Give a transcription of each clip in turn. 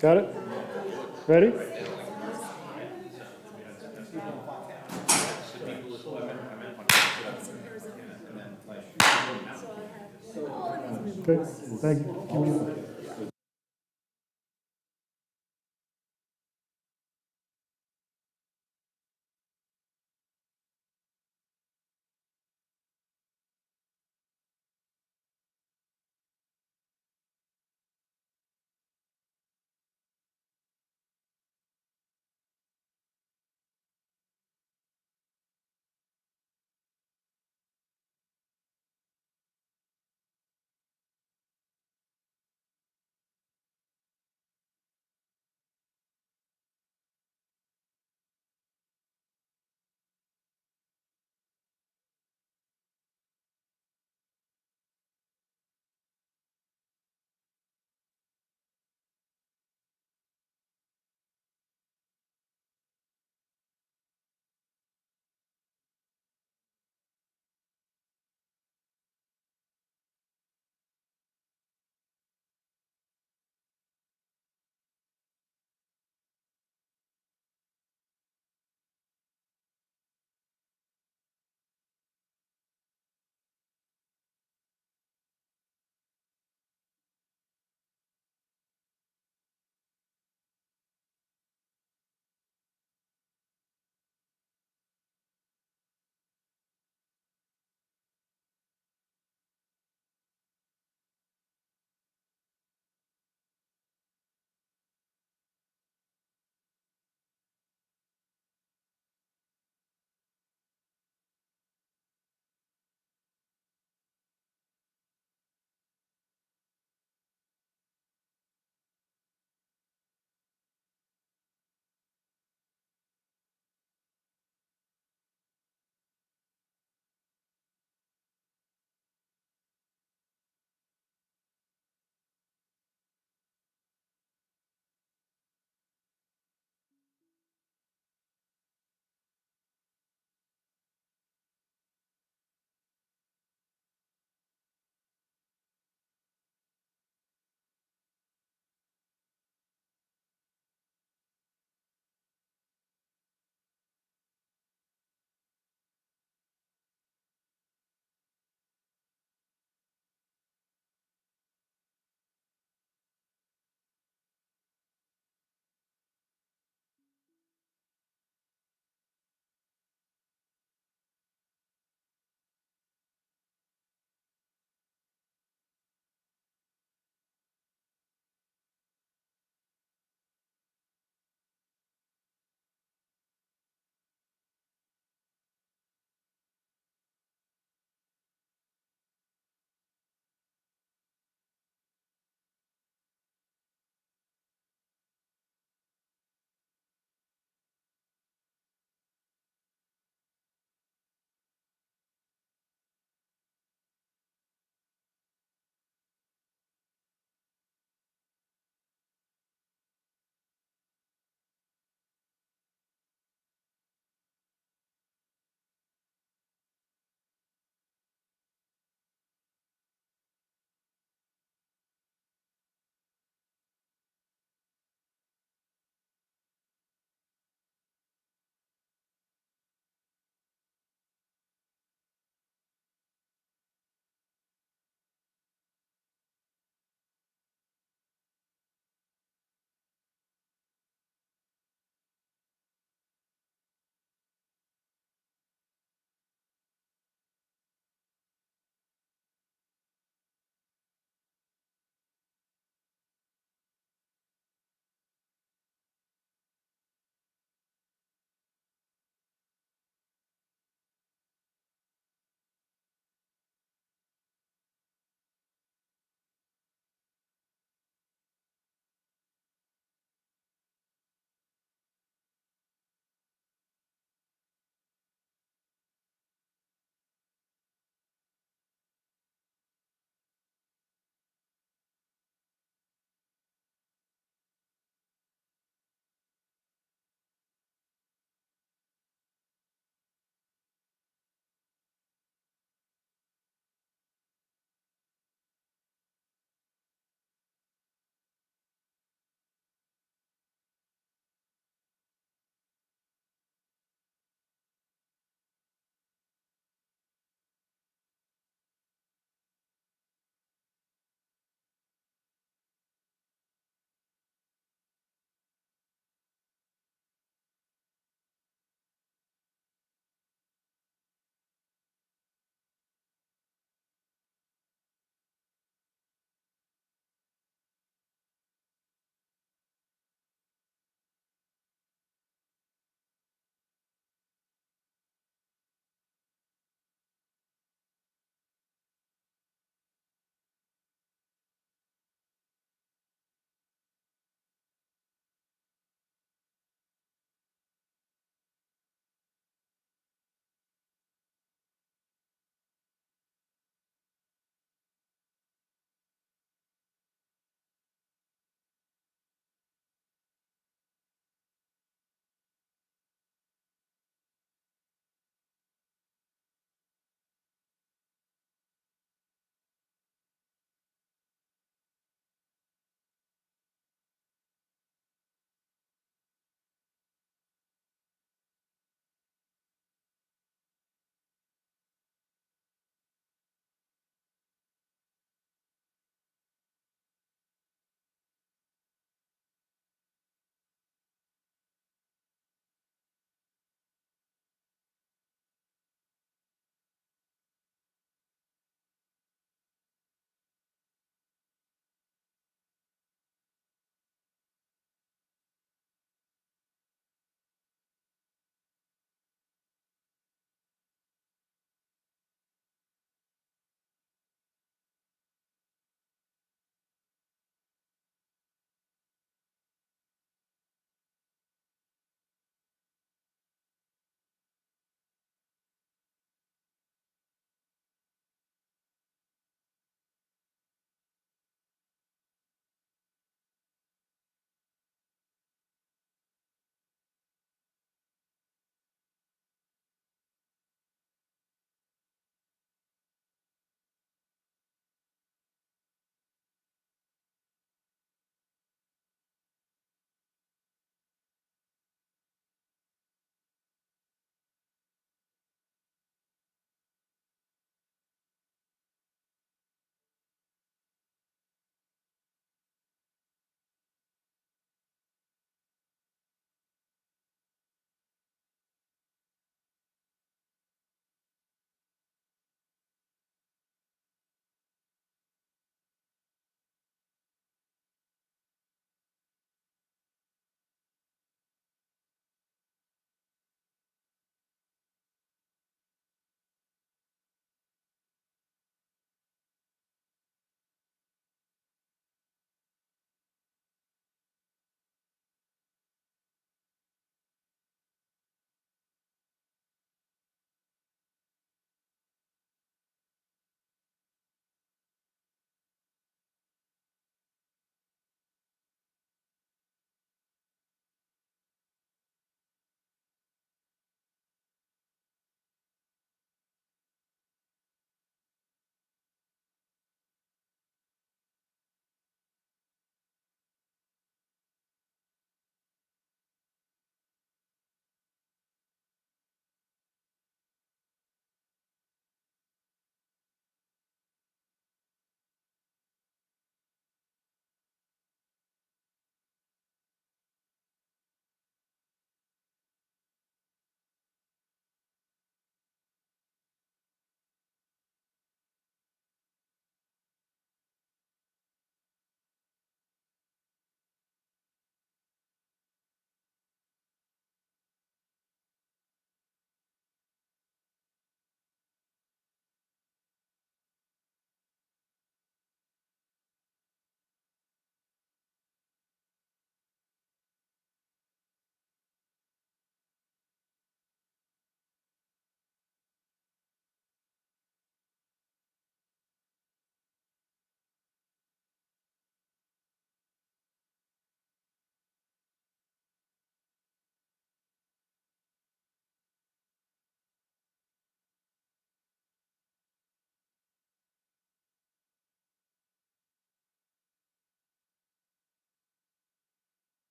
Got it? Ready? Okay, thank you.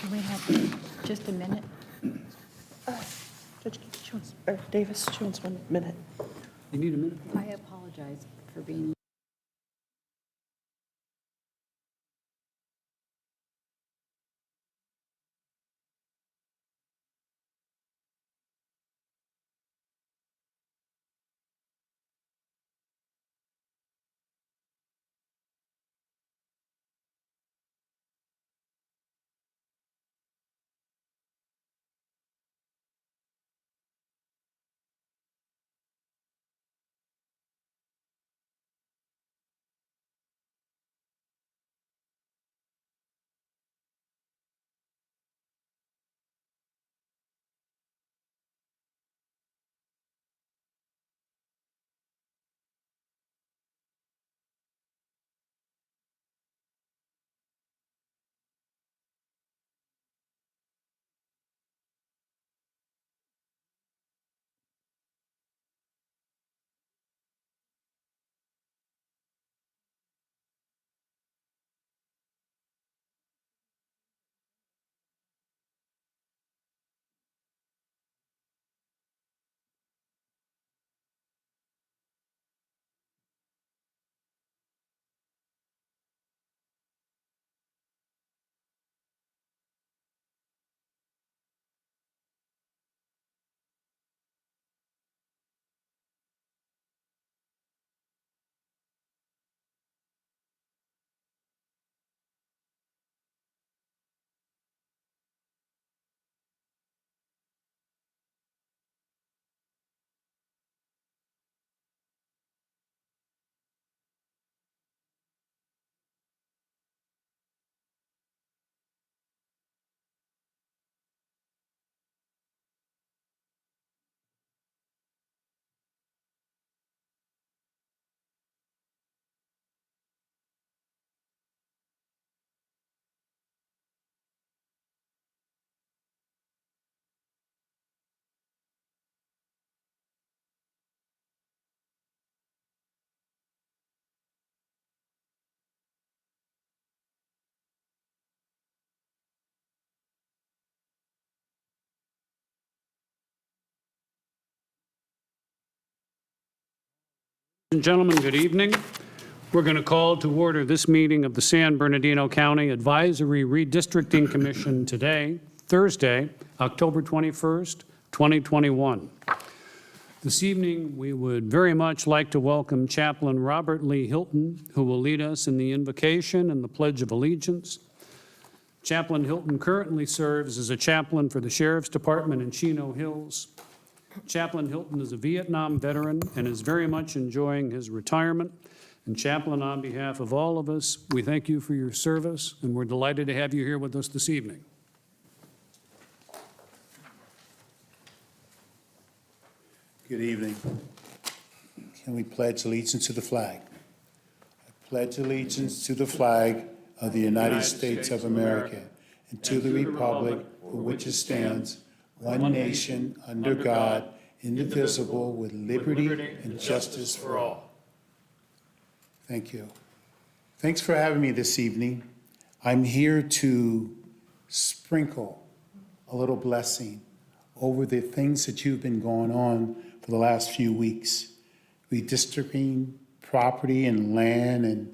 Can we have just a minute? Judge Jones, or Davis Jones, 1 minute. You need a minute? I apologize for being. And gentlemen, good evening. We're going to call to order this meeting of the San Bernardino County Advisory Redistricting Commission today, Thursday, October 21st, 2021. This evening, we would very much like to welcome Chaplain Robert Lee Hilton, who will lead us in the invocation and the Pledge of Allegiance. Chaplain Hilton currently serves as a chaplain for the Sheriff's Department in Chino Hills. Chaplain Hilton is a Vietnam veteran and is very much enjoying his retirement. And Chaplain, on behalf of all of us, we thank you for your service, and we're delighted to have you here with us this evening. Good evening. Can we pledge allegiance to the flag? I pledge allegiance to the flag of the United States of America and to the republic for which it stands, one nation, under God, indivisible, with liberty and justice for all. Thank you. Thanks for having me this evening. I'm here to sprinkle a little blessing over the things that you've been going on for the last few weeks. Redistricting property and land and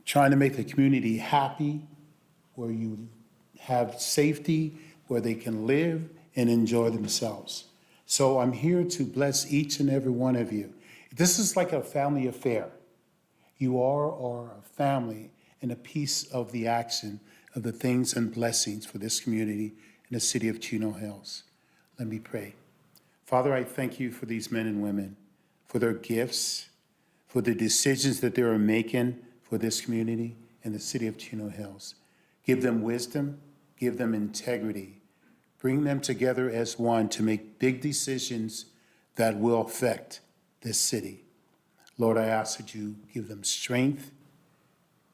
trying to make the community happy, where you have safety, where they can live and enjoy themselves. So I'm here to bless each and every one of you. This is like a family affair. You are a family and a piece of the action of the things and blessings for this community in the city of Chino Hills. Let me pray. Father, I thank you for these men and women, for their gifts, for the decisions that they are making for this community in the city of Chino Hills. Give them wisdom, give them integrity. Bring them together as one to make big decisions that will affect this city. Lord, I ask that you give them strength,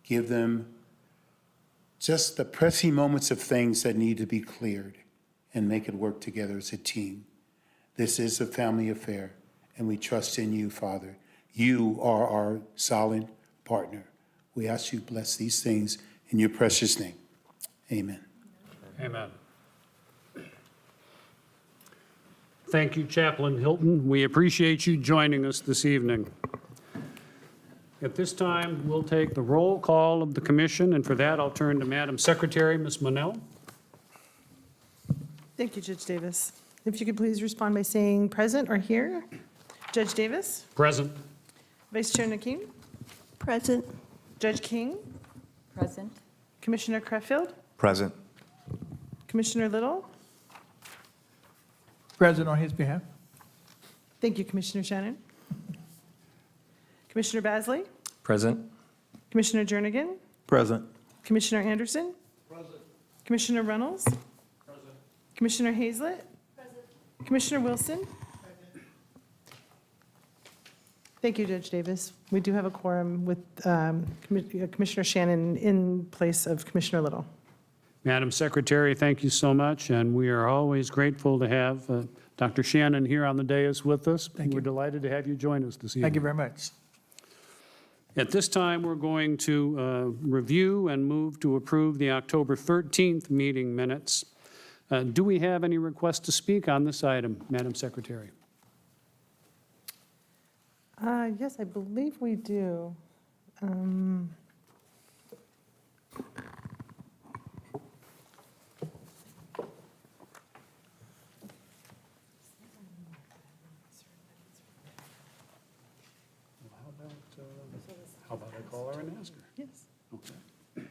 give them just the pressing moments of things that need to be cleared and make it work together as a team. This is a family affair, and we trust in you, Father. You are our solid partner. We ask you to bless these things in your precious name. Amen. Amen. Thank you, Chaplain Hilton. We appreciate you joining us this evening. At this time, we'll take the roll call of the commission, and for that, I'll turn to Madam Secretary, Ms. Monell. Thank you, Judge Davis. If you could please respond by saying present or here. Judge Davis? Present. Vice Chair Nakim? Present. Judge King? Present. Commissioner Creffield? Present. Commissioner Little? Present on his behalf. Thank you, Commissioner Shannon. Commissioner Basley? Present. Commissioner Jernigan? Present. Commissioner Anderson? Present. Commissioner Reynolds? Present. Commissioner Hazlett? Present. Commissioner Wilson? Present. Thank you, Judge Davis. We do have a quorum with Commissioner Shannon in place of Commissioner Little. Madam Secretary, thank you so much, and we are always grateful to have Dr. Shannon here on the dais with us. Thank you. We're delighted to have you join us this evening. Thank you very much. At this time, we're going to review and move to approve the October 13th meeting minutes. Do we have any requests to speak on this item, Madam Secretary? Yes, I believe we do. How about I call her and ask her? Yes. Okay.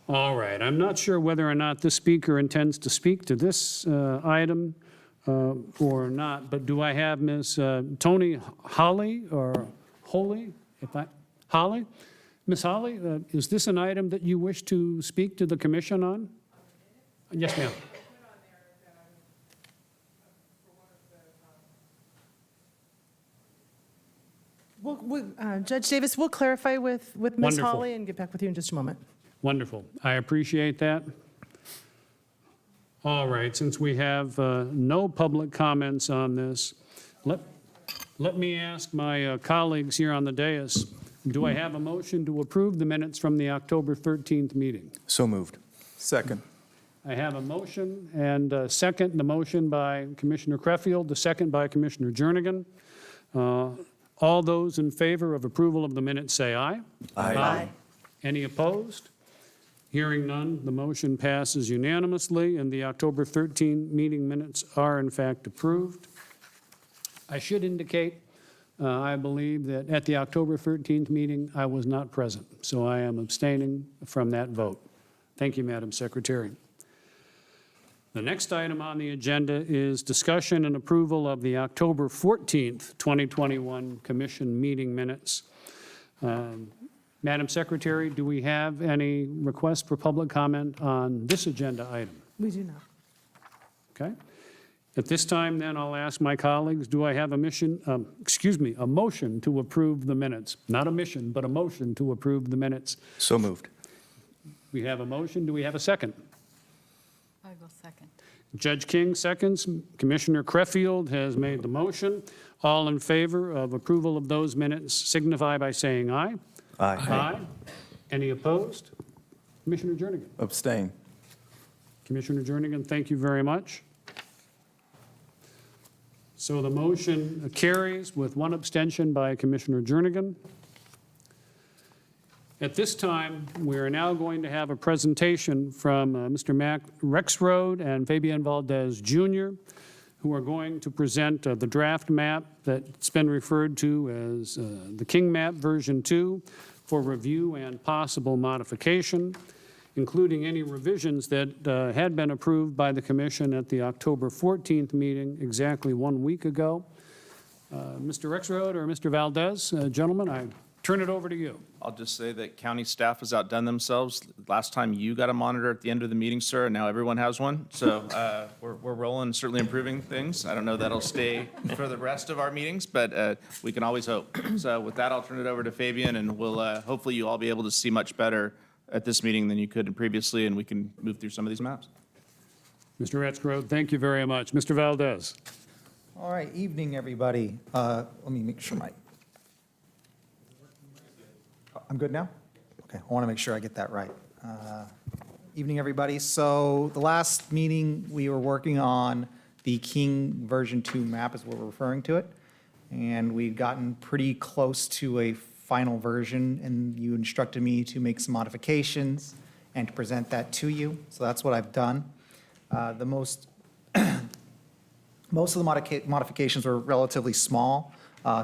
All right, I'm not sure whether or not this speaker intends to speak to this item or not, but do I have Ms. Tony Holly or Holly? Holly? Ms. Holly, is this an item that you wish to speak to the commission on? Yes, ma'am. Judge Davis, we'll clarify with Ms. Wonderful. Hawley and get back with you in just a moment. Wonderful. I appreciate that. All right, since we have no public comments on this, let me ask my colleagues here on the dais, do I have a motion to approve the minutes from the October 13th meeting? So moved. Second. I have a motion and a second, the motion by Commissioner Creffield, the second by Commissioner Jernigan. All those in favor of approval of the minutes say aye. Aye. Any opposed? Hearing none, the motion passes unanimously, and the October 13 meeting minutes are in fact approved. I should indicate, I believe that at the October 13th meeting, I was not present, so I am abstaining from that vote. Thank you, Madam Secretary. The next item on the agenda is discussion and approval of the October 14th, 2021 Commission meeting minutes. Madam Secretary, do we have any requests for public comment on this agenda item? We do not. Okay. At this time, then, I'll ask my colleagues, do I have a motion to approve the minutes? Not a mission, but a motion to approve the minutes. So moved. We have a motion. Do we have a second? I will second. Judge King seconds. Commissioner Creffield has made the motion. All in favor of approval of those minutes signify by saying aye. Aye. Aye. Any opposed? Commissioner Jernigan. Abstain. Commissioner Jernigan, thank you very much. So the motion carries with one abstention by Commissioner Jernigan. At this time, we are now going to have a presentation from Mr. Mac Rexroad and Fabian Valdez Jr., who are going to present the draft map that's been referred to as the King Map version 2 for review and possible modification, including any revisions that had been approved by the commission at the October 14th meeting exactly 1 week ago. Mr. Rexroad or Mr. Valdez, gentlemen, I turn it over to you. I'll just say that county staff has outdone themselves. Last time you got a monitor at the end of the meeting, sir, and now everyone has one. So we're rolling, certainly improving things. I don't know that'll stay for the rest of our meetings, but we can always hope. So with that, I'll turn it over to Fabian, and we'll hopefully you all be able to see much better at this meeting than you could previously, and we can move through some of these maps. Mr. Rexroad, thank you very much. Mr. Valdez. All right, evening, everybody. Let me make sure I'm good now? Okay, I want to make sure I get that right. Evening, everybody. So the last meeting, we were working on the King version 2 map is what we're referring to it. And we'd gotten pretty close to a final version, and you instructed me to make some modifications and to present that to you. So that's what I've done. The most of the modifications were relatively small,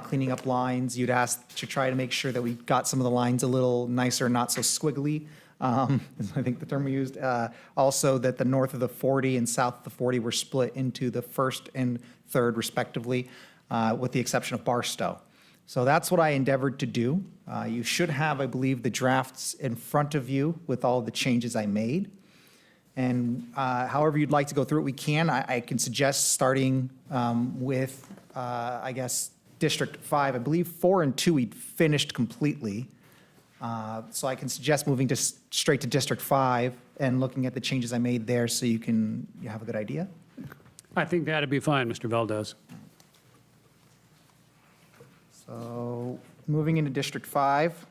cleaning up lines. You'd asked to try to make sure that we got some of the lines a little nicer, not so squiggly, is I think the term we used. Also, that the north of the 40 and south of the 40 were split into the first and third respectively, with the exception of Barstow. So that's what I endeavored to do. You should have, I believe, the drafts in front of you with all the changes I made. And however you'd like to go through it, we can. I can suggest starting with, I guess, District 5. I believe 4 and 2 we'd finished completely. So I can suggest moving straight to District 5 and looking at the changes I made there so you have a good idea. I think that'd be fine, Mr. Valdez. So moving into District 5.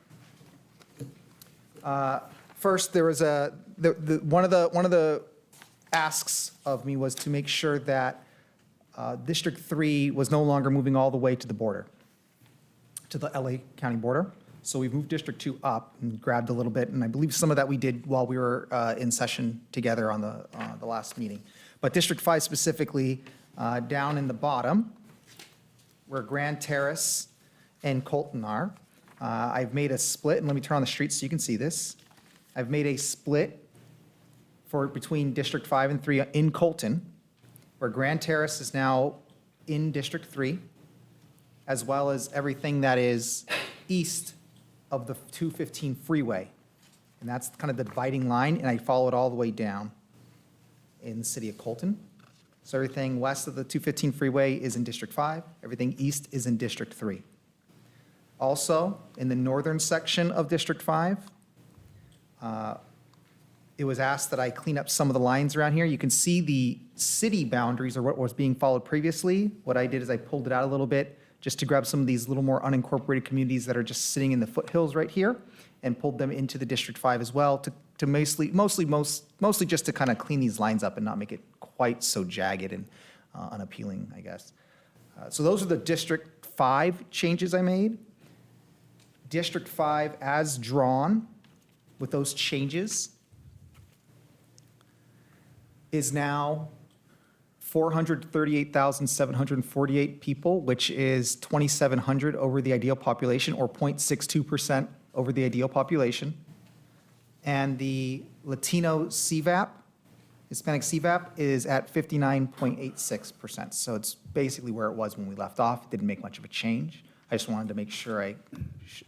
First, there was one of the asks of me was to make sure that District 3 was no longer moving all the way to the border, to the LA County border. So we've moved District 2 up and grabbed a little bit, and I believe some of that we did while we were in session together on the last meeting. But District 5 specifically, down in the bottom, where Grand Terrace and Colton are, I've made a split, and let me turn on the street so you can see this. I've made a split between District 5 and 3 in Colton, where Grand Terrace is now in District 3, as well as everything that is east of the 215 freeway. And that's kind of the dividing line, and I follow it all the way down in the city of Colton. So everything west of the 215 freeway is in District 5. Everything east is in District 3. Also, in the northern section of District 5, it was asked that I clean up some of the lines around here. You can see the city boundaries or what was being followed previously. What I did is I pulled it out a little bit just to grab some of these little more unincorporated communities that are just sitting in the foothills right here and pulled them into the District 5 as well to mostly just to kind of clean these lines up and not make it quite so jagged and unappealing, I guess. So those are the District 5 changes I made. District 5 as drawn with those changes is now 438,748 people, which is 2,700 over the ideal population, or 0.62% over the ideal population. And the Latino CVAP, Hispanic CVAP, is at 59.86%. So it's basically where it was when we left off. It didn't make much of a change. I just wanted to make sure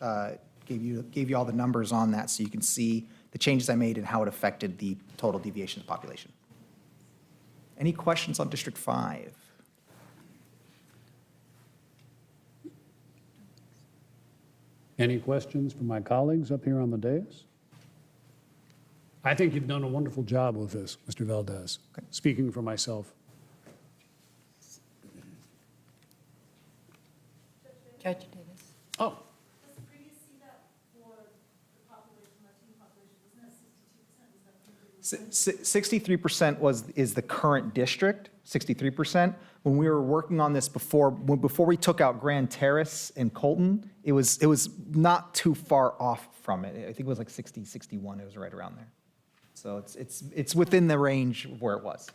I gave you all the numbers on that so you can see the changes I made and how it affected the total deviation of the population. Any questions on District 5? Any questions from my colleagues up here on the dais? I think you've done a wonderful job with this, Mr. Valdez, speaking for myself. Judge Davis. Oh, Does the previous CVAP for the population, Latino population, wasn't that 62%? Was that 63% is the current district, 63%. When we were working on this before we took out Grand Terrace and Colton, it was not too far off from it. I think it was like 60, 61, it was right around there. So it's within the range of where it was.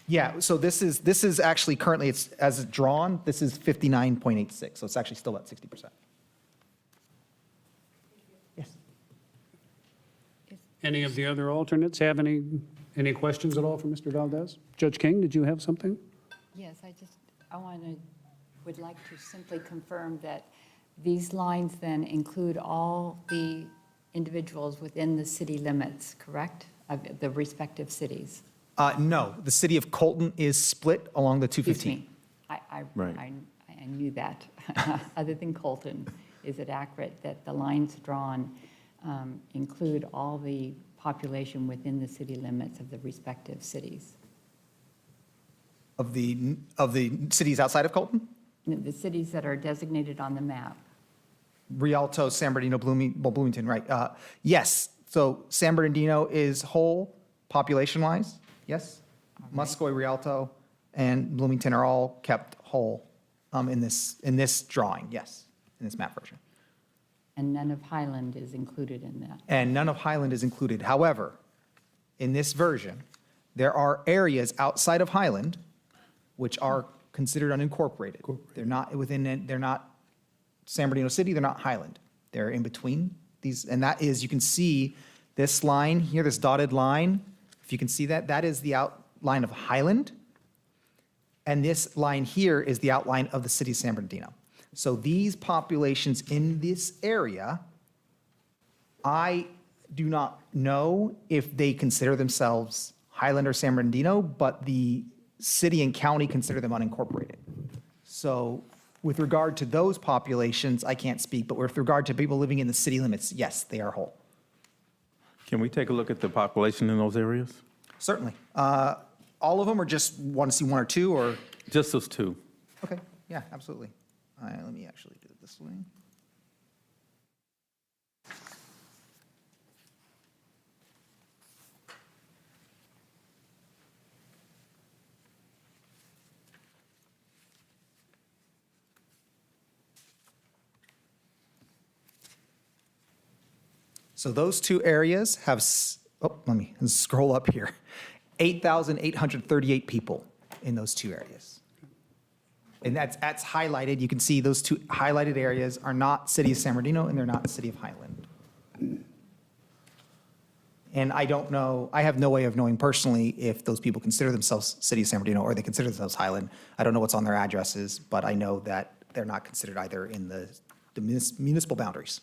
Yeah, so this is actually currently, it's as drawn, this is 59.86, so it's actually still at 60%. Yes. any of the other alternates have any questions at all for Mr. Valdez? Judge King, did you have something? Yes, would like to simply confirm that these lines then include all the individuals within the city limits, correct? Of the respective cities. No, the city of Colton is split along the Excuse 215. me. I knew that. Other than Colton, is it accurate that the lines drawn include all the population within the city limits of the respective cities? Of the cities outside of Colton? The cities that are designated on the map. Rialto, San Bernardino, Bloomington, right. Yes, So San Bernardino is whole population-wise, yes? Muscoy, Rialto, and Bloomington are all kept whole in this drawing, yes, in this map version. And none of Highland is included in that. And none of Highland is included. However, in this version, there are areas outside of Highland which are considered unincorporated. They're not within, they're not San Bernardino City, they're not Highland. They're in between these, and that is, you can see this line here, this dotted line, if you can see that, that is the outline of Highland. And this line here is the outline of the city of San Bernardino. So these populations in this area, I do not know if they consider themselves Highland or San Bernardino, but the city and county consider them unincorporated. So with regard to those populations, I can't speak, but with regard to people living in the city limits, yes, they are whole. Can we take a look at the population in those areas? Certainly. All of them, or just want to see one or two, or? Just those two. Okay, yeah, absolutely. All right, let me actually do it this way. So those two areas have, let me scroll up here, 8,838 people in those two areas. And that's highlighted. You can see those two highlighted areas are not city of San Bernardino and they're not city of Highland. And I don't know, I have no way of knowing personally if those people consider themselves city of San Bernardino or they consider themselves Highland. I don't know what's on their addresses, but I know that they're not considered either in the municipal boundaries.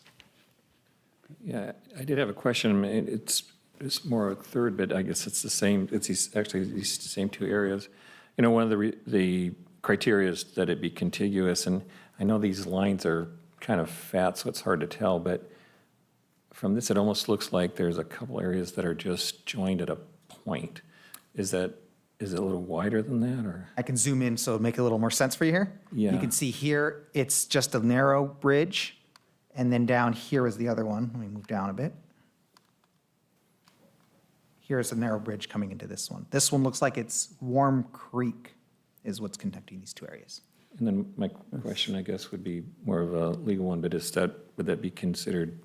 Yeah, I did have a question. I mean, it's more a third bit. I guess it's the same. It's actually these same two areas. You know, one of the criteria is that it be contiguous, and I know these lines are kind of fat, so it's hard to tell. But from this, it almost looks like there's a couple areas that are just joined at a point. Is it a little wider than that, or? I can zoom in so it'll make a little more sense for you here. Yeah. You can see here, it's just a narrow bridge. And then down here is the other one. Let me move down a bit. Here's a narrow bridge coming into this one. This one looks like it's Warm Creek is what's connecting these two areas. And then my question, I guess, would be more of a legal one, but would that be considered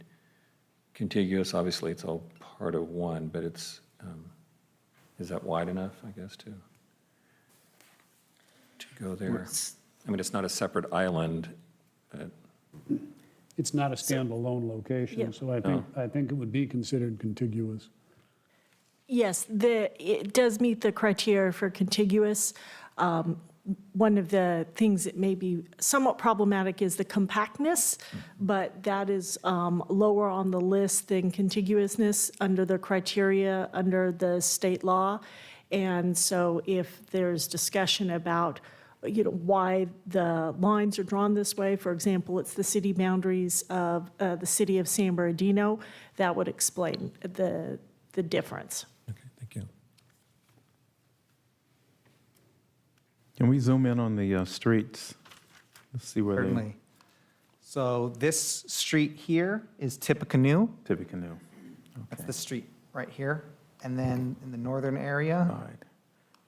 contiguous? Obviously, it's all part of one, but is that wide enough, I guess, to go there? I mean, it's not a separate island. It's not a standalone Yeah. location, so I think it would be considered contiguous. Yes, it does meet the criteria for contiguous. One of the things that may be somewhat problematic is the compactness, but that is lower on the list than contiguousness under the criteria under the state law. And so if there's discussion about why the lines are drawn this way, for example, it's the city boundaries of the city of San Bernardino, that would explain the difference. Okay, thank you. Can we zoom in on the streets? Let's see where they. Certainly. So this street here is Tippecanoe. Tippecanoe. That's the street right here. And then in the northern area, All right.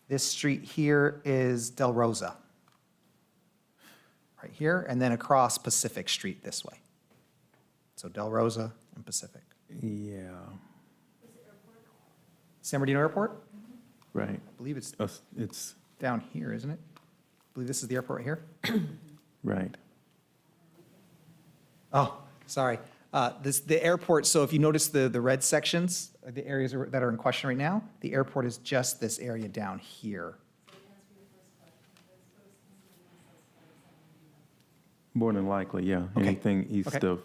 this street here is Del Rosa. Right here, and then across Pacific Street this way. So Del Rosa and Pacific. Yeah, San Bernardino Airport? right. I believe it's It's, down here, isn't it? I believe this is the airport right here. right. Oh, sorry. The airport, so if you notice the red sections, the areas that are in question right now, the airport is just this area down here. More than likely, yeah. Okay. Anything east Okay. of,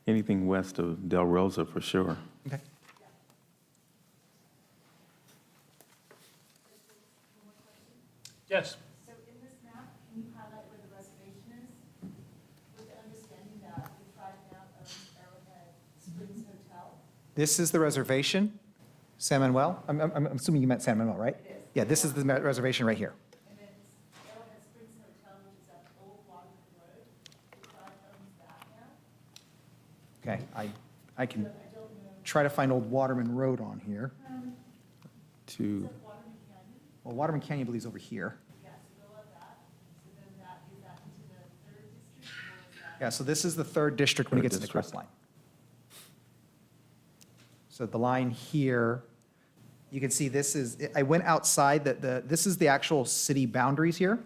anything west of Del Rosa for sure. Okay. Yes. So in this map, can you highlight where the reservation is? With the understanding that the tribe now owns Arrowhead Springs Hotel? This is the reservation, San Manuel. I'm assuming you meant San Manuel, right? It is. Yeah, this is the reservation right here. And then Arrowhead Springs Hotel, which is at Old Waterford Road, the tribe owns that now? Okay, I can I don't know. try to find Old Waterman Road on here. To, Well, Waterman Canyon, I believe, is over here. Yeah, so this is the 3rd district when it Third gets to the district. crest line. So the line here, you can see this is, I went outside, this is the actual city boundaries here.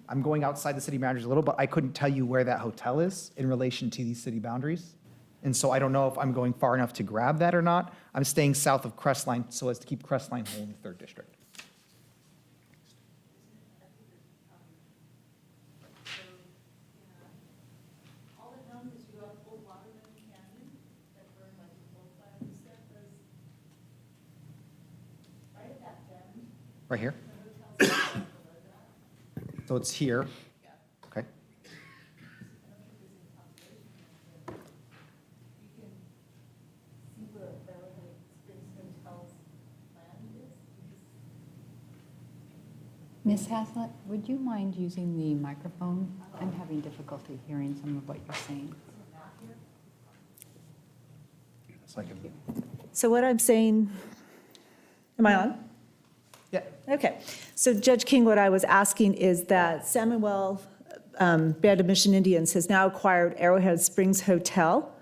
I'm going outside the city boundaries a little, but I couldn't tell you where that hotel is in relation to these city boundaries. And so I don't know if I'm going far enough to grab that or not. I'm staying south of Crestline so as to keep Crestline whole in the 3rd district. Right here? So it's here. Okay. Ms. Haslett, would you mind using the microphone? I'm having difficulty hearing some of what you're saying. So I can, So what I'm saying, am I on? yeah, Okay. So Judge King, what I was asking is that Samuel Band of Mission Indians has now acquired Arrowhead Springs Hotel,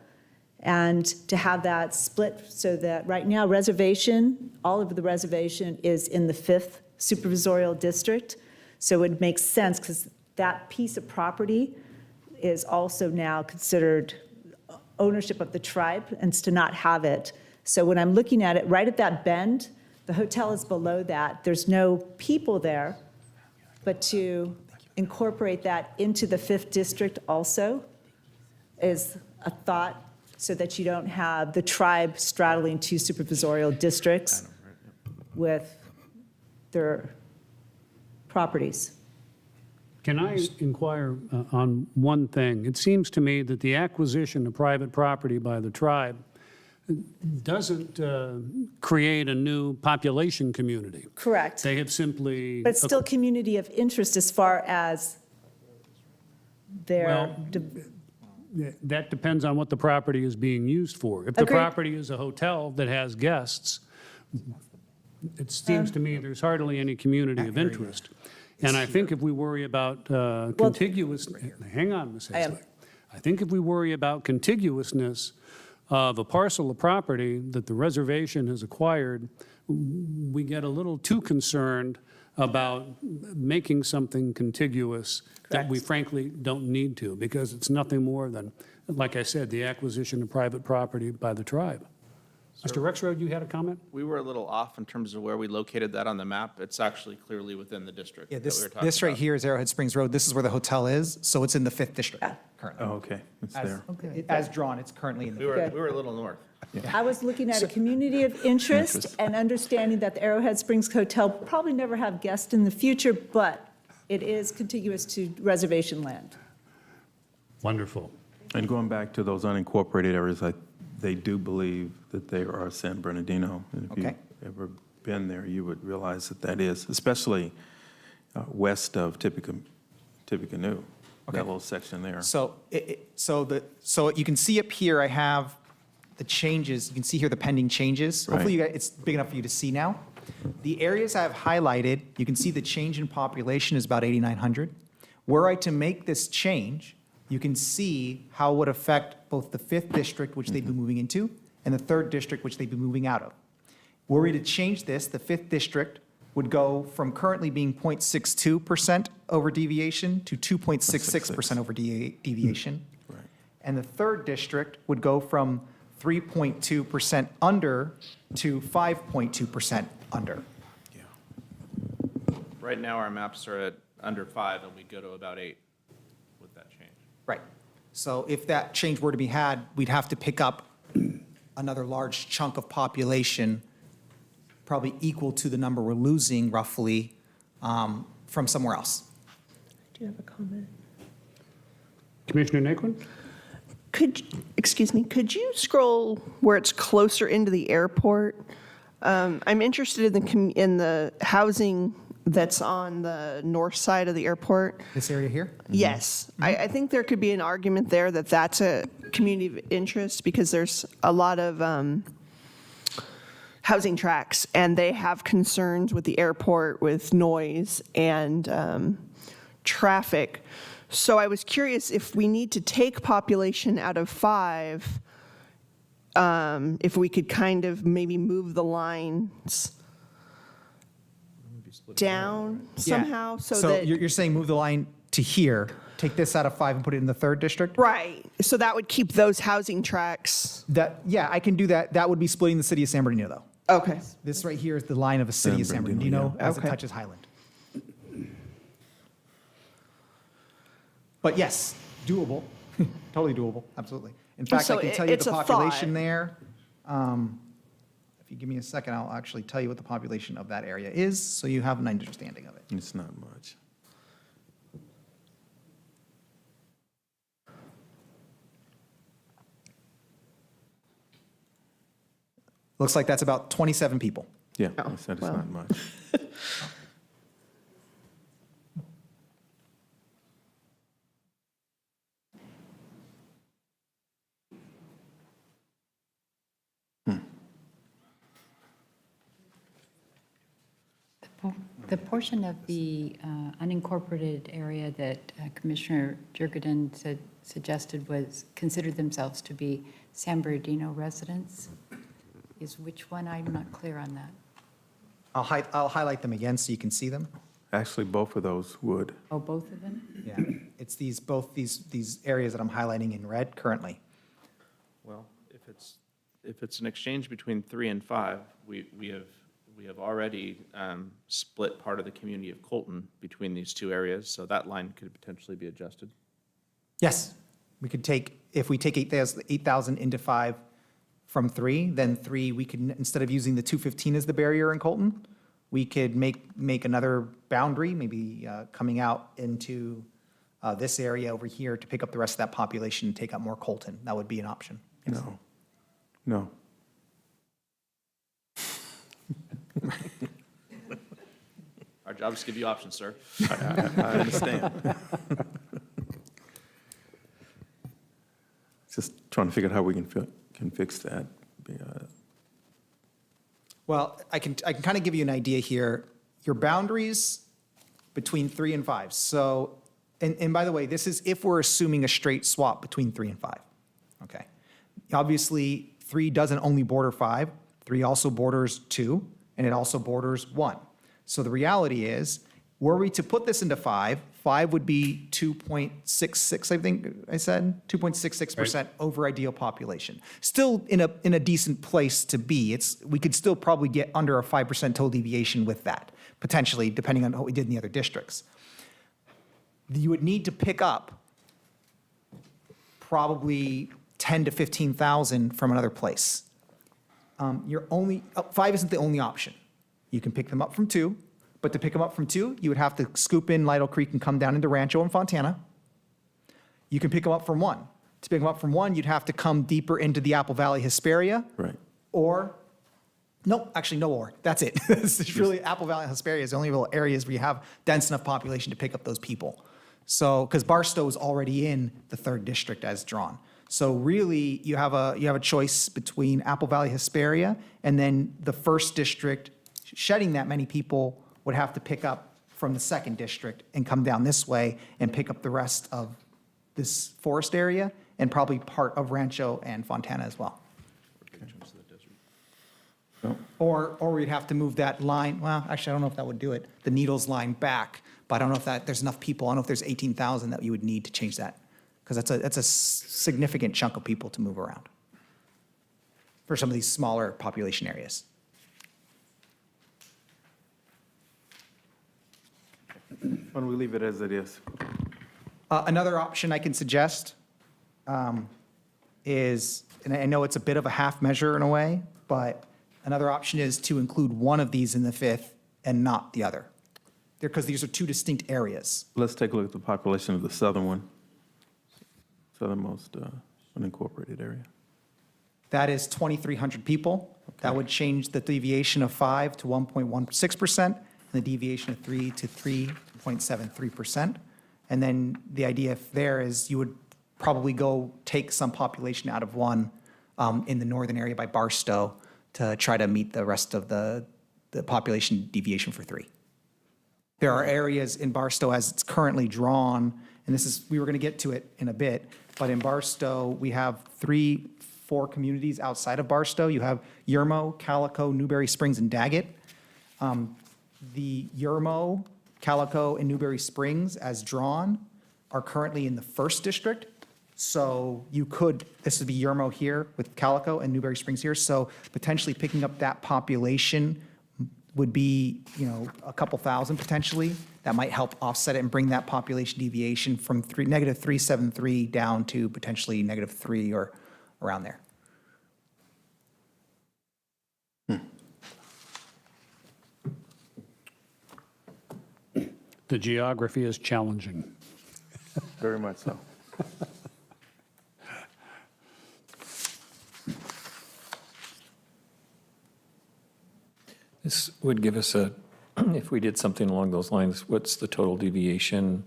and to have that split so that right now reservation, all of the reservation is in the 5th supervisorial district. So it would make sense because that piece of property is also now considered ownership of the tribe, and to not have it. So when I'm looking at it, right at that bend, the hotel is below that. There's no people there, but to incorporate that into the 5th district also is a thought, so that you don't have the tribe straddling 2 supervisorial districts with their properties. Can I inquire on one thing? It seems to me that the acquisition of private property by the tribe doesn't create a new population community. Correct. They have simply. But it's still community of interest as far as their, Well, That depends on what the property is being used for. If the Agreed. property is a hotel that has guests, it seems to me there's hardly any community of interest. And I think if we worry about contiguous, hang on, Ms. I am. Hazlett. I think if we worry about contiguousness of a parcel of property that the reservation has acquired, we get a little too concerned about making something contiguous that we frankly don't need to, because it's nothing more than, like I said, the acquisition of private property by the tribe. Mr. Rexroad, you had a comment? We were a little off in terms of where we located that on the map. It's actually clearly within the district yeah, that we this, were talking this right about. here is Arrowhead Springs Road. This is where the hotel is, so it's in the 5th district currently. oh, okay, it's As- there. As drawn, it's currently in the. We were Okay. a little north. I was looking at a community of interest and understanding that the Arrowhead Springs Hotel probably never have guests in the future, but it is contiguous to reservation land. Wonderful. And going back to those unincorporated areas, they do believe that they are San Bernardino. And if Okay. you've ever been there, you would realize that that is, especially west of Tippecanoe, Okay. that little section there. So, so you can see up here, I have the changes. You can see here the pending changes. Hopefully you guys, it's big enough for you to see now. The areas I've highlighted, you can see the change in population is about 8,900. Were I to make this change, you can see how it would affect both the 5th district, which they'd be moving into, and the 3rd district, which they'd be moving out of. Were we to change this, the 5th district would go from currently being 0.62% over deviation to 2.66% over deviation. Right. And the 3rd district would go from 3.2% under to 5.2% under. Right now, our maps are at under 5, and we go to about 8 with that change. Right. So if that change were to be had, we'd have to pick up another large chunk of population, probably equal to the number we're losing roughly from somewhere else. Do you have a comment? Commissioner Naquin? Could you scroll where it's closer into the airport? I'm interested in the housing that's on the north side of the airport. This area here? Yes, I think there could be an argument there that that's a community of interest because there's a lot of housing tracts, and they have concerns with the airport, with noise and traffic. So I was curious if we need to take population out of 5, if we could kind of maybe move the lines down somehow, so that. You're saying move the line to here, take this out of 5 and put it in the 3rd district? Right, so that would keep those housing tracts. Yeah, I can do that. That would be splitting the city of San Bernardino, though. Okay. This right here is the line of a city of San Bernardino as it Okay. touches Highland. But yes, doable, totally doable, absolutely. In fact, So I can tell you it's the a population thought. there. If you give me a second, I'll actually tell you what the population of that area is, so you have an understanding of it. It's not much. Looks like that's about 27 people. Yeah, I said it's well. not much. The portion of the unincorporated area that Commissioner Jurgen suggested was considered themselves to be San Bernardino residents is which one? I'm not clear on that. I'll highlight them again so you can see them. Actually, both of those would. Oh, both of them? Yeah, it's both these areas that I'm highlighting in red currently. Well, if it's an exchange between 3 and 5, we have already split part of the community of Colton between these two areas, so that line could potentially be adjusted. Yes, we could take, if we take 8,000 into 5 from 3, then 3, we could, instead of using the 215 as the barrier in Colton, we could make another boundary, maybe coming out into this area over here to pick up the rest of that population and take up more Colton. That would be an option. Yes. No. Our job is to give you options, sir. I understand. Just trying to figure out how we can fix that. Well, I can kind of give you an idea here. Your boundaries between 3 and 5. So, and by the way, this is if we're assuming a straight swap between 3 and 5. Okay. Obviously, 3 doesn't only border 5. 3 also borders 2, and it also borders 1. So the reality is, were we to put this into 5, 5 would be 2.66, I think I said, 2.66% over ideal population. Still in a decent place to be. We could still probably get under a 5% total deviation with that, potentially, depending on what we did in the other districts. You would need to pick up probably 10 to 15,000 from another place. 5 isn't the only option. You can pick them up from 2, but to pick them up from 2, you would have to scoop in Lytle Creek and come down into Rancho and Fontana. You can pick them up from 1. To pick them up from 1, you'd have to come deeper into the Apple Valley Hesperia. Right. Or, no, actually no or. That's it. It's really Apple Valley and Hesperia is the only real areas where you have dense enough population to pick up those people. So, because Barstow is already in the 3rd district as drawn. So really, you have a choice between Apple Valley Hesperia and then the 1st district. Shedding that many people would have to pick up from the 2nd district and come down this way and pick up the rest of this forest area and probably part of Rancho and Fontana as well. Or we'd have to move that line, well, actually, I don't know if that would do it, the Needles line back, but I don't know if there's enough people, I don't know if there's 18,000 that you would need to change that, because that's a significant chunk of people to move around for some of these smaller population areas. Why don't we leave it as it is? Another option I can suggest is, and I know it's a bit of a half measure in a way, but another option is to include one of these in the 5th and not the other. Because these are 2 distinct areas. Let's take a look at the population of the southern one, southernmost unincorporated area. That is 2,300 people. That would change the deviation of 5 to 1.16%, and the deviation of 3 to 3.73%. And then the idea there is you would probably go take some population out of 1 in the northern area by Barstow to try to meet the rest of the population deviation for 3. There are areas in Barstow as it's currently drawn, and this is, we were going to get to it in a bit, but in Barstow, we have 4 communities outside of Barstow. You have Yermo, Calico, Newberry Springs, and Daggett. The Yermo, Calico, and Newberry Springs, as drawn, are currently in the 1st district. So you could, this would be Yermo here with Calico and Newberry Springs here. So potentially picking up that population would be, a couple thousand potentially. That might help offset it and bring that population deviation from negative 373 down to potentially negative 3 or around there. The geography is challenging. Very much so. This would give us if we did something along those lines, what's the total deviation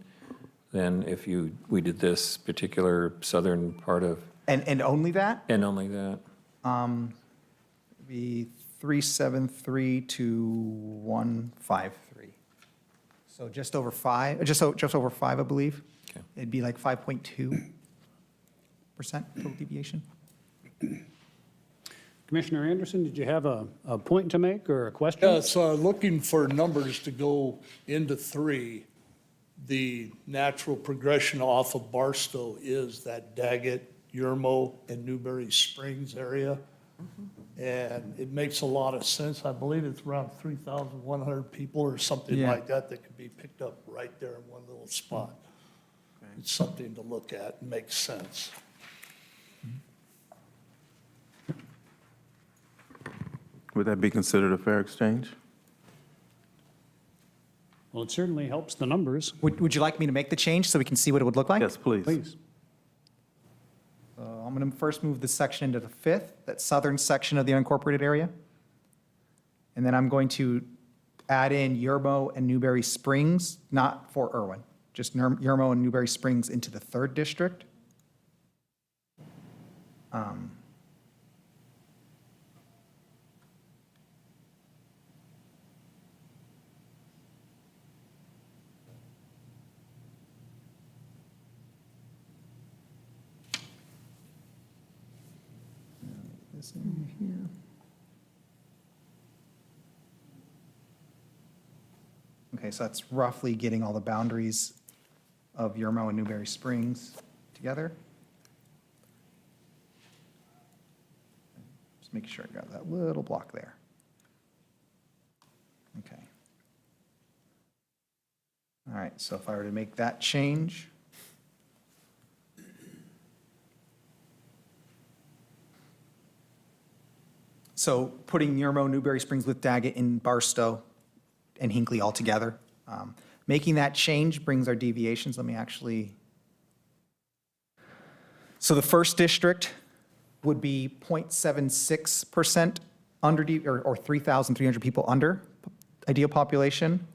then if we did this particular southern part of, And only that? and only that? Be 373 to 153. So just over 5, just over 5, I believe. Okay. It'd be like 5.2% total deviation. Commissioner Anderson, did you have a point to make or a question? Yes, looking for numbers to go into 3, the natural progression off of Barstow is that Daggett, Yermo, and Newberry Springs area. And it makes a lot of sense. I believe it's around 3,100 people or something Yeah. like that that could be picked up right there in one little spot. It's something to look at and makes sense. Would that be considered a fair exchange? Well, it certainly helps the numbers. Would you like me to make the change so we can see what it would look like? Yes, please. Please. I'm going to first move this section into the 5th, that southern section of the unincorporated area. And then I'm going to add in Yermo and Newberry Springs, not for Irwin, just Yermo and Newberry Springs into the 3rd district. This area here. Okay, so that's roughly getting all the boundaries of Yermo and Newberry Springs together. Just making sure I got that little block there. Okay. All right, so if I were to make that change, so putting Yermo, Newberry Springs with Daggett in Barstow and Hinckley all together. Making that change brings our deviations. Let me actually. So the 1st district would be 0.76% under, or 3,300 people under ideal population.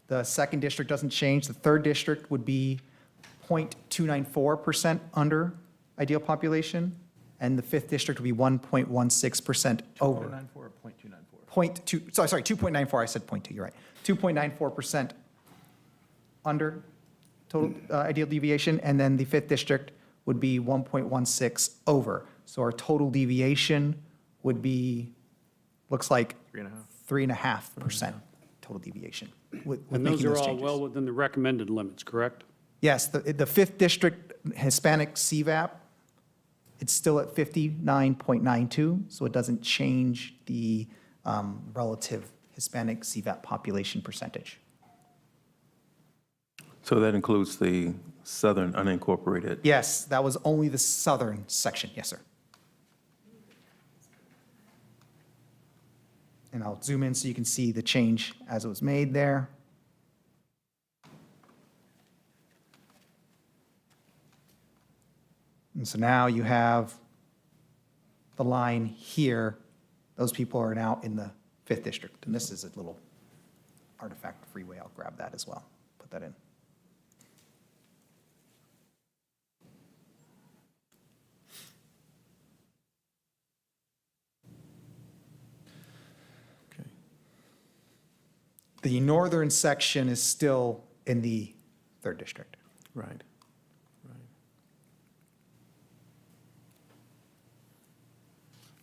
The 2nd district doesn't change. The 3rd district would be 0.294% under ideal population. And the 5th district would be 1.16% over. 2.94 or 0.294? 2.94, I said 0.2, you're right. 2.94% under total ideal deviation, and then the 5th district would be 1.16 over. So our total deviation would be, looks like 3.5% total deviation. with And those making are all changes. well within the recommended limits, correct? Yes, the 5th district Hispanic CVAP, it's still at 59.92, so it doesn't change the relative Hispanic CVAP population percentage. So that includes the southern unincorporated? Yes, that was only the southern section, yes, sir. And I'll zoom in so you can see the change as it was made there. And so now you have the line here. Those people are now in the 5th district. And this is a little artifact freeway. I'll grab that as well, put that in. The northern section is still in the 3rd district. Right. Right.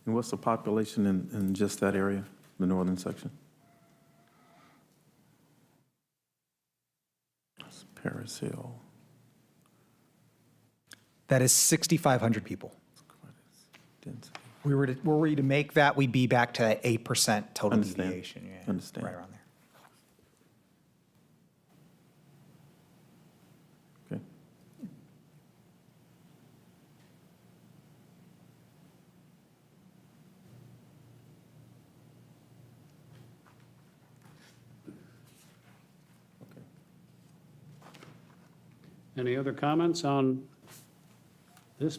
And what's the population in just that area, the northern section? That's Paris Hill. That is 6,500 people. Density. Were we to make that, we'd be back to that 8% total Understand. deviation. Yeah, Understand. Right around there. Okay. Any other comments on this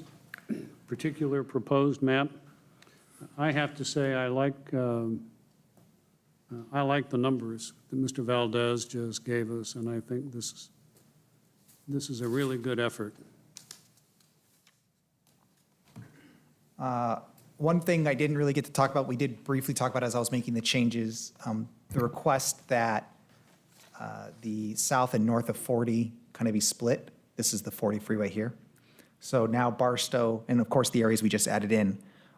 particular proposed map? I have to say, I like the numbers that Mr. Valdez just gave us, and I think this is a really good effort. One thing I didn't really get to talk about, we did briefly talk about as I was making the changes, the request that the south and north of 40 kind of be split. This is the 40 freeway here. So now Barstow, and of course the areas we just added in,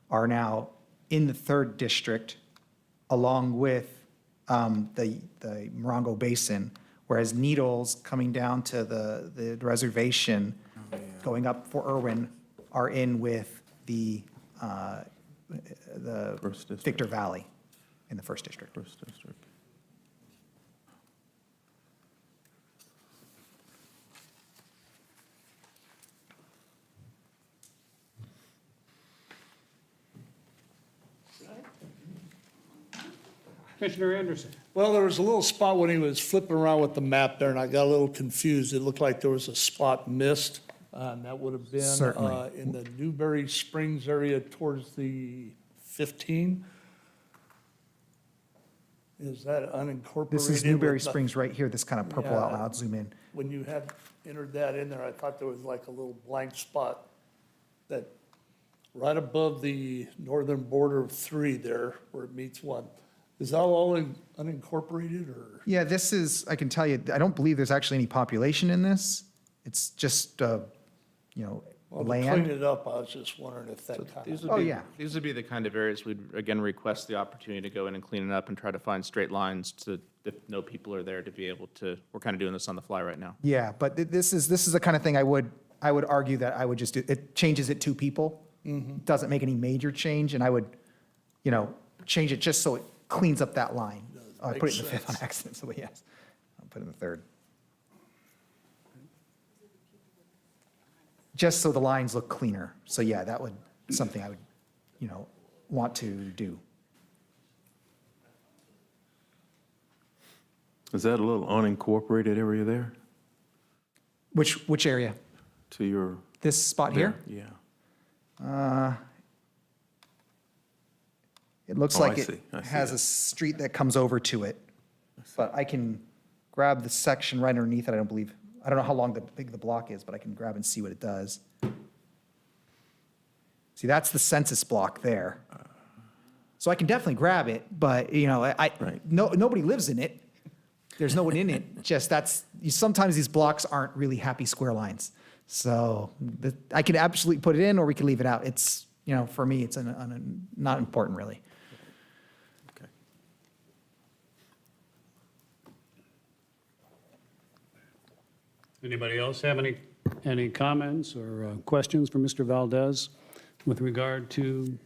are now in the 3rd district along with the Morongo Basin, whereas Needles coming down to the reservation, going up for Irwin, are in with the First district. Victor Valley in the 1st district. First district. Commissioner Anderson? Well, there was a little spot when he was flipping around with the map there, and I got a little confused. It looked like there was a spot missed, and that would have been Certainly. in the Newberry Springs area towards the 15. Is that unincorporated? This is Newberry with the- Springs right here, this kind of purple Yeah. outline. I'll zoom in. When you had entered that in there, I thought there was like a little blank spot that, right above the northern border of 3 there, where it meets 1. Is that all unincorporated, or? Yeah, this is, I can tell you, I don't believe there's actually any population in this. It's just, Well, to clean land. it up, I was just wondering if that kind These of. would be, yeah. these would be the kind of areas we'd, again, request the opportunity to go in and clean it up and try to find straight lines to, if no people are there, to be able to, we're kind of doing this on the fly right now. Yeah, but this is the kind of thing I would argue that I would just do, it changes it to people. Doesn't make any major change, and I would, change it just so it cleans up that line. Oh, I put it in the 5th on accident, so yes, I'll put it in the 3rd. Just so the lines look cleaner. So yeah, that would, something I would, want to do. Is that a little unincorporated area there Which area? to your? This spot here? Yeah. It looks Oh, I like see. it I see has that. a street that comes over to it. But I can grab the section right underneath it, I don't know how big the block is, but I can grab and see what it does. See, that's the census block there. So I can definitely grab it, but, Right. nobody lives in it. There's no one in it, just sometimes these blocks aren't really happy square lines. So I can absolutely put it in, or we can leave it out. It's, for me, it's not important, really. Okay. Anybody else have any comments or questions for Mr. Valdez with regard to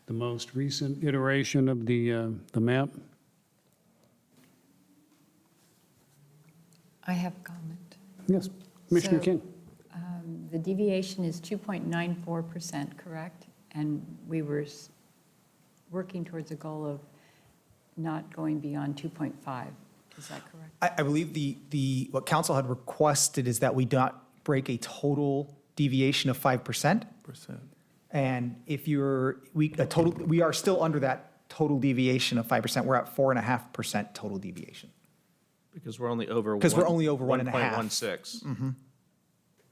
the most recent iteration of the map? I have a comment. Yes, Commissioner So- King. The deviation is 2.94%, correct? And we were working towards a goal of not going beyond 2.5. Is that correct? I believe what council had requested is that we not break a total deviation of 5%. And if we are still under that total deviation of 5%. We're at 4.5% total deviation. Because we're only over. 'Cause we're only over 1.5. 1.16.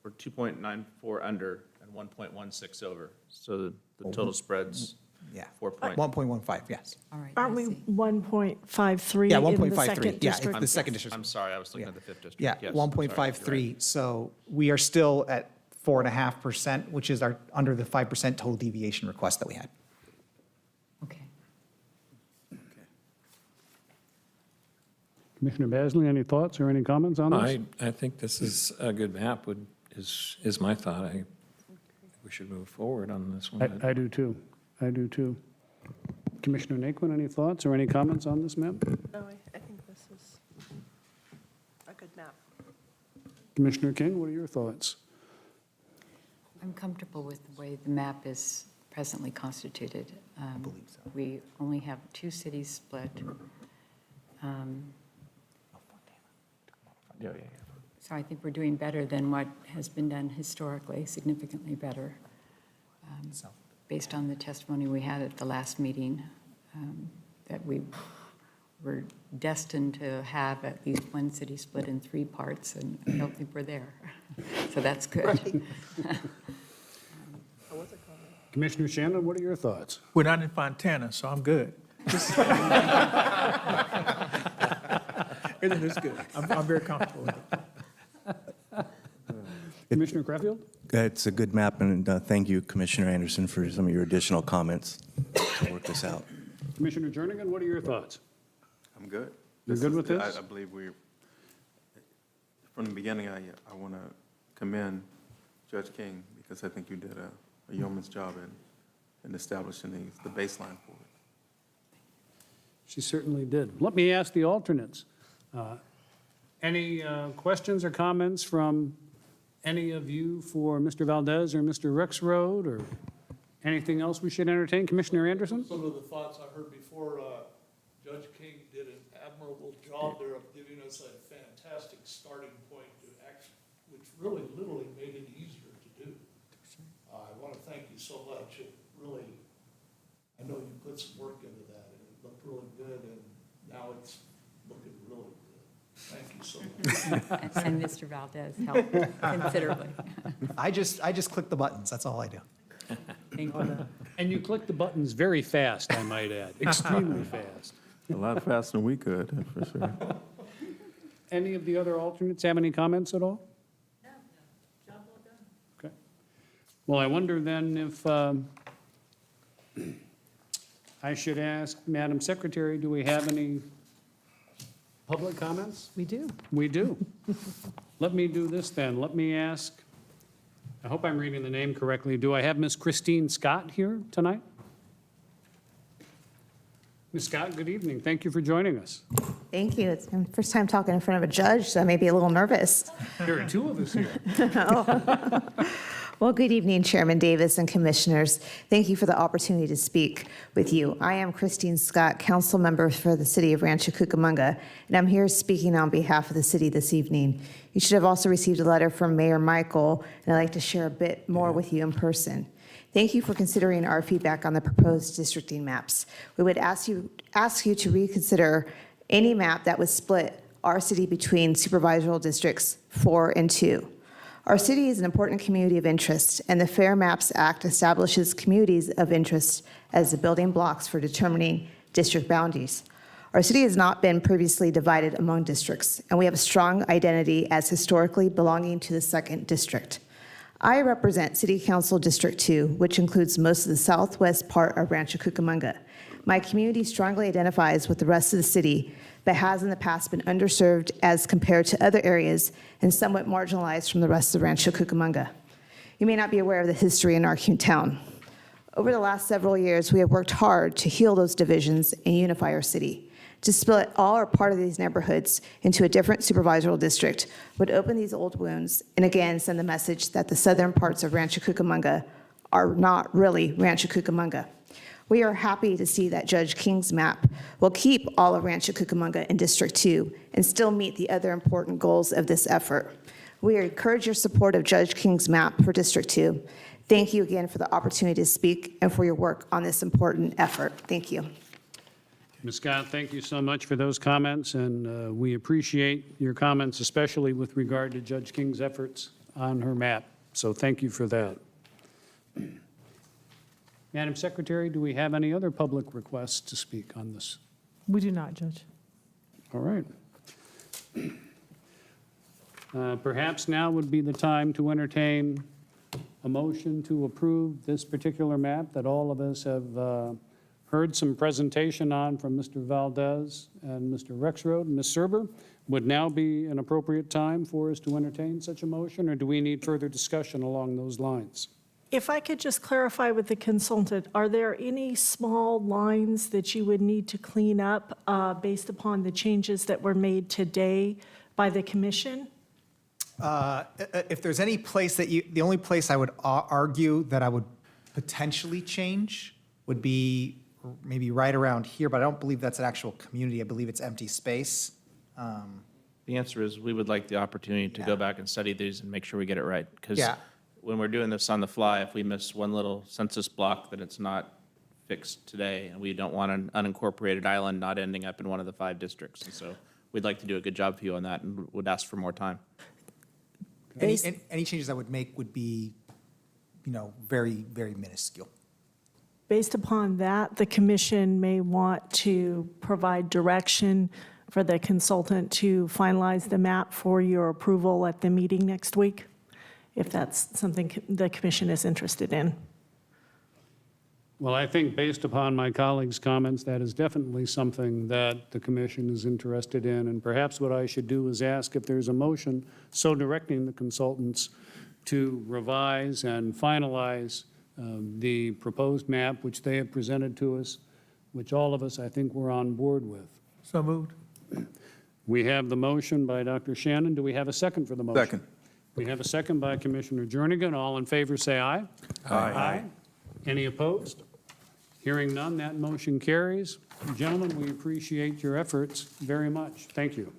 We're 2.94 under and 1.16 over. So the total spread's Yeah. 4.1. yes. All right, I Aren't we see. 1.53 Yeah, in the 1.53. second Yeah, it's district? the second district. I'm sorry, I was looking at the 5th district. Yeah, Yes, I'm sorry, you're 1.53. right. So we are still at 4.5%, which is under the 5% total deviation request that we had. Okay. Commissioner Basley, any thoughts or any comments on this? I think this is a good map, is my thought. We should move forward on this one. I do too. I do too. Commissioner Naquin, any thoughts or any comments on this map? No, I think this is a good map. Commissioner King, what are your thoughts? I'm comfortable with the way the map is presently constituted. I believe so. We only have 2 cities split. So I think we're doing better than what has been done historically, significantly better, based on the testimony we had at the last meeting, that we were destined to have at least 1 city split in 3 parts, and I don't think we're there. So that's good. Commissioner Shannon, what are your thoughts? We're not in Fontana, so I'm good. Everything is good. I'm very comfortable with it. Commissioner Creffield? It's a good map, and thank you, Commissioner Anderson, for some of your additional comments to work this out. Commissioner Jernigan, what are your thoughts? I'm good. You're good with this? I believe from the beginning, I want to commend Judge King, because I think you did a yeoman's job in establishing the baseline for it. She certainly did. Let me ask the alternates. Any questions or comments from any of you for Mr. Valdez or Mr. Rexroad, or anything else we should entertain? Commissioner Anderson? Some of the thoughts I heard before, Judge King did an admirable job there of giving us a fantastic starting point to act, which really literally made it easier to do. I want to thank you so much. It really, I know you put some work into that, and it looked really good, and now it's looking really good. Thank you so much. And Mr. Valdez helped considerably. I just click the buttons, that's all I do. Thank you. And you click the buttons very fast, I might add, extremely fast. A lot faster than we could, for sure. Any of the other alternates have any comments at all? No, job well done. Okay. Well, I wonder then if I should ask Madam Secretary, do we have any public comments? We do. We do. Let me do this then. Let me ask, I hope I'm reading the name correctly. Do I have Miss Christine Scott here tonight? Ms. Scott, good evening. Thank you for joining us. Thank you. It's my first time talking in front of a judge, so I may be a little nervous. There are 2 of us here. Well, good evening, Chairman Davis and Commissioners. Thank you for the opportunity to speak with you. I am Christine Scott, council member for the city of Rancho Cucamonga, and I'm here speaking on behalf of the city this evening. You should have also received a letter from Mayor Michael, and I'd like to share a bit more with you in person. Thank you for considering our feedback on the proposed districting maps. We would ask you to reconsider any map that would split our city between supervisory districts 4 and 2. Our city is an important community of interest, and the Fair Maps Act establishes communities of interest as the building blocks for determining district boundaries. Our city has not been previously divided among districts, and we have a strong identity as historically belonging to the 2nd District. I represent City Council District 2, which includes most of the southwest part of Rancho Cucamonga. My community strongly identifies with the rest of the city, but has in the past been underserved as compared to other areas and somewhat marginalized from the rest of Rancho Cucamonga. You may not be aware of the history in our town. Over the last several years, we have worked hard to heal those divisions and unify our city. To split all or part of these neighborhoods into a different supervisory district would open these old wounds and again send the message that the southern parts of Rancho Cucamonga are not really Rancho Cucamonga. We are happy to see that Judge King's map will keep all of Rancho Cucamonga in District 2 and still meet the other important goals of this effort. We encourage your support of Judge King's map for District 2. Thank you again for the opportunity to speak and for your work on this important effort. Thank you. Ms. Scott, thank you so much for those comments, and we appreciate your comments, especially with regard to Judge King's efforts on her map. So thank you for that. Madam Secretary, do we have any other public requests to speak on this? We do not, Judge. All right. Perhaps now would be the time to entertain a motion to approve this particular map that all of us have heard some presentation on from Mr. Valdez and Mr. Rexroad and Ms. Serber. Would now be an appropriate time for us to entertain such a motion, or do we need further discussion along those lines? If I could just clarify with the consultant, are there any small lines that you would need to clean up based upon the changes that were made today by the commission? If there's any place that the only place I would argue that I would potentially change would be maybe right around here, but I don't believe that's an actual community. I believe it's empty space. The answer is, we would like the opportunity to go back and study these and make sure we get it right. Because Yeah. when we're doing this on the fly, if we miss one little census block, then it's not fixed today, and we don't want an unincorporated island not ending up in one of the 5 districts. And so we'd like to do a good job for you on that and would ask for more time. Any changes I would make would be, very, very minuscule. Based upon that, the commission may want to provide direction for the consultant to finalize the map for your approval at the meeting next week, if that's something the commission is interested in. Well, I think based upon my colleagues' comments, that is definitely something that the commission is interested in. And perhaps what I should do is ask if there's a motion so directing the consultants to revise and finalize the proposed map, which they have presented to us, which all of us, I think, were on board with. So moved. We have the motion by Dr. Shannon. Do we have a second for the motion? Second. We have a second by Commissioner Jernigan. All in favor, say aye. Aye. Any opposed? Hearing none, that motion carries. Gentlemen, we appreciate your efforts very much. Thank you.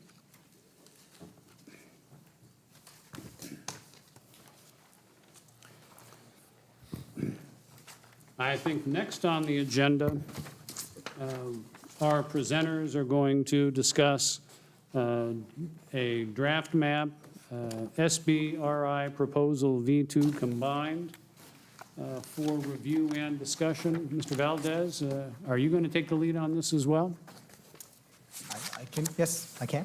I think next on the agenda, our presenters are going to discuss a draft map, SBRI Proposal V2 combined, for review and discussion. Mr. Valdez, are you going to take the lead on this as well? I can, yes, I can.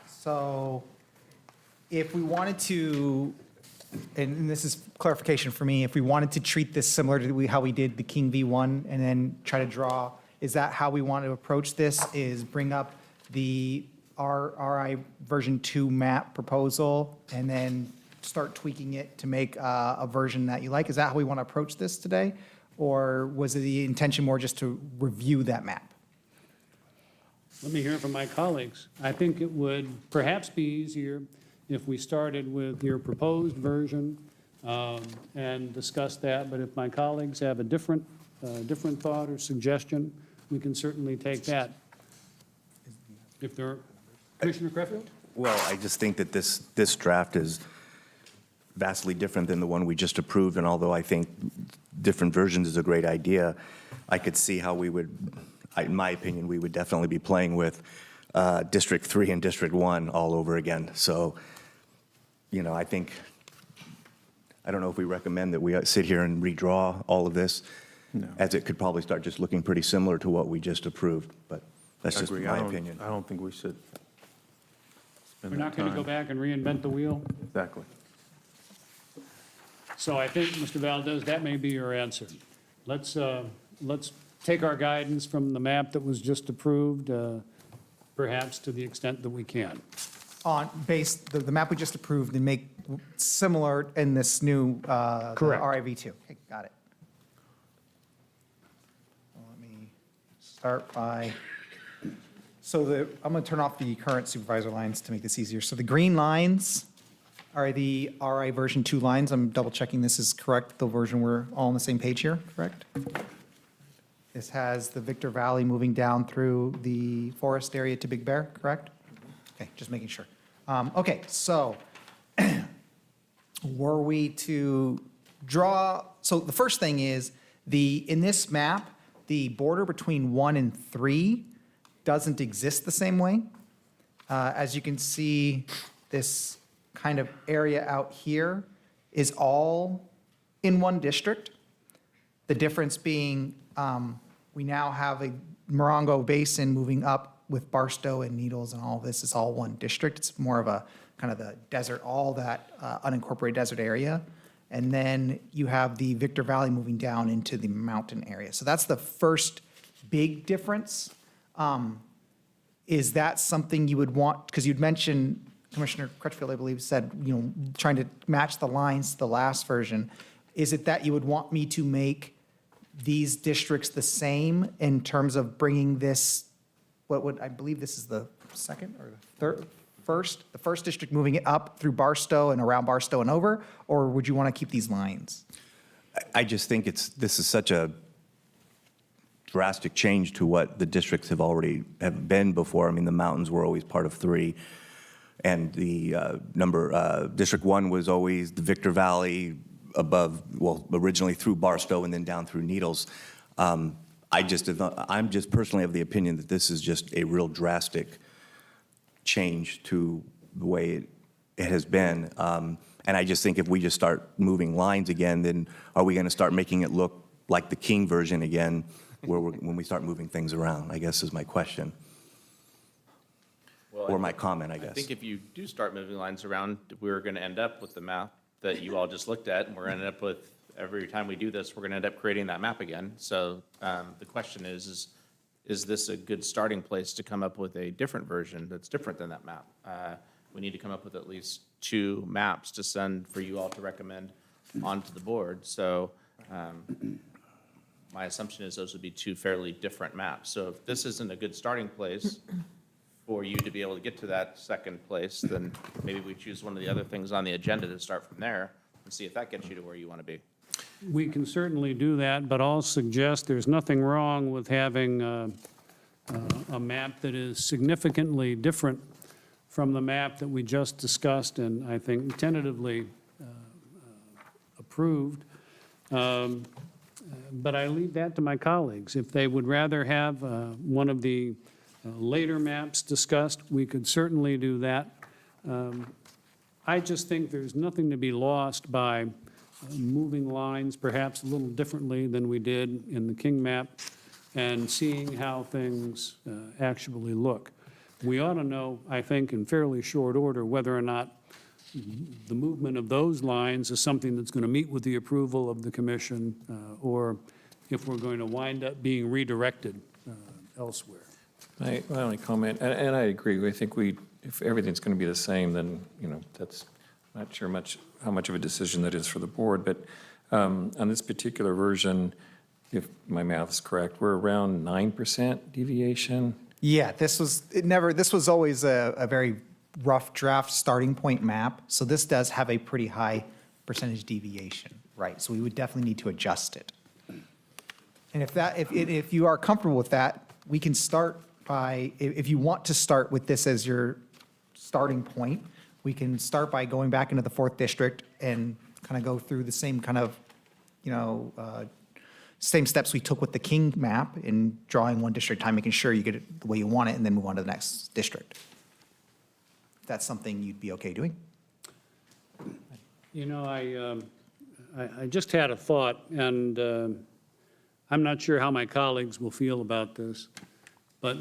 So if we wanted to, and this is clarification for me, if we wanted to treat this similar to how we did the King V1 and then try to draw, is that how we want to approach this, is bring up the RI version 2 map proposal and then start tweaking it to make a version that you like? Is that how we want to approach this today? Or was it the intention more just to review that map? Let me hear from my colleagues. I think it would perhaps be easier if we started with your proposed version and discussed that, but if my colleagues have a different thought or suggestion, we can certainly take that. If there, Commissioner Crefeld? Well, I just think that this draft is vastly different than the one we just approved, and although I think different versions is a great idea, I could see how we would, in my opinion, we would definitely be playing with District 3 and District 1 all over again. So, I think, I don't know if we recommend that we sit here and redraw all of this, as it could probably start just looking pretty similar to what we just approved, but that's I just agree. my opinion. I don't think we should spend We're that not going to go time. back and reinvent the wheel? Exactly. So I think, Mr. Valdez, that may be your answer. Let's take our guidance from the map that was just approved, perhaps to the extent that we can. On the map we just approved and make similar in this new Correct. RIV2. Okay, got it. Let me start by, I'm going to turn off the current supervisor lines to make this easier. So the green lines are the RI version 2 lines. I'm double checking this is correct, the version we're all on the same page here, correct? This has the Victor Valley moving down through the forest area to Big Bear, correct? Okay, just making sure. Okay, so were we to draw, so the first thing is in this map, the border between 1 and 3 doesn't exist the same way. As you can see, this kind of area out here is all in one district. The difference being, we now have a Morongo Basin moving up with Barstow and Needles and all this is all one district. It's more of a kind of the desert, all that unincorporated desert area. And then you have the Victor Valley moving down into the mountain area. So that's the first big difference. Is that something you would want, because you'd mentioned, Commissioner Crutchfield, I believe, said, trying to match the lines to the last version. Is it that you would want me to make these districts the same in terms of bringing this, I believe this is the second or the first district moving it up through Barstow and around Barstow and over, or would you want to keep these lines? I just think this is such a drastic change to what the districts have been before. I mean, the mountains were always part of 3, and the District 1 was always the Victor Valley above, well, originally through Barstow and then down through Needles. I'm just personally of the opinion that this is just a real drastic change to the way it has been. And I just think if we just start moving lines again, then are we going to start making it look like the King version again, when we start moving things around, I guess is my question. Or my comment, I guess. I think if you do start moving lines around, we're going to end up with the map that you all just looked at, and we're going to end up with, every time we do this, we're going to end up creating that map again. So the question is this a good starting place to come up with a different version that's different than that map? We need to come up with at least 2 maps to send for you all to recommend onto the board. So my assumption is those would be 2 fairly different maps. So if this isn't a good starting place for you to be able to get to that second place, then maybe we choose one of the other things on the agenda to start from there and see if that gets you to where you want to be. We can certainly do that, but I'll suggest there's nothing wrong with having a map that is significantly different from the map that we just discussed and I think tentatively approved. But I leave that to my colleagues. If they would rather have one of the later maps discussed, we could certainly do that. I just think there's nothing to be lost by moving lines perhaps a little differently than we did in the King map and seeing how things actually look. We ought to know, I think, in fairly short order whether or not the movement of those lines is something that's going to meet with the approval of the commission or if we're going to wind up being redirected elsewhere. My only comment, and I agree, I think if everything's going to be the same, then, that's not sure how much of a decision that is for the board, but on this particular version, if my math is correct, we're around 9% deviation. Yeah, this was always a very rough draft starting point map, so this does have a pretty high percentage deviation, right? So we would definitely need to adjust it. And if you are comfortable with that, we can start by, if you want to start with this as your starting point, we can start by going back into the 4th district and kind of go through the same kind of, same steps we took with the King map in drawing one district time, making sure you get it the way you want it, and then move on to the next district. If that's something you'd be okay doing? I just had a thought, and I'm not sure how my colleagues will feel about this, but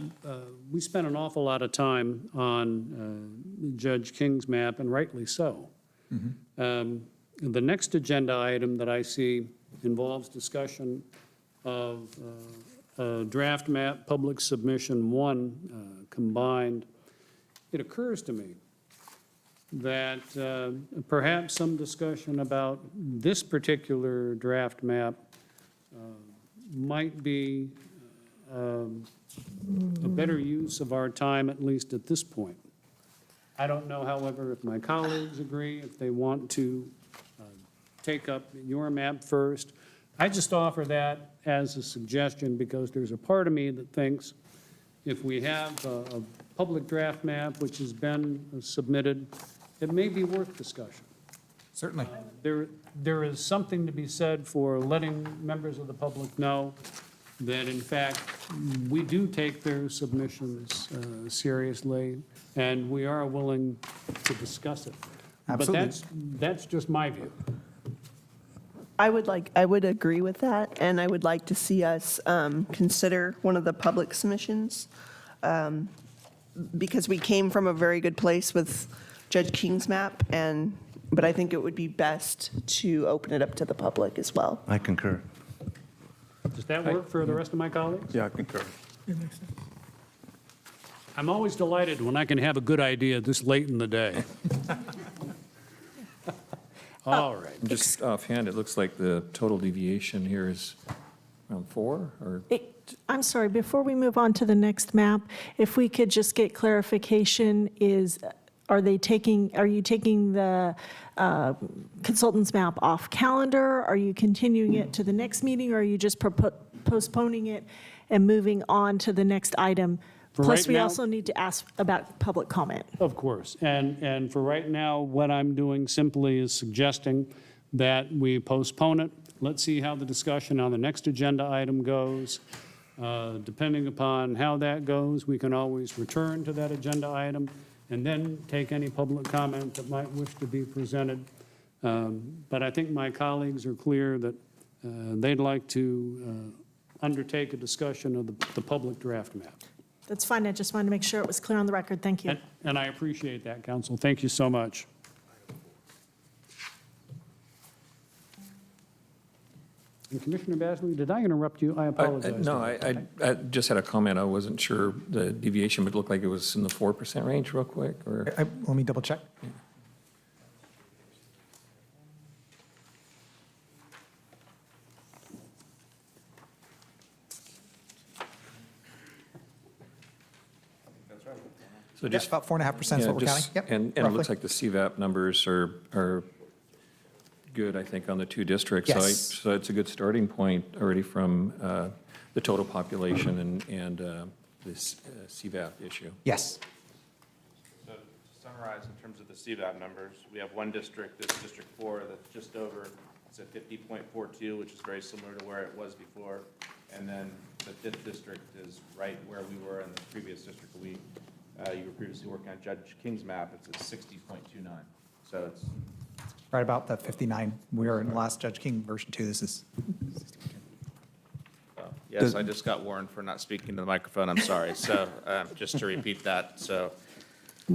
we spent an awful lot of time on Judge King's map, and rightly so. The next agenda item that I see involves discussion of draft map, public submission 1 combined. It occurs to me that perhaps some discussion about this particular draft map might be a better use of our time, at least at this point. I don't know, however, if my colleagues agree, if they want to take up your map first. I just offer that as a suggestion because there's a part of me that thinks if we have a public draft map which has been submitted, it may be worth discussion. Certainly. There is something to be said for letting members of the public know that, in fact, we do take their submissions seriously, and we are willing to discuss it. Absolutely. But that's just my view. I would agree with that, and I would like to see us consider one of the public submissions, because we came from a very good place with Judge King's map, but I think it would be best to open it up to the public as well. I concur. Does that work for the rest of my colleagues? Yeah, I concur. I'm always delighted when I can have a good idea this late in the day. All right. Just offhand, it looks like the total deviation here is around 4, or? I'm sorry, before we move on to the next map, if we could just get clarification, are you taking the consultant's map off calendar? Are you continuing it to the next meeting, or are you just postponing it and moving on to the next item? For Plus, right we now- also need to ask about public comment. Of course. And for right now, what I'm doing simply is suggesting that we postpone it. Let's see how the discussion on the next agenda item goes. Depending upon how that goes, we can always return to that agenda item and then take any public comment that might wish to be presented. But I think my colleagues are clear that they'd like to undertake a discussion of the public draft map. That's fine, I just wanted to make sure it was clear on the record. Thank you. And I appreciate that, Council. Thank you so much. And Commissioner Basley, did I interrupt you? I apologize. No, I just had a comment. I wasn't sure the deviation would look like it was in the 4% range real quick, or? Let me double check. So Yeah, just about 4.5% is Yeah, what we're counting. just- Yep, And it roughly. looks like the CVAP numbers are good, I think, on the 2 districts. Yes. So it's a good starting point already from the total population and this CVAP issue. Yes. So to summarize, in terms of the CVAP numbers, we have one district, this District 4, that's just over, it's at 50.42, which is very similar to where it was before. And then the 5th district is right where we were in the previous district. You were previously working on Judge King's map, it's at 60.29. So it's Right about the 59. We were in the last Judge King version 2. This is, Yes, I just got warned for not speaking to the microphone, I'm sorry. So just to repeat that, so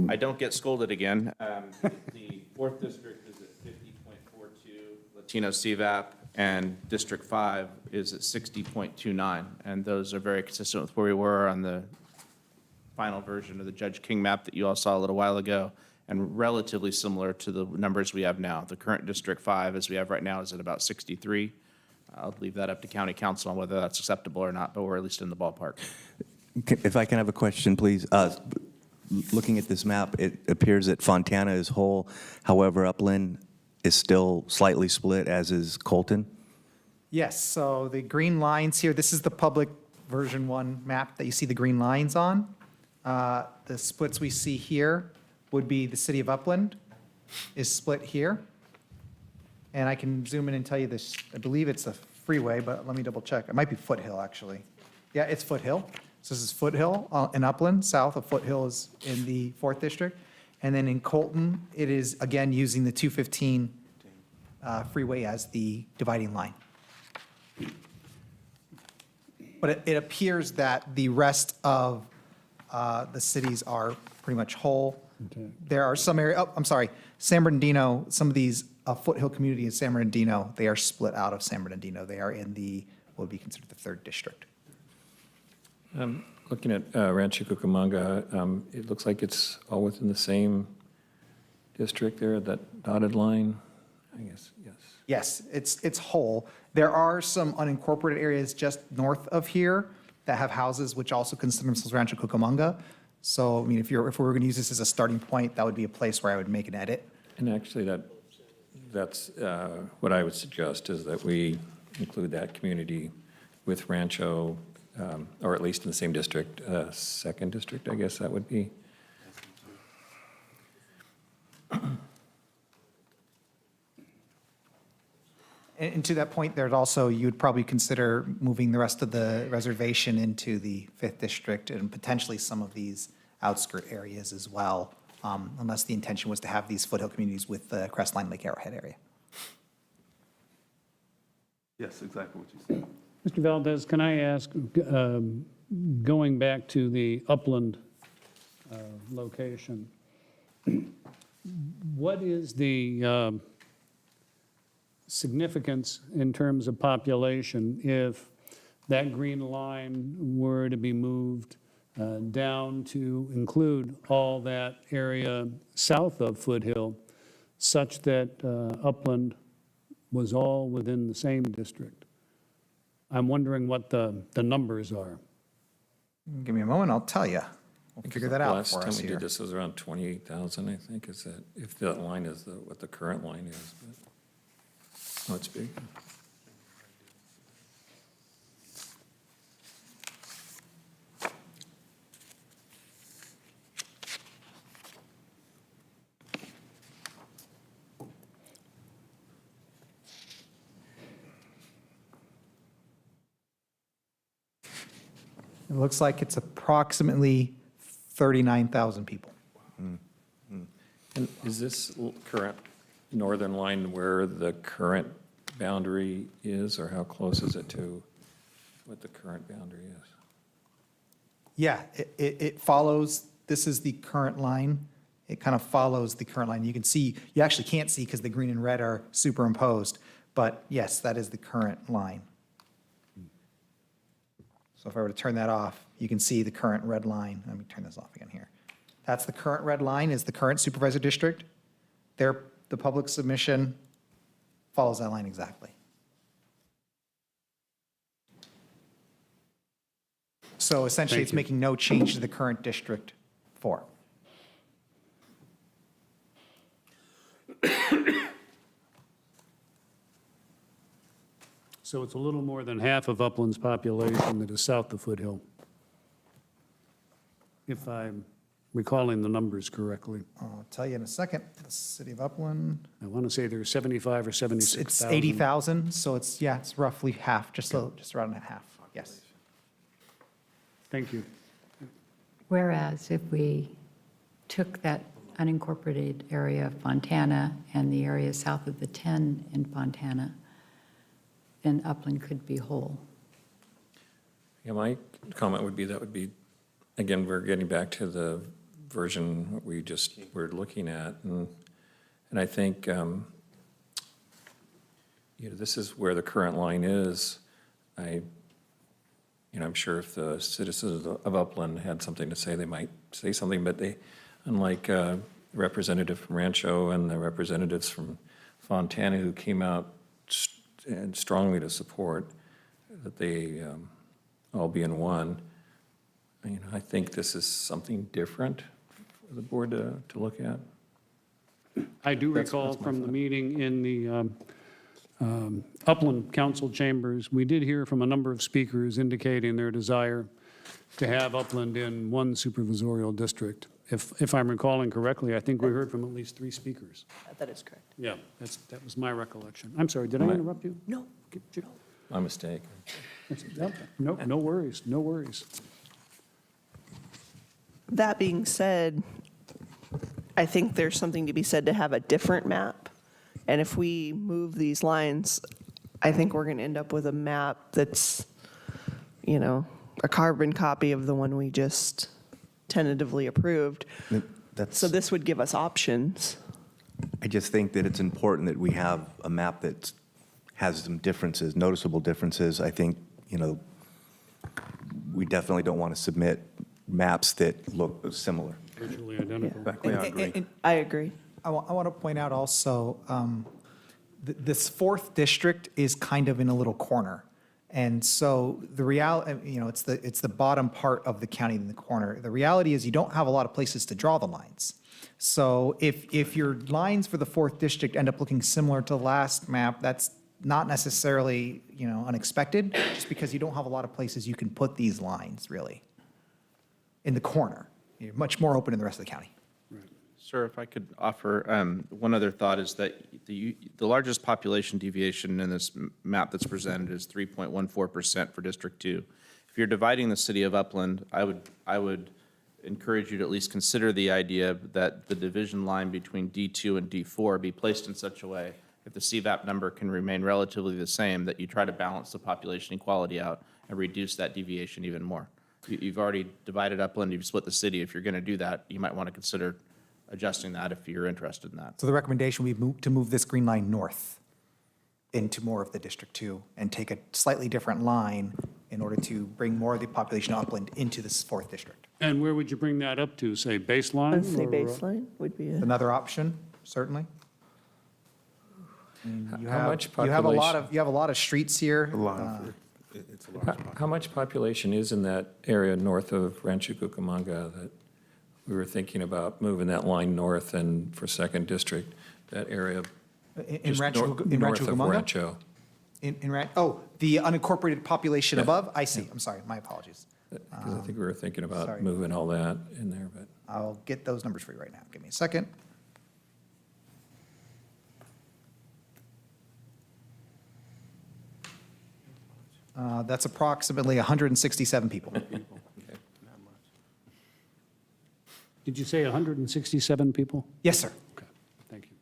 I don't get scolded again. The 4th district is at 50.42 Latino CVAP, and District 5 is at 60.29. And those are very consistent with where we were on the final version of the Judge King map that you all saw a little while ago, and relatively similar to the numbers we have now. The current District 5, as we have right now, is at about 63. I'll leave that up to county council on whether that's acceptable or not, but we're at least in the ballpark. If I can have a question, please. Looking at this map, it appears that Fontana is whole. However, Upland is still slightly split, as is Colton. yes, so the green lines here, this is the public version 1 map that you see the green lines on. The splits we see here would be the city of Upland is split here. And I can zoom in and tell you this, I believe it's a freeway, but let me double check. It might be Foothill, actually. Yeah, it's Foothill. So this is Foothill in Upland, south of Foothill is in the 4th district. And then in Colton, it is, again, using the 215 freeway as the dividing line. But it appears that the rest of the cities are pretty much whole. There are some I'm sorry, San Bernardino, some of these Foothill community in San Bernardino, they are split out of San Bernardino. They are in what would be considered the 3rd district. Looking at Rancho Cucamonga, it looks like it's all within the same district there, that dotted line, I guess, yes. Yes, it's whole. There are some unincorporated areas just north of here that have houses which also consider themselves Rancho Cucamonga. So, I mean, if we were going to use this as a starting point, that would be a place where I would make an edit. And actually, that's what I would suggest, is that we include that community with Rancho, or at least in the same district, 2nd district, I guess that would be. And to that point, there's also, you would probably consider moving the rest of the reservation into the 5th district and potentially some of these outskirt areas as well, unless the intention was to have these foothill communities with the Crestline Lake Arrowhead area. Yes, exactly what you said. Mr. Valdez, can I ask, going back to the Upland location, what is the significance in terms of population if that green line were to be moved down to include all that area south of Foothill, such that Upland was all within the same district? I'm wondering what the numbers are. Give me a moment, I'll tell you. We'll figure that out Last for time us we here. did this was around 28,000, I think, is that, if that line is what the current line is. But let's be. It looks like it's approximately 39,000 people. And is this current northern line where the current boundary is, or how close is it to what the current boundary is? Yeah, it follows, this is the current line. It kind of follows the current line. You can see, you actually can't see because the green and red are superimposed, but yes, that is the current line. So if I were to turn that off, you can see the current red line. Let me turn this off again here. That's the current red line, is the current supervisor district. There, the public submission follows that line exactly. So essentially, Thank it's you. making no change to the current District 4. So it's a little more than half of Upland's population that is south of Foothill, if I'm recalling the numbers correctly. I'll tell you in a second. The city of Upland, I want to say there's 75 or it's 76,000. 80,000, so it's, yeah, it's roughly half, just around half, yes. Thank you. Whereas if we took that unincorporated area of Fontana and the area south of the 10 in Fontana, then Upland could be whole. Yeah, my comment would be, that would be, again, we're getting back to the version we just were looking at. And I think, this is where the current line is. I'm sure if the citizens of Upland had something to say, they might say something, but they, unlike the representative from Rancho and the representatives from Fontana who came out and strongly to support that they all be in one, I think this is something different for the board to look at. I do recall from the meeting in the Upland Council chambers, we did hear from a number of speakers indicating their desire to have Upland in one supervisorial district. If I'm recalling correctly, I think we heard from at least 3 speakers. That is correct. Yeah, that was my recollection. I'm sorry, did I interrupt you? No. My mistake. No worries, no worries. That being said, I think there's something to be said to have a different map. And if we move these lines, I think we're going to end up with a map that's, a carbon copy of the one we just tentatively approved. So this would give us options. I just think that it's important that we have a map that has some differences, noticeable differences. I think, we definitely don't want to submit maps that look similar. Virtually identical. Exactly, I agree. I agree. I want to point out also, this 4th district is kind of in a little corner. And so the reality, it's the bottom part of the county in the corner. The reality is you don't have a lot of places to draw the lines. So if your lines for the 4th district end up looking similar to the last map, that's not necessarily, unexpected, just because you don't have a lot of places you can put these lines, really, in the corner. You're much more open in the rest of the county. Sir, if I could offer, one other thought is that the largest population deviation in this map that's presented is 3.14% for District 2. If you're dividing the city of Upland, I would encourage you to at least consider the idea that the division line between D2 and D4 be placed in such a way if the CVAP number can remain relatively the same, that you try to balance the population equality out and reduce that deviation even more. You've already divided Upland, you've split the city. If you're going to do that, you might want to consider adjusting that if you're interested in that. So the recommendation would be to move this green line north into more of the District 2 and take a slightly different line in order to bring more of the population of Upland into this 4th district. And where would you bring that up to, say baseline? I'd say or, baseline would be a. Another option, certainly. I mean, you How have- much You have a lot population- of, you have a lot of streets here. A lot of it. It's a large How much population is in that area north of Rancho Cucamonga that we were thinking about moving that line north and for 2nd District, that area? In just Rancho, north in Rancho of Cucamonga? Rancho. Oh, the unincorporated population Yeah. above? I see, I'm sorry, my apologies. Because I think we were thinking about sorry. moving all that in there, but. I'll get those numbers for you right now. Give me a second. That's approximately 167 people. Did you say 167 people? Yes, sir. Okay, thank you.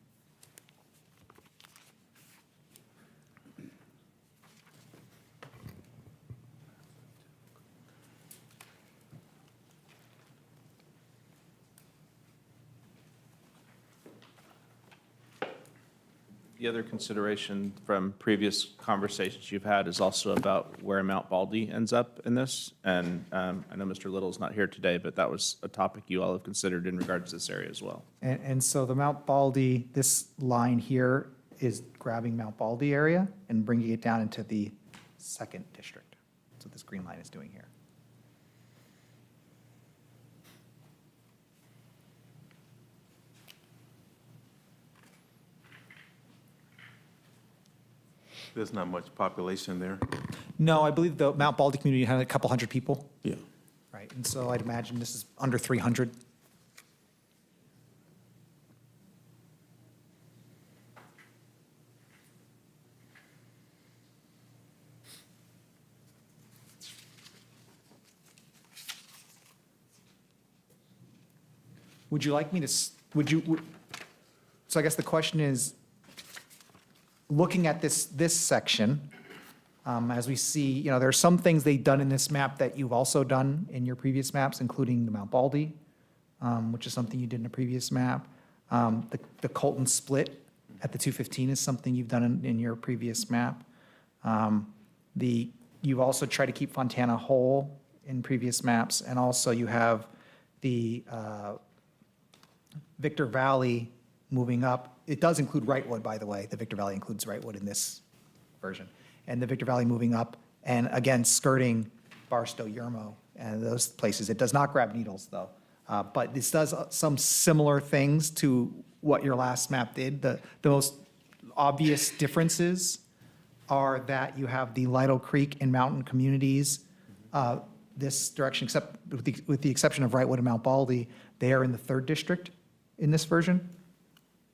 The other consideration from previous conversations you've had is also about where Mount Baldy ends up in this. And I know Mr. Little's not here today, but that was a topic you all have considered in regards to this area as well. And so the Mount Baldy, this line here is grabbing Mount Baldy area and bringing it down into the 2nd district. That's what this green line is doing here. There's not much population there. No, I believe the Mount Baldy community had a couple hundred people. Yeah. Right, and so I'd imagine this is under 300. Would you like me to, so I guess the question is, looking at this section, as we see, there are some things they've done in this map that you've also done in your previous maps, including the Mount Baldy, which is something you did in a previous map. The Colton split at the 215 is something you've done in your previous map. You've also tried to keep Fontana whole in previous maps, and also you have the Victor Valley moving up. It does include Wrightwood, by the way. The Victor Valley includes Wrightwood in this version. And the Victor Valley moving up, and again, skirting Barstow, Yermo, and those places. It does not grab Needles, though. But this does some similar things to what your last map did. The most obvious differences are that you have the Lytle Creek and mountain communities this direction, except with the exception of Wrightwood and Mount Baldy, they are in the 3rd district in this version.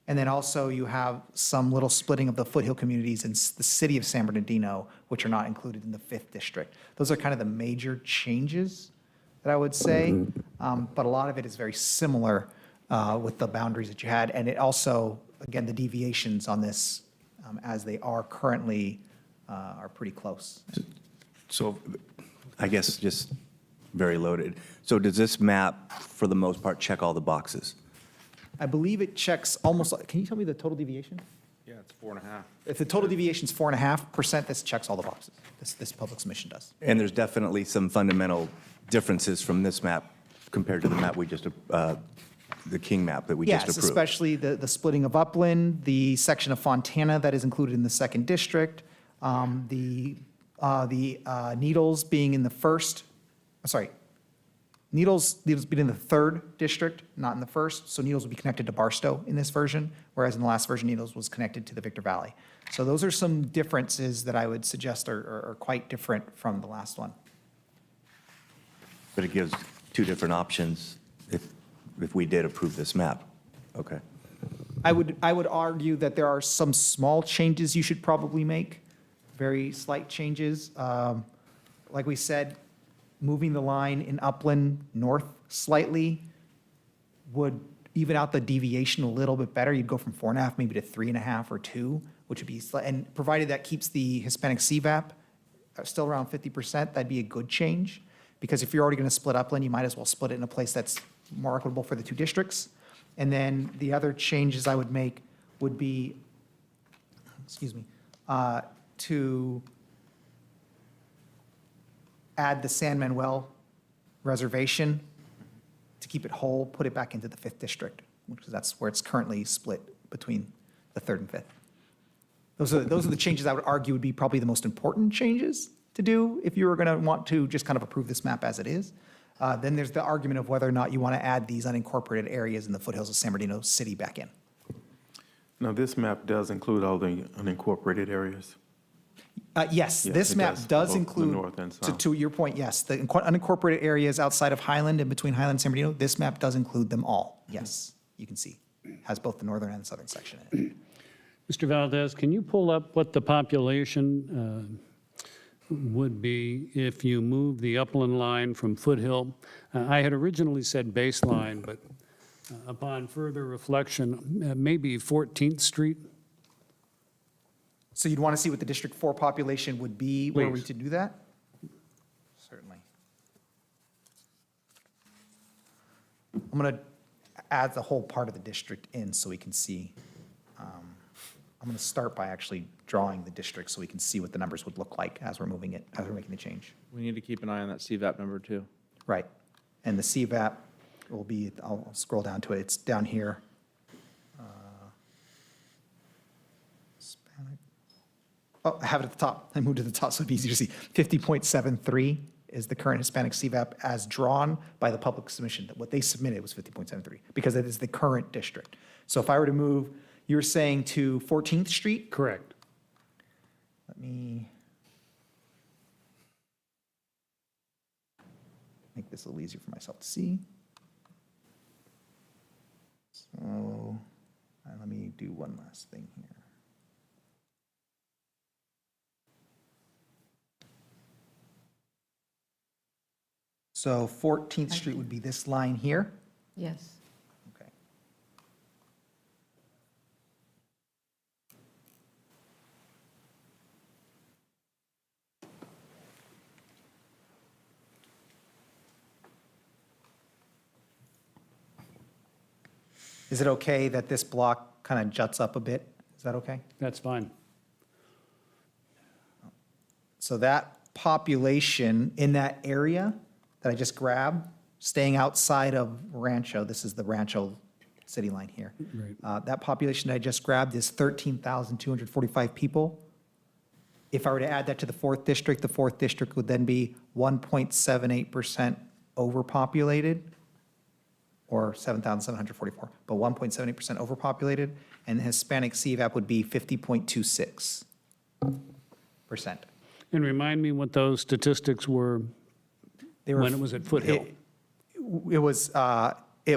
And then also you have some little splitting of the foothill communities in the city of San Bernardino, which are not included in the 5th district. Those are kind of the major changes that I would say. But a lot of it is very similar with the boundaries that you had. And it also, again, the deviations on this, as they are currently, are pretty close. So I guess just very loaded. So does this map, for the most part, check all the boxes? I believe it checks almost, can you tell me the total deviation? Yeah, it's 4.5. If the total deviation is 4.5%, this checks all the boxes. This public submission does. And there's definitely some fundamental differences from this map compared to the map we just, the King map that we just Yes, approved. especially the splitting of Upland, the section of Fontana that is included in the 2nd district, the Needles being in the 1st, sorry, Needles being in the 3rd district, not in the 1st, so Needles will be connected to Barstow in this version, whereas in the last version, Needles was connected to the Victor Valley. So those are some differences that I would suggest are quite different from the last one. But it gives two different options if we did approve this map. Okay. I would argue that there are some small changes you should probably make, very slight changes. Like we said, moving the line in Upland north slightly would even out the deviation a little bit better. You'd go from 4.5 maybe to 3.5 or 2, which would be, and provided that keeps the Hispanic CVAP still around 50%, that'd be a good change. Because if you're already going to split Upland, you might as well split it in a place that's more equitable for the two districts. And then the other changes I would make would be, to add the San Manuel reservation, to keep it whole, put it back into the 5th district, because that's where it's currently split between the 3rd and 5th. Those are the changes I would argue would be probably the most important changes to do if you were going to want to just kind of approve this map as it is. Then there's the argument of whether or not you want to add these unincorporated areas in the foothills of San Bernardino City back in. Now, this map does include all the unincorporated areas. Yes, Yeah, this it map does, does both the include, north and south. to your point, yes, the unincorporated areas outside of Highland and between Highland and San Bernardino, this map does include them all. Yes, you can see, has both the northern and the southern section in it. Mr. Valdez, can you pull up what the population would be if you move the Upland line from Foothill? I had originally said baseline, but upon further reflection, maybe 14th Street? So you'd want to see what the District 4 population would be were we Please. to do that? Certainly. I'm going to add the whole part of the district in so we can see. I'm going to start by actually drawing the district so we can see what the numbers would look like as we're moving it, as we're making the change. We need to keep an eye on that CVAP number too. Right. And the CVAP will be, I'll scroll down to it, it's down here. Hispanic. Oh, I have it at the top. I moved to the top so it'd be easier to see. 50.73 is the current Hispanic CVAP as drawn by the public submission. What they submitted was 50.73 because it is the current district. So if I were to move, you're saying to 14th Street? Correct. Let me make this a little easier for myself to see. So let me do one last thing here. So 14th Street would be this line here. Yes. Okay. Is it okay that this block kind of juts up a bit? Is that okay? That's fine. So that population in that area that I just grabbed, staying outside of Rancho, this is the Rancho city line here. Right. That population I just grabbed is 13,245 people. If I were to add that to the 4th district, the 4th district would then be 1.78% overpopulated, or 7,744, but 1.78% overpopulated, and the Hispanic CVAP would be 50.26%. And remind me what those statistics were when it was at Foothill. It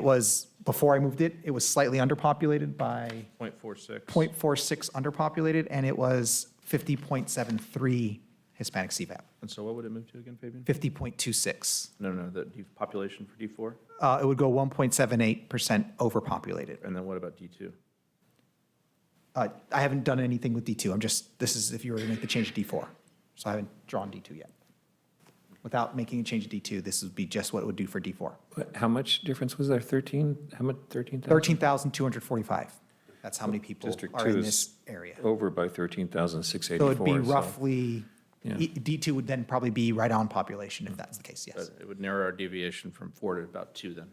was, before I moved it, it was slightly underpopulated by 0.46. 0.46 underpopulated, and it was 50.73 Hispanic CVAP, And so what would it move to again, Fabian? 50.26. No, the population for D4? It would go 1.78% overpopulated. And then what about D2? I haven't done anything with D2. This is if you were to make the change to D4. So I haven't drawn D2 yet. Without making a change to D2, this would be just what it would do for D4. How much difference was there? 13? How much, 13,000? 13,245. That's how many people District are 2 in is this area. Over by 13,684. So it'd be roughly, Yeah. D2 would then probably be right on population if that's the case, yes. But it would narrow our deviation from 4 to about 2 then.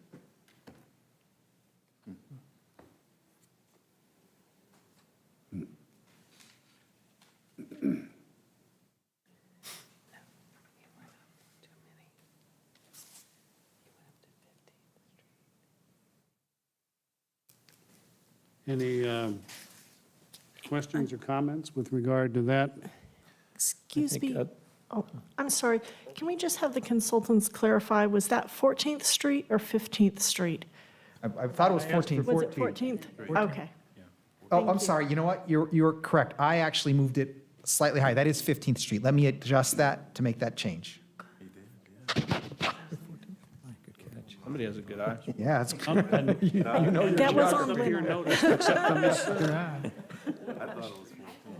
Any questions or comments with regard to that? Excuse me. think, Oh, I'm sorry. Can we just have the consultants clarify, was that 14th Street or 15th Street? I thought it was 14. Was it 14th? Okay. Oh, I'm sorry, you know what? You're correct. I actually moved it slightly higher. That is 15th Street. Let me adjust that to make that change. Somebody has a good eye. Yeah, it's, That was on Of your Lynn. notice, except for Ms.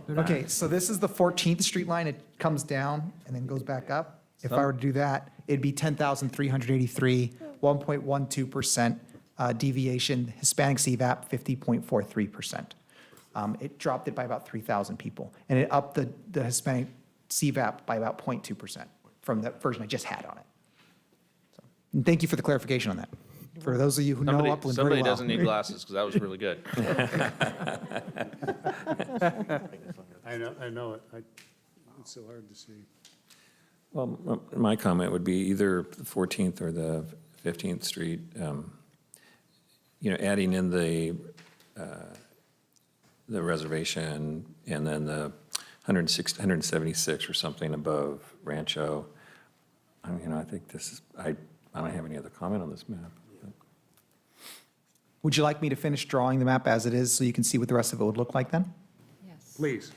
Okay, so this is the 14th Street line. It comes down and then goes back up. If I were to do that, it'd be 10,383, 1.12% deviation. Hispanic CVAP, 50.43%. It dropped it by about 3,000 people. And it upped the Hispanic CVAP by about 0.2% from the version I just had on it. So, and thank you for the clarification on that. For those of you who know Upland very Somebody well. doesn't need glasses, because that was really good. I know it. It's so hard to see. Well, my comment would be either the 14th or the 15th Street, adding in the reservation and then the 176 or something above Rancho. I think this is, I don't have any other comment on this map. Would you like me to finish drawing the map as it is so you can see what the rest of it would look like then? Yes. Please.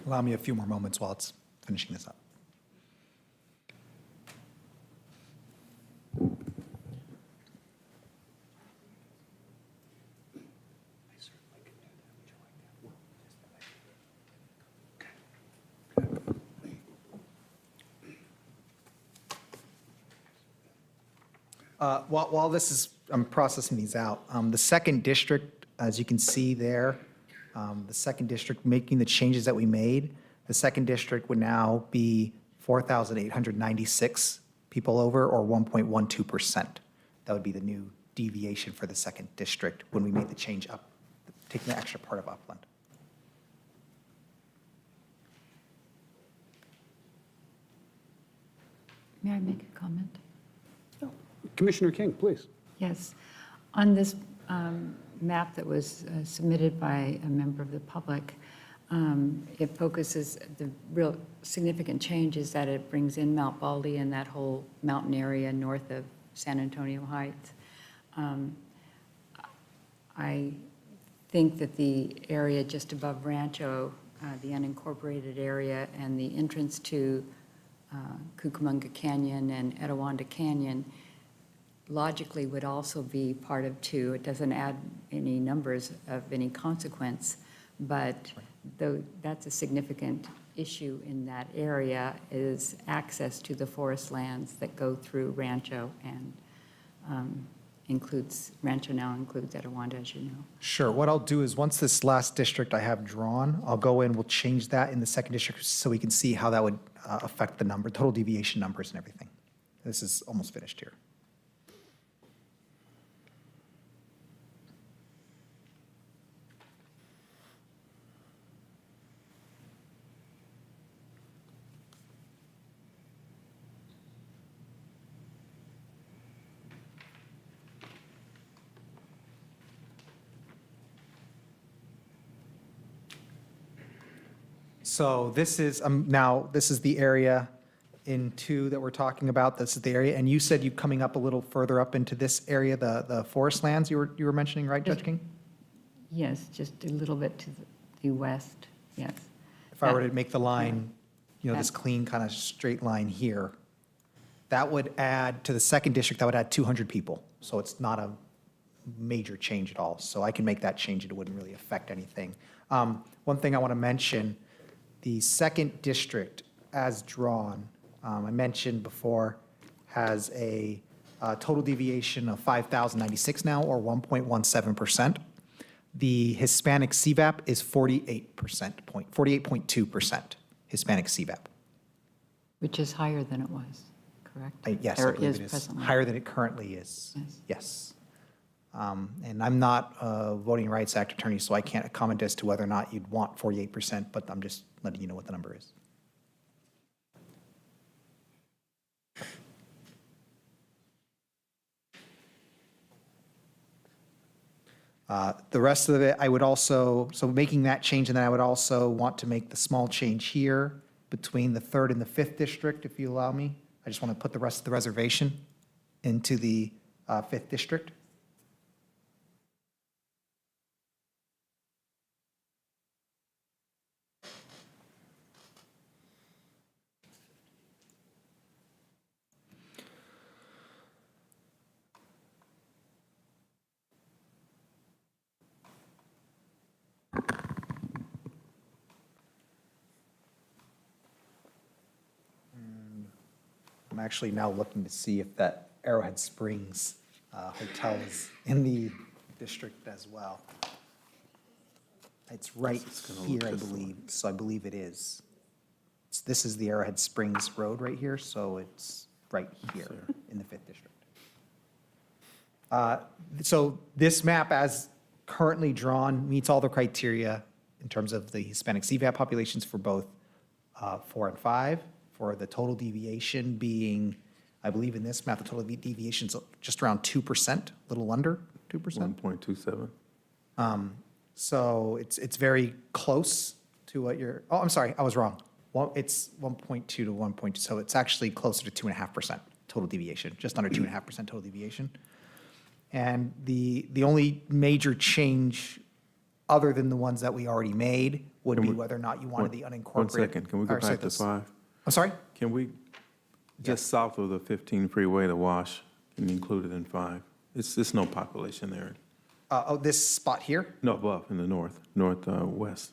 Allow me a few more moments while it's finishing this up. While this is, I'm processing these out, the second district, as you can see there, the second district making the changes that we made, the second district would now be 4,896 people over, or 1.12%. That would be the new deviation for the second district when we made the change up, taking the extra part of Upland. May I make a comment? Commissioner King, please. Yes. On this map that was submitted by a member of the public, it focuses, the real significant change is that it brings in Mount Baldy and that whole mountain area north of San Antonio Heights. I think that the area just above Rancho, the unincorporated area, and the entrance to Cucamonga Canyon and Etiwanda Canyon logically would also be part of 2. It doesn't add any numbers of any consequence, but though that's a significant issue in that area is access to the forest lands that go through Rancho and Rancho now includes Etiwanda, as you know. Sure. What I'll do is, once this last district I have drawn, I'll go in, we'll change that in the second district so we can see how that would affect the number, total deviation numbers and everything. This is almost finished here. So this is, now, this is the area in 2 that we're talking about. This is the area, and you said you coming up a little further up into this area, the forest lands you were mentioning, right, Judge King? Yes, just a little bit to the west, yes. If I were to make the line, this clean kind of straight line here, That would add, to the second district, that would add 200 people. So it's not a major change at all. So I can make that change, it wouldn't really affect anything. One thing I want to mention, the second district as drawn, I mentioned before, has a total deviation of 5,096 now, or 1.17%. The Hispanic CVAP is 48.2% Hispanic CVAP. Which is higher than it was, correct? Yes, I Or believe it is. presently. Higher than it currently is. Yes. Yes. And I'm not a Voting Rights Act attorney, so I can't comment as to whether or not you'd want 48%, but I'm just letting you know what the number is. The rest of it, I would also, so making that change, and then I would also want to make the small change here between the 3rd and the 5th district, if you allow me. I just want to put the rest of the reservation into the 5th district. I'm actually now looking to see if that Arrowhead Springs hotel is in the district as well. It's right here, I believe, so I believe it is. This is the Arrowhead Springs Road right here, so it's right here in the 5th district. So this map, as currently drawn, meets all the criteria in terms of the Hispanic CVAP populations for both 4 and 5. For the total deviation being, I believe in this map, the total deviation is just around 2%, a little under 2%. 1.27. So it's very close to what you're, oh, I'm sorry, I was wrong. It's 1.2 to 1.2, so it's actually closer to 2.5% total deviation, just under 2.5% total deviation. And the only major change, other than the ones that we already made, would be whether or not you wanted the unincorporated. 1 second, can we go or, sorry, back to this- 5? I'm sorry? Can we, just south of the 15 freeway, the wash, can you include it in 5? It's no population there. Oh, this spot here, No, above, in the northwest.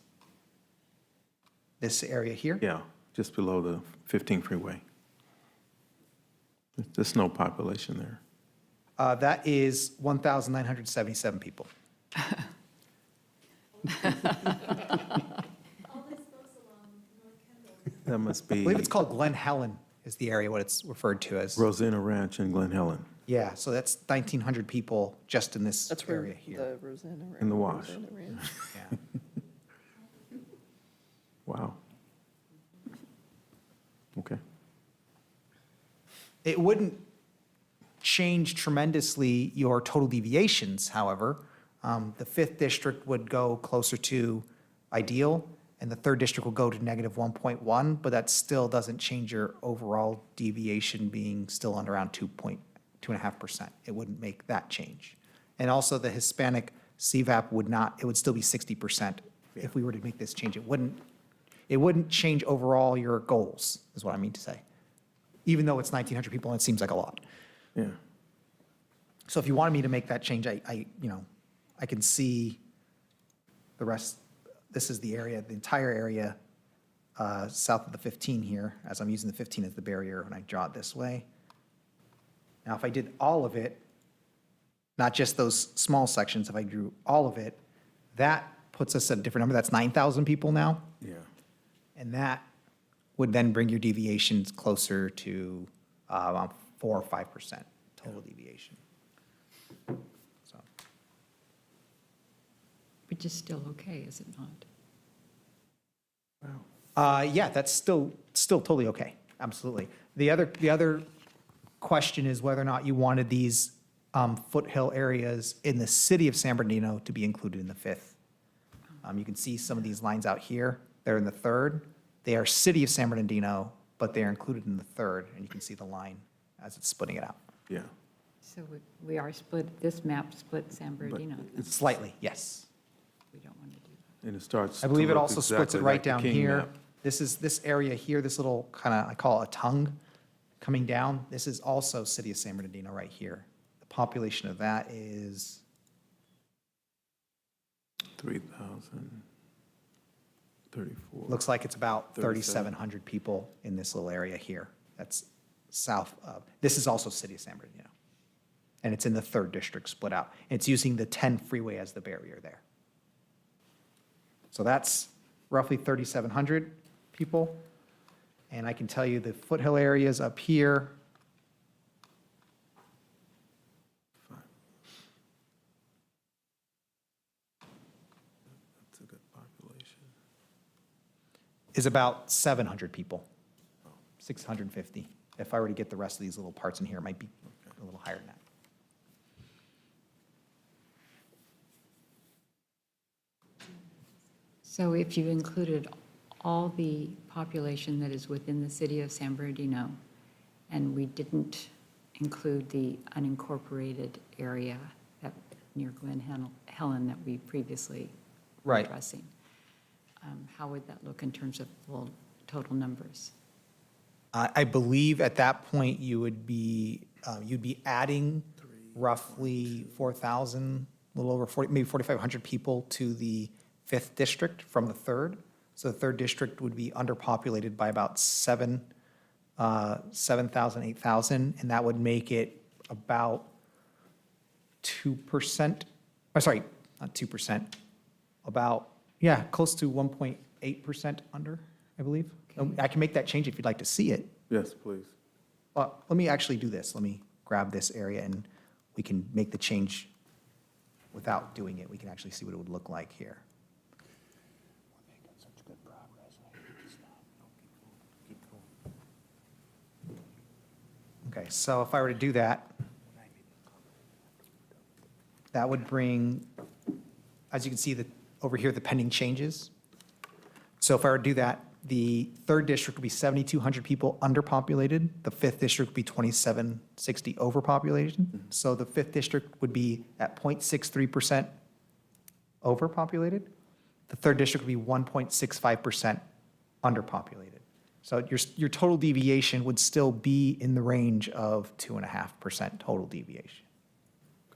this area here? Yeah, just below the 15 freeway. There's no population there. That is 1,977 people. That must I be believe it's called Glen Helen is the area, what it's referred to as. Rosina Ranch in Glen Helen, Yeah, so that's 1,900 people just in this area here. in the wash. Yeah. Wow. Okay. It wouldn't change tremendously your total deviations, however. The 5th district would go closer to ideal, and the 3rd district will go to negative 1.1, but that still doesn't change your overall deviation being still under around 2.5%. It wouldn't make that change. And also the Hispanic CVAP would not, it would still be 60% if we were to make this change. It wouldn't change overall your goals, is what I mean to say. Even though it's 1,900 people and it seems like a lot. Yeah. So if you wanted me to make that change, I can see the rest. This is the area, the entire area south of the 15 here, as I'm using the 15 as the barrier when I draw it this way. Now, if I did all of it, not just those small sections, if I drew all of it, that puts us at a different number. That's 9,000 people now. Yeah. And that would then bring your deviations closer to around 4 or 5% total deviation. So, Which is still okay, is it not? yeah, that's still totally okay. Absolutely. The other question is whether or not you wanted these foothill areas in the city of San Bernardino to be included in the 5th. You can see some of these lines out here. They're in the 3rd. They are city of San Bernardino, but they are included in the 3rd, and you can see the line as it's splitting it out. Yeah. So we are split, this map split San Bernardino. then. Slightly, yes. We don't want to do that. And it starts. I believe to it look also splits it exactly right like the down King here. map. This is this area here, this little kind of, I call it a tongue. Coming down, this is also City of San Bernardino right here. The population of that is 3,034. looks like it's about 37. 3,700 people in this little area here. That's south of, this is also City of San Bernardino. And it's in the 3rd district split out. It's using the 10 freeway as the barrier there. So that's roughly 3,700 people. And I can tell you the foothill areas up here. That's a good population. Is about 700 people, 650. If I were to get the rest of these little parts in here, it might be a little higher than that. So if you included all the population that is within the city of San Bernardino, and we didn't include the unincorporated area that near Glen Helen that we previously were Right. addressing, how would that look in terms of full total numbers? I believe at that point you would be, you'd be adding roughly 4,000, a little over 40, maybe 4,500 people to the 5th district from the 3rd. So the 3rd district would be underpopulated by about 7,000, 8,000, and that would make it about 2%, or sorry, not 2%, about, yeah, close to 1.8% under, I believe. I can make that change if you'd like to see it. Yes, please. Let me actually do this. Let me grab this area and we can make the change without doing it. We can actually see what it would look like here. Okay, so if I were to do that, that would bring, as you can see, over here, the pending changes. So if I were to do that, the 3rd district would be 7,200 people underpopulated. The 5th district would be 2,760 overpopulation. So the 5th district would be at 0.63% overpopulated. The 3rd district would be 1.65% underpopulated. So your total deviation would still be in the range of 2.5% total deviation.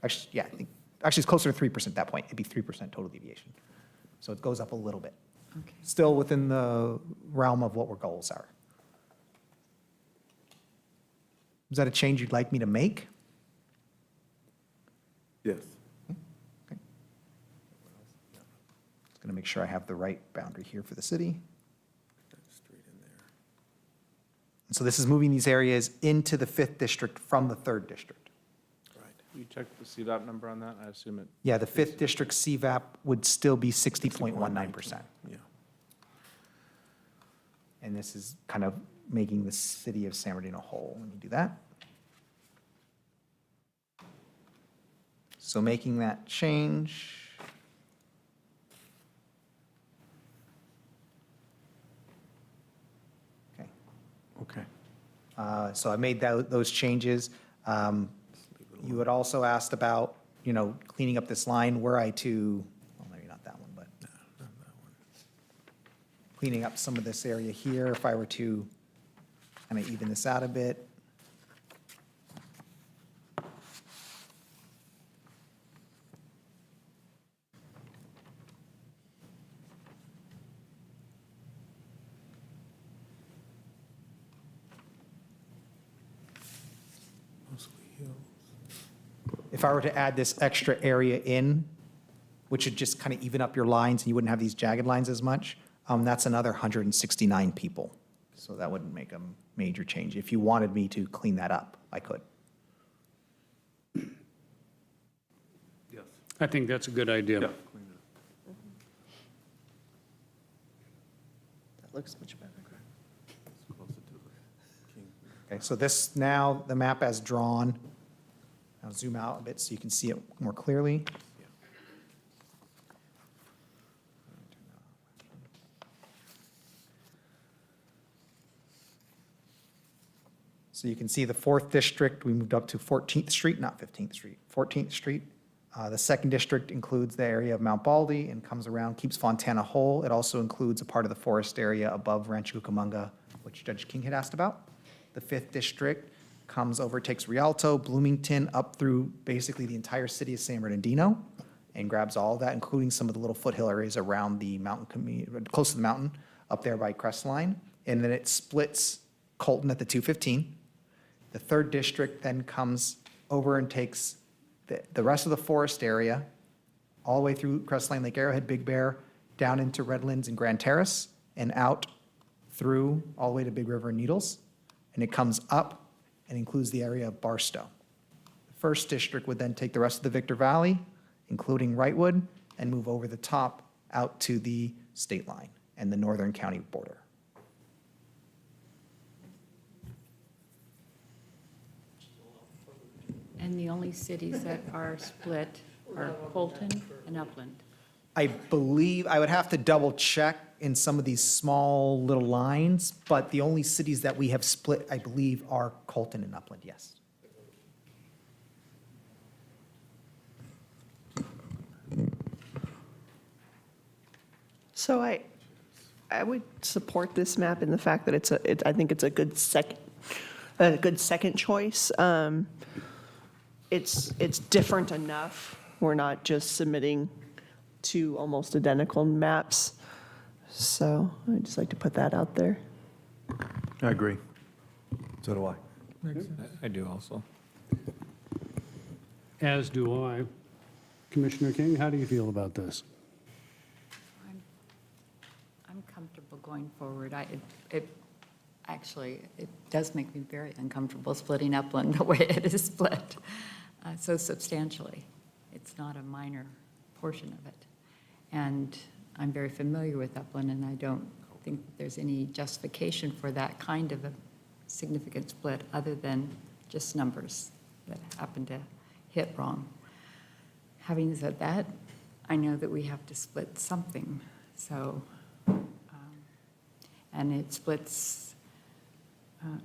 Actually, yeah, I think, actually it's closer to 3% at that point. It'd be 3% total deviation. So it goes up a little bit. Okay. Still within the realm of what our goals are. Is that a change you'd like me to make? Yes. Just going to make sure I have the right boundary here for the city. Straight in there. And so this is moving these areas into the 5th district from the 3rd district. Right. You checked the CDOT number on that? I assume it. Yeah, the 5th district CVAP would still be 60.19%. Yeah. And this is kind of making the city of San Bernardino whole. Let me do that. So making that change. Okay. Okay. So I made those changes. You had also asked about, cleaning up this line were I to, well, maybe not that one, but cleaning up some of this area here, if I were to kind of even this out a bit. Mostly hills. If I were to add this extra area in, which would just kind of even up your lines and you wouldn't have these jagged lines as much, that's another 169 people. So that wouldn't make a major change. If you wanted me to clean that up, I could. Yes. I think that's a good idea. Yeah. Clean it up. That looks much better. It's closer to the king. Okay, so this now, the map as drawn, I'll zoom out a bit so you can see it more clearly. So you can see the 4th district, we moved up to 14th Street, not 15th Street, 14th Street. The 2nd district includes the area of Mount Baldy and comes around, keeps Fontana whole. It also includes a part of the forest area above Rancho Cucamonga, which Judge King had asked about. The 5th district comes over, takes Rialto, Bloomington, up through basically the entire city of San Bernardino, and grabs all of that, including some of the little foothill areas around the mountain, close to the mountain, up there by Crestline. And then it splits Colton at the 215. The 3rd district then comes over and takes the rest of the forest area, all the way through Crestline, Lake Arrowhead, Big Bear, down into Redlands and Grand Terrace, and out through all the way to Big River and Needles. And it comes up and includes the area of Barstow. The 1st district would then take the rest of the Victor Valley, including Wrightwood, and move over the top out to the state line and the northern county border. And the only cities that are split are Colton and Upland. I believe, I would have to double check in some of these small little lines, but the only cities that we have split, I believe, are Colton and Upland, yes. So I would support this map in the fact that I think it's a good second choice. It's different enough. We're not just submitting two almost identical maps. So I'd just like to put that out there. I agree. So do I. I do also. As do I. Commissioner King, how do you feel about this? I'm comfortable going forward. Actually, it does make me very uncomfortable splitting Upland the way it is split so substantially. It's not a minor portion of it. And I'm very familiar with Upland, and I don't think there's any justification for that kind of a significant split other than just numbers that happen to hit wrong. Having said that, I know that we have to split something, so, and it splits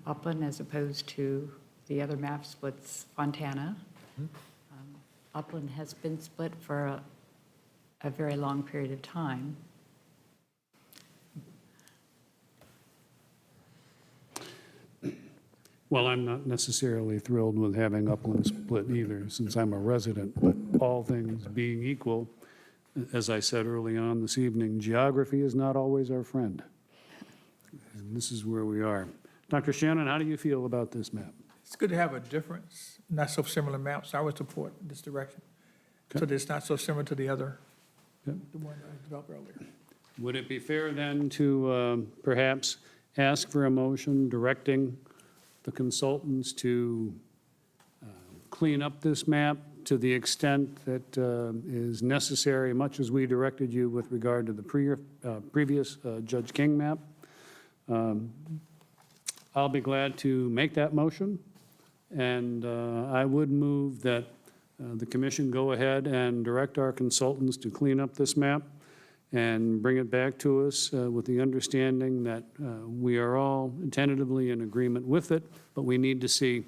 Upland as opposed to the other map splits Fontana. Upland has been split for a very long period of time. Well, I'm not necessarily thrilled with having Upland split either, since I'm a resident, but all things being equal, as I said early on this evening, geography is not always our friend. And this is where we are. Dr. Shannon, how do you feel about this map? It's good to have a difference, not so similar maps. I would support this direction. So that it's not so similar to the other, Yep. the one I developed earlier. Would it be fair then to perhaps ask for a motion directing the consultants to clean up this map to the extent that is necessary, much as we directed you with regard to the previous Judge King map? I'll be glad to make that motion, and I would move that the commission go ahead and direct our consultants to clean up this map and bring it back to us with the understanding that we are all tentatively in agreement with it, but we need to see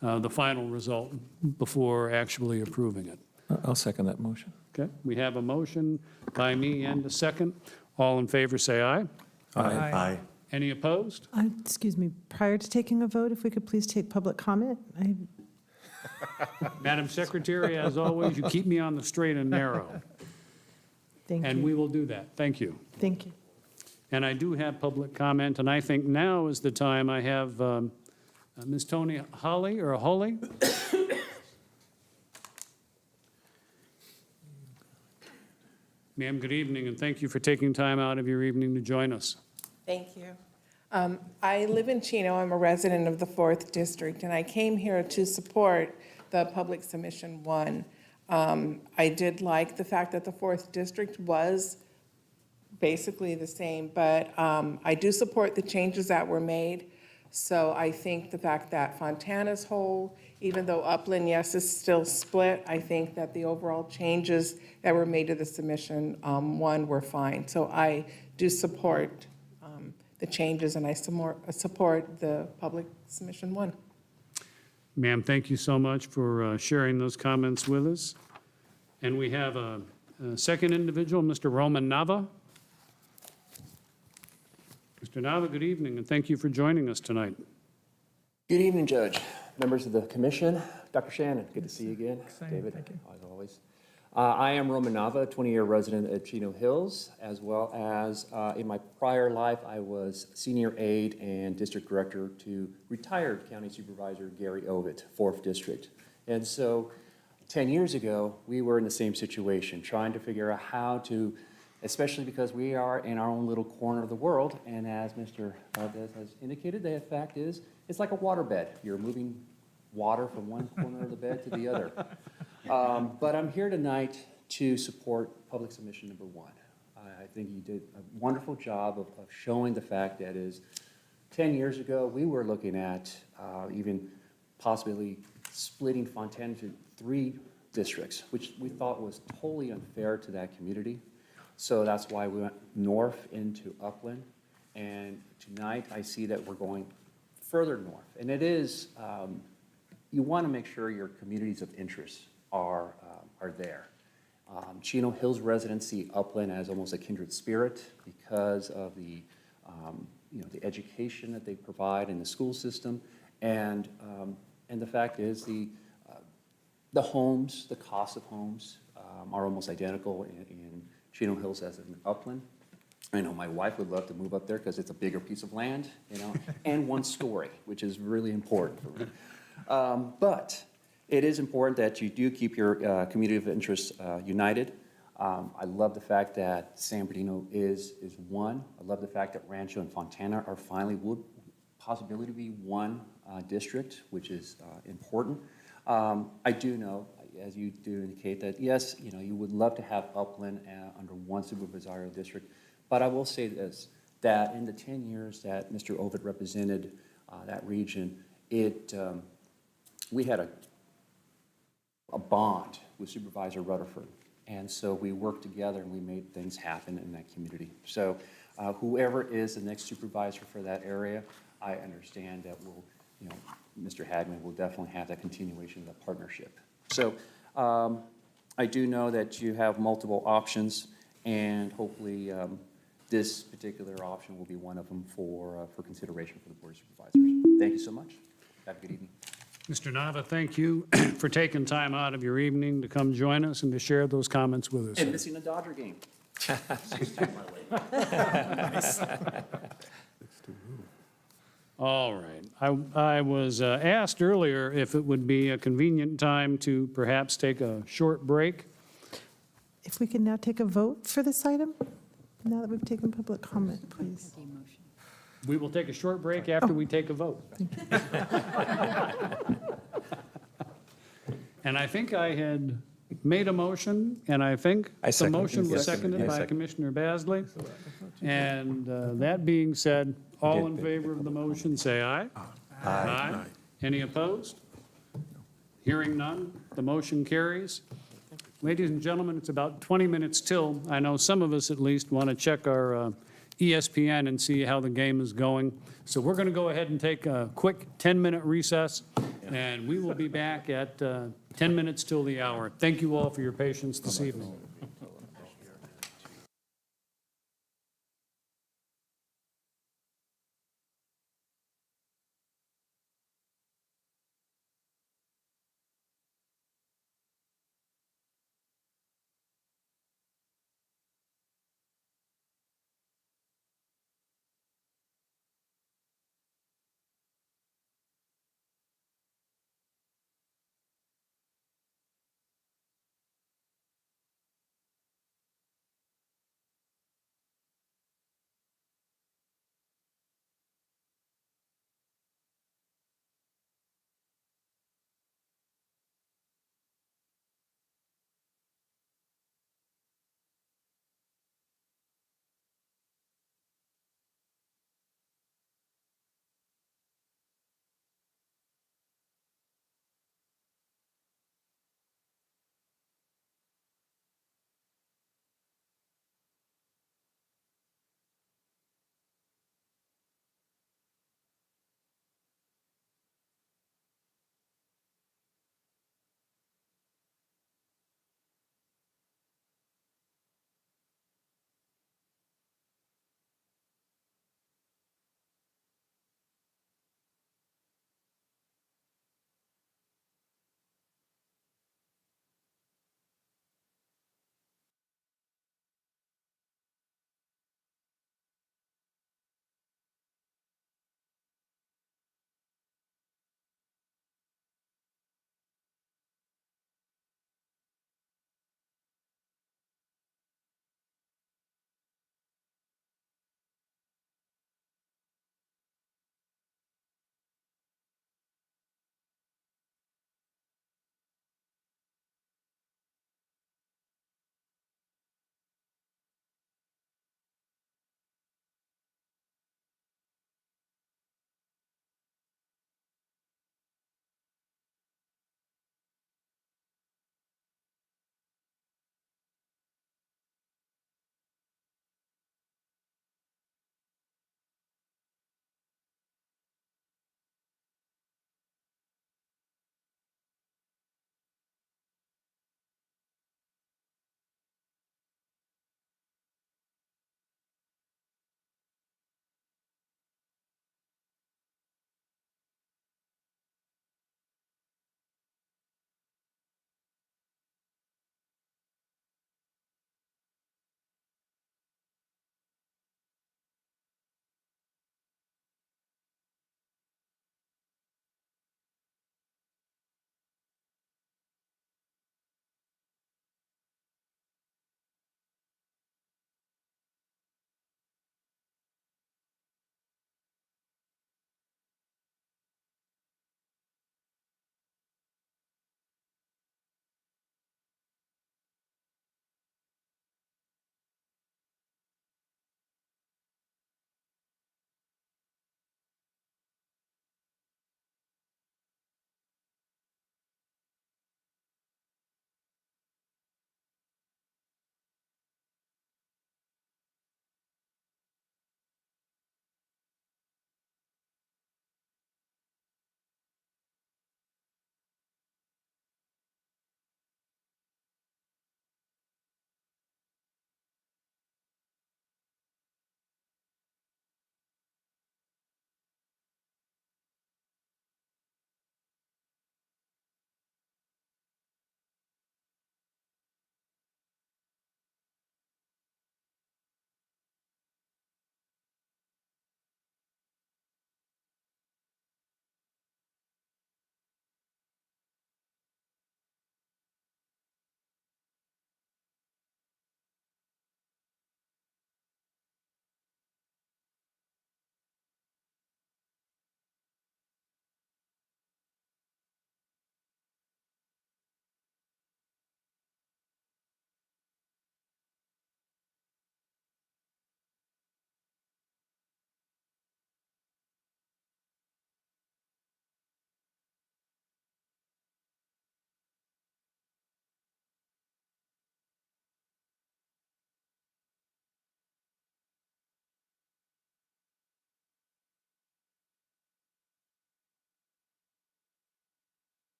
the final result before actually approving it. I'll second that motion. Okay, we have a motion by me and a second. All in favor, say aye. Aye. Any opposed? Excuse me, prior to taking a vote, if we could please take public comment? Madam Secretary, as always, you keep me on the straight and narrow, Thank and we you. will do that. Thank you. Thank you. And I do have public comment, and I think now is the time. I have Ms. Tony Holly, or Holly? Ma'am, good evening, and thank you for taking time out of your evening to join us. Thank you. I live in Chino. I'm a resident of the 4th District, and I came here to support the Public Submission 1. I did like the fact that the 4th District was basically the same, but I do support the changes that were made. So I think the fact that Fontana's whole, even though Upland, yes, is still split, I think that the overall changes that were made to the submission 1 were fine. So I do support the changes, and I support the Public Submission 1. Ma'am, thank you so much for sharing those comments with us. And we have a second individual, Mr. Roman Nava. Mr. Nava, good evening, and thank you for joining us tonight. Good evening, Judge, members of the commission, Dr. Shannon, good to see you again. Same, David, thank you. as always. I am Roman Nava, 20-year resident of Chino Hills, as well as in my prior life, I was senior aide and district director to retired County Supervisor Gary Ovitt, 4th District. And so 10 years ago, we were in the same situation, trying to figure out how to, especially because we are in our own little corner of the world, and as Mr. Valdez has indicated, the fact is, it's like a waterbed. You're moving water from one corner of the bed to the other. But I'm here tonight to support public submission number 1. I think you did a wonderful job of showing the fact that is 10 years ago, we were looking at even possibly splitting Fontana into 3 districts, which we thought was totally unfair to that community. So that's why we went north into Upland. And tonight, I see that we're going further north. And it is, you want to make sure your communities of interest are there. Chino Hills residents see Upland as almost a kindred spirit because of the, the education that they provide in the school system. And the fact is the homes, the cost of homes are almost identical in Chino Hills as in Upland. I know my wife would love to move up there because it's a bigger piece of land, and 1 story, which is really important for me. But it is important that you do keep your community of interest united. I love the fact that San Bernardino is 1. I love the fact that Rancho and Fontana are finally would possibility to be 1 district, which is important. I do know, as you do indicate, that yes, you would love to have Upland under 1 supervisorial district. But I will say this, that in the 10 years that Mr. Ovitt represented that region, we had a bond with Supervisor Rutherford. And so we worked together and we made things happen in that community. So whoever is the next supervisor for that area, I understand that Mr. Hagman will definitely have that continuation of that partnership. So I do know that you have multiple options, and hopefully this particular option will be one of them for consideration for the Board of Supervisors. Thank you so much. Have a good evening. Mr. Nava, thank you for taking time out of your evening to come join us and to share those comments with us. And missing the Dodger game. All right. I was asked earlier if it would be a convenient time to perhaps take a short break. If we can now take a vote for this item, now that we've taken public comment, please. We will take a short break after we take a vote. And I think I had made a motion, and I think the motion was seconded by Commissioner Basley. And that being said, all in favor of the motion, say aye. Aye. Any opposed? Hearing none, the motion carries. Ladies and gentlemen, it's about 20 minutes till. I know some of us at least want to check our ESPN and see how the game is going. So we're going to go ahead and take a quick 10-minute recess, and we will be back at 10 minutes till the hour. Thank you all for your patience this evening.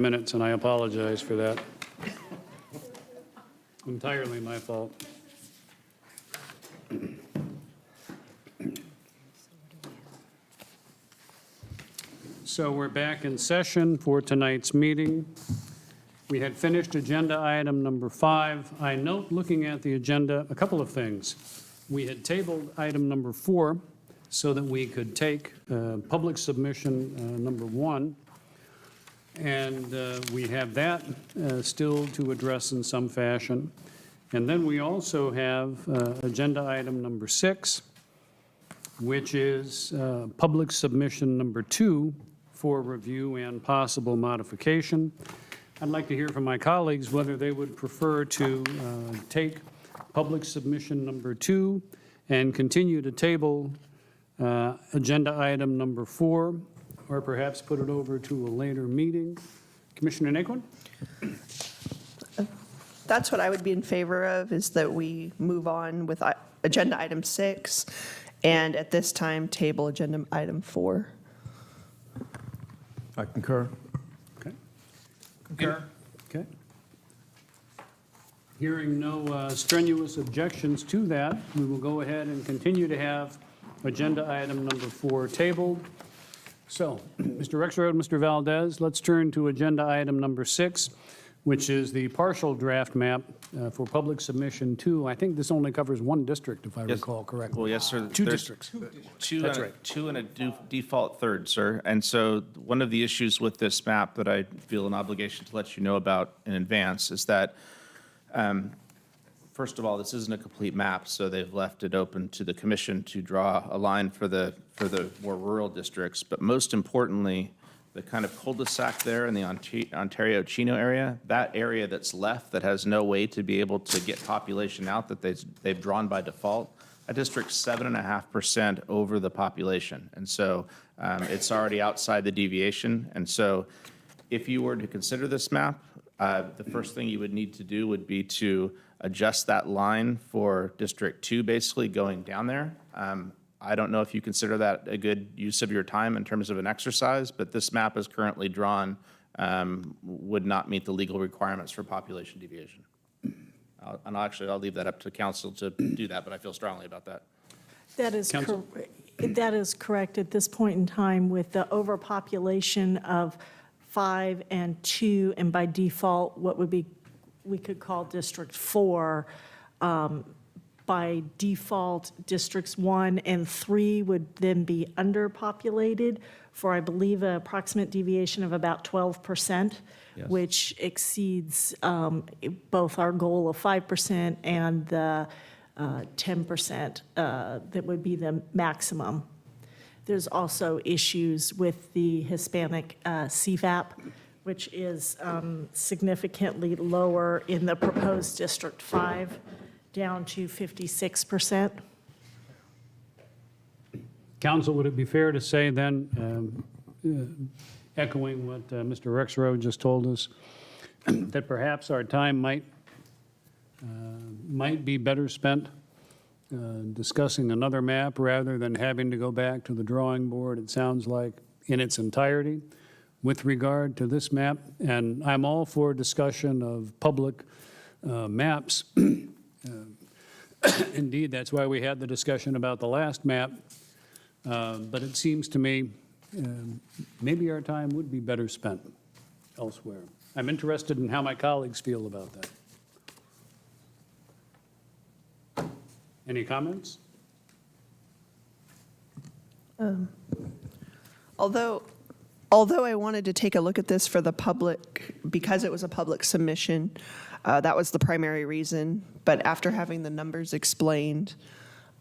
minutes, and I apologize for that. Entirely my fault. So we're back in session for tonight's meeting. We had finished agenda item number 5. I note, looking at the agenda, a couple of things. We had tabled item number 4 so that we could take public submission number 1. And we have that still to address in some fashion. And then we also have agenda item number 6, which is public submission number 2 for review and possible modification. I'd like to hear from my colleagues whether they would prefer to take public submission number 2 and continue to table agenda item number 4, or perhaps put it over to a later meeting. Commissioner Naquin? That's what I would be in favor of, is that we move on with agenda item 6, and at this time, table agenda item 4. I concur. Okay. Concur. Okay. Hearing no strenuous objections to that, we will go ahead and continue to have agenda item number 4 tabled. So, Mr. Rexroad, Mr. Valdez, let's turn to agenda item number 6, which is the partial draft map for public submission 2. I think this only covers one district, if I recall correctly. Well, yes, sir. Two There's districts. That's right. Two and a default third, sir. And so one of the issues with this map that I feel an obligation to let you know about in advance is that, first of all, this isn't a complete map, so they've left it open to the commission to draw a line for the more rural districts. But most importantly, the kind of cul-de-sac there in the Ontario Chino area, that area that's left that has no way to be able to get population out that they've drawn by default, that district's 7.5% over the population. And so it's already outside the deviation. And so if you were to consider this map, the first thing you would need to do would be to adjust that line for District 2, basically going down there. I don't know if you consider that a good use of your time in terms of an exercise, but this map is currently drawn, would not meet the legal requirements for population deviation. And I'll leave that up to council to do that, but I feel strongly about that. That is Counsel? that is correct at this point in time with the overpopulation of 5 and 2, and by default, what would be, we could call District 4. By default, Districts 1 and 3 would then be underpopulated for, I believe, an approximate deviation of about 12%, which exceeds both our goal of 5% and the 10% that would be the maximum. There's also issues with the Hispanic CFAP, which is significantly lower in the proposed District 5, down to 56%. Council, would it be fair to say then, echoing what Mr. Rexroad just told us, that perhaps our time might be better spent discussing another map rather than having to go back to the drawing board, it sounds like, in its entirety with regard to this map? And I'm all for discussion of public maps. Indeed, that's why we had the discussion about the last map. But it seems to me maybe our time would be better spent elsewhere. I'm interested in how my colleagues feel about that. Any comments? Although I wanted to take a look at this for the public, because it was a public submission, that was the primary reason. But after having the numbers explained,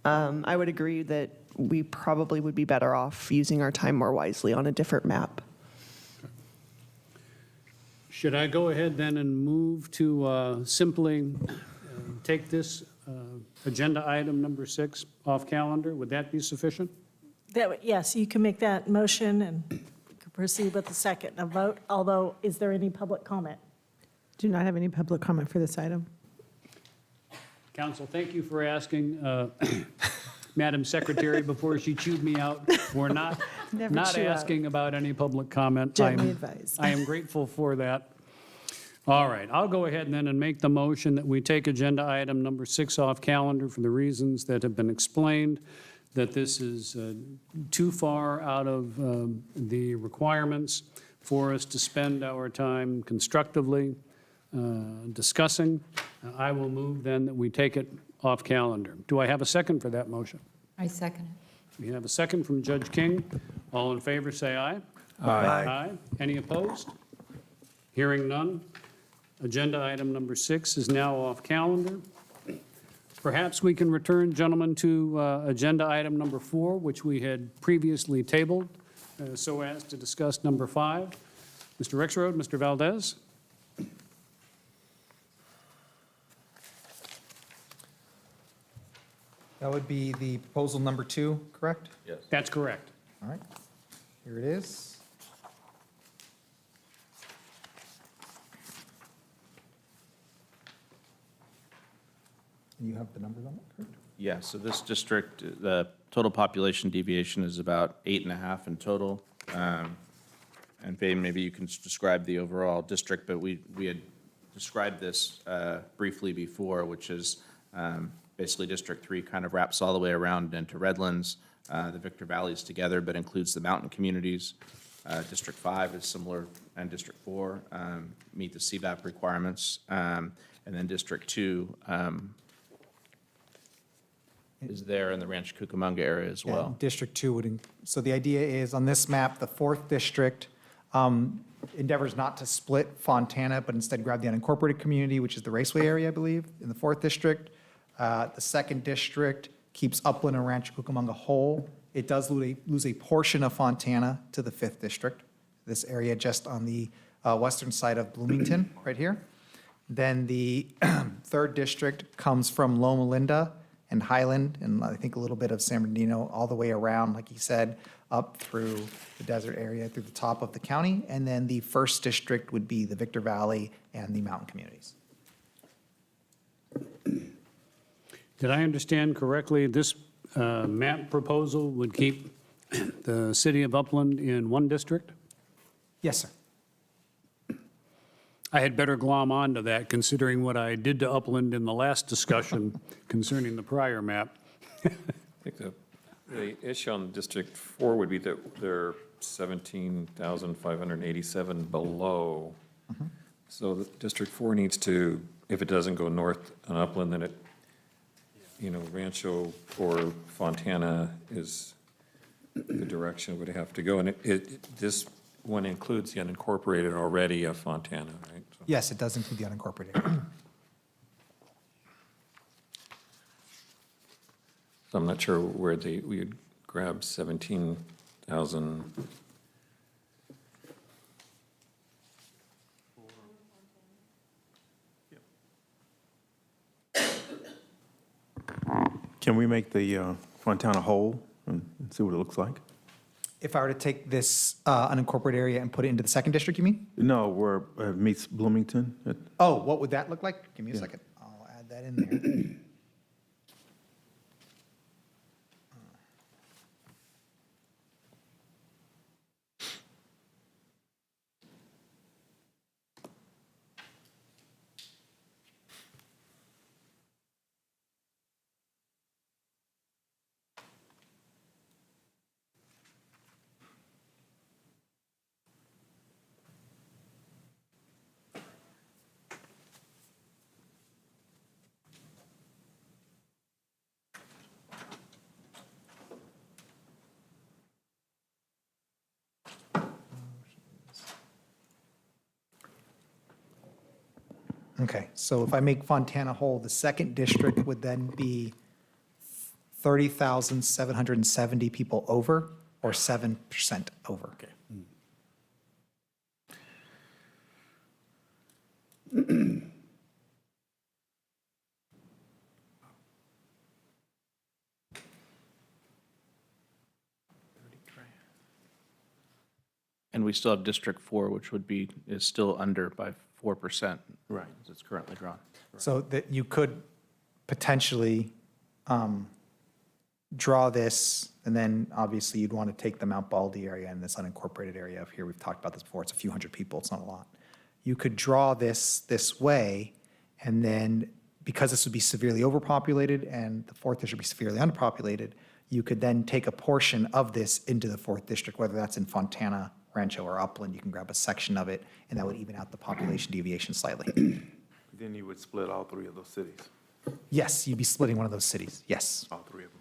I would agree that we probably would be better off using our time more wisely on a different map. Should I go ahead then and move to simply take this agenda item number 6 off calendar? Would that be sufficient? Yes, you can make that motion and proceed with the second and vote, although, is there any public comment? Do not have any public comment for this item. Council, thank you for asking. Madam Secretary, before she chewed me out for not Never not chew out. asking about any public comment. Gently I'm- advised. I am grateful for that. All right, I'll go ahead then and make the motion that we take agenda item number 6 off calendar for the reasons that have been explained, that this is too far out of the requirements for us to spend our time constructively discussing. I will move then that we take it off calendar. Do I have a second for that motion? I second it. We have a second from Judge King. All in favor, say aye. Aye. Any opposed? Hearing none. Agenda item number 6 is now off calendar. Perhaps we can return, gentlemen, to agenda item number 4, which we had previously tabled, so as to discuss number 5. Mr. Rexroad, Mr. Valdez? That would be the proposal number 2, correct? That's correct. All right, here it is. You have the numbers on it, correct? Yeah, so this district, the total population deviation is about 8.5 in total. And Faye, maybe you can describe the overall district, but we had described this briefly before, which is basically District 3 kind of wraps all the way around into Redlands. The Victor Valley's together, but includes the mountain communities. District 5 is similar, and District 4 meet the CVAP requirements. And then District 2 is there in the Rancho Cucamonga area as Yeah, well. District 2 would, so the idea is, on this map, the 4th district endeavors not to split Fontana, but instead grab the unincorporated community, which is the Raceway area, I believe, in the 4th district. The 2nd district keeps Upland and Rancho Cucamonga whole. It does lose a portion of Fontana to the 5th district, this area just on the western side of Bloomington, right here. Then the 3rd district comes from Loma Linda and Highland, and I think a little bit of San Bernardino, all the way around, like he said, up through the desert area, through the top of the county. And then the 1st district would be the Victor Valley and the mountain communities. Did I understand correctly, this map proposal would keep the city of Upland in one district? Yes, sir. I had better glom onto that, considering what I did to Upland in the last discussion concerning the prior map. I think the issue on District 4 would be that they're 17,587 below. So the District 4 needs to, if it doesn't go north on Upland, then it, Rancho or Fontana is the direction it would have to go. And this one includes the unincorporated already of Fontana, right? So- Yes, it does include the unincorporated. So I'm not sure where we would grab 17,000. Can we make the Fontana whole and see what it looks like? If I were to take this unincorporated area and put it into the 2nd district, you mean? No, where it meets Bloomington. Oh, what would that look like? Give me a Yeah. second. I'll add that in there. Okay, so if I make Fontana whole, the 2nd district would then be 30,770 people over, or 7% over. Okay. And we still have District 4, which is still under by 4%. Right. As it's currently drawn. So that you could potentially draw this, and then obviously you'd want to take the Mount Baldy area and this unincorporated area up here. We've talked about this before. It's a few hundred people. It's not a lot. You could draw this way, and then because this would be severely overpopulated and the fourth district would be severely underpopulated, you could then take a portion of this into the fourth district, whether that's in Fontana, Rancho, or Upland. You can grab a section of it, and that would even out the population deviation slightly. Then you would split all three of those cities, Yes, you'd be splitting one of those cities. Yes. all three of them.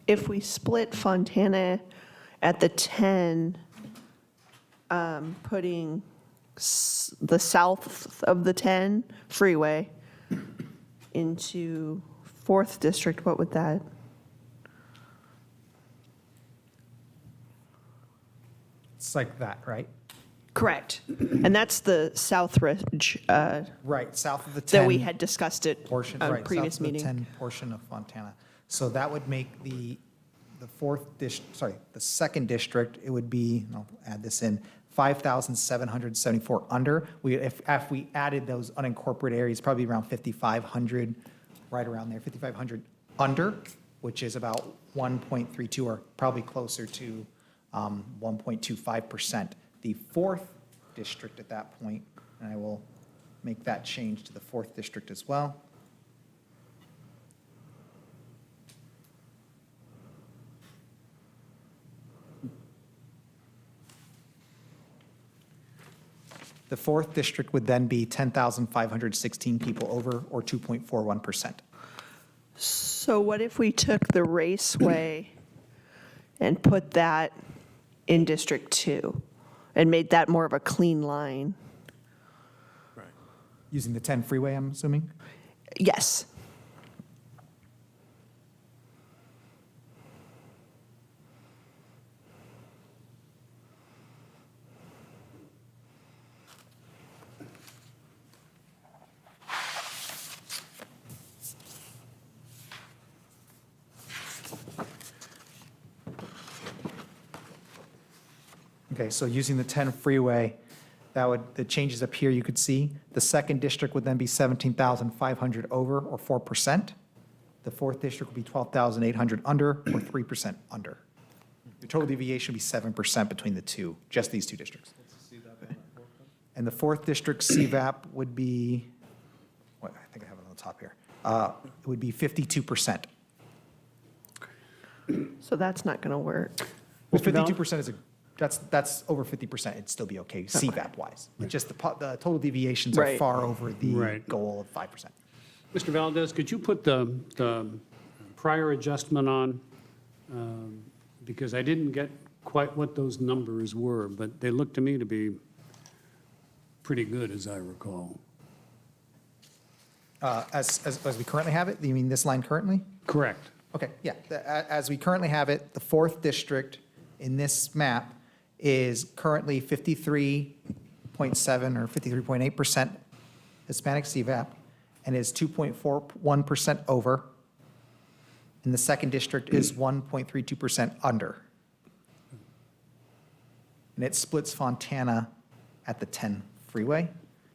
If we split Fontana at the 10, putting the south of the 10 freeway into 4th District, what would that? It's like that, right? Correct. And that's the Southridge Right, south of the 10. that we had discussed at portion, a right, previous south of the meeting. 10 portion of Fontana. So that would make the the second district, it would be, I'll add this in, 5,774 under. If we added those unincorporated areas, probably around 5,500, right around there, 5,500 under, which is about 1.32, or probably closer to 1.25%. The fourth district at that point, and I will make that change to the fourth district as well. The fourth district would then be 10,516 people over, or 2.41%. So what if we took the Raceway and put that in District 2 and made that more of a clean line? Using the 10 freeway, I'm assuming? Yes. Okay, so using the 10 freeway, the changes up here you could see, the second district would then be 17,500 over, or 4%. The fourth district would be 12,800 under, or 3% under. The total deviation would be 7% between the two, just these two districts. And the fourth district CVAP would be, what, I think I have it on the top here. It would be 52%. So that's not going to work. Well, Mr. Bell? 52% is that's over 50%, it'd still be okay, CVAP-wise. It's just the total deviations are Right. far over the Right. goal of 5%. Mr. Valdez, could you put the prior adjustment on? Because I didn't get quite what those numbers were, but they look to me to be pretty good, as I recall. As we currently have it, you mean this line currently? Correct. Okay, yeah, as we currently have it, the fourth district in this map is currently 53.7 or 53.8% Hispanic CVAP, and is 2.41% over. And the second district is 1.32% under. And it splits Fontana at the 10 freeway.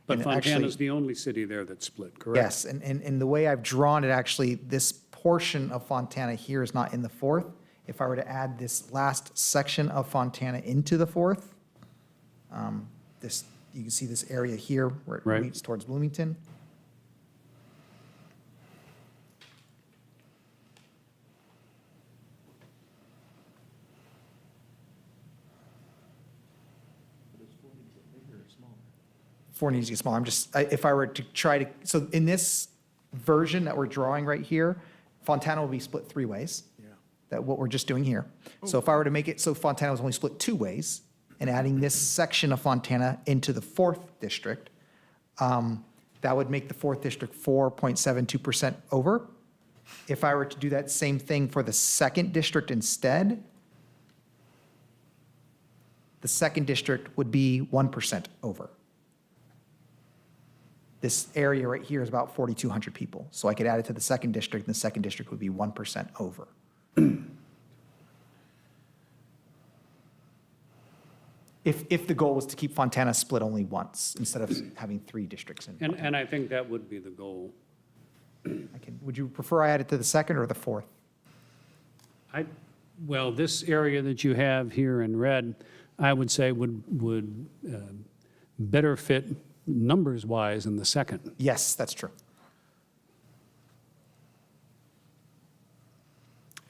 But And actually- Fontana's the only city there that's split, correct? Yes, and the way I've drawn it, actually, this portion of Fontana here is not in the fourth. If I were to add this last section of Fontana into the fourth, you can see this area here where it Right. meets towards Bloomington. Four needs to get smaller. If I were to try to, so in this version that we're drawing right here, Fontana will be split three ways. That what we're just doing here. So if I were to make it so Fontana was only split two ways, and adding this section of Fontana into the fourth district, that would make the fourth district 4.72% over. If I were to do that same thing for the second district instead, the second district would be 1% over. This area right here is about 4,200 people. So I could add it to the second district, and the second district would be 1% over. if the goal was to keep Fontana split only once, instead of having 3 districts in. And I think that would be the goal. Would you prefer I add it to the second or the fourth? Well, this area that you have here in red, I would say would better fit numbers-wise in the second. Yes, that's true.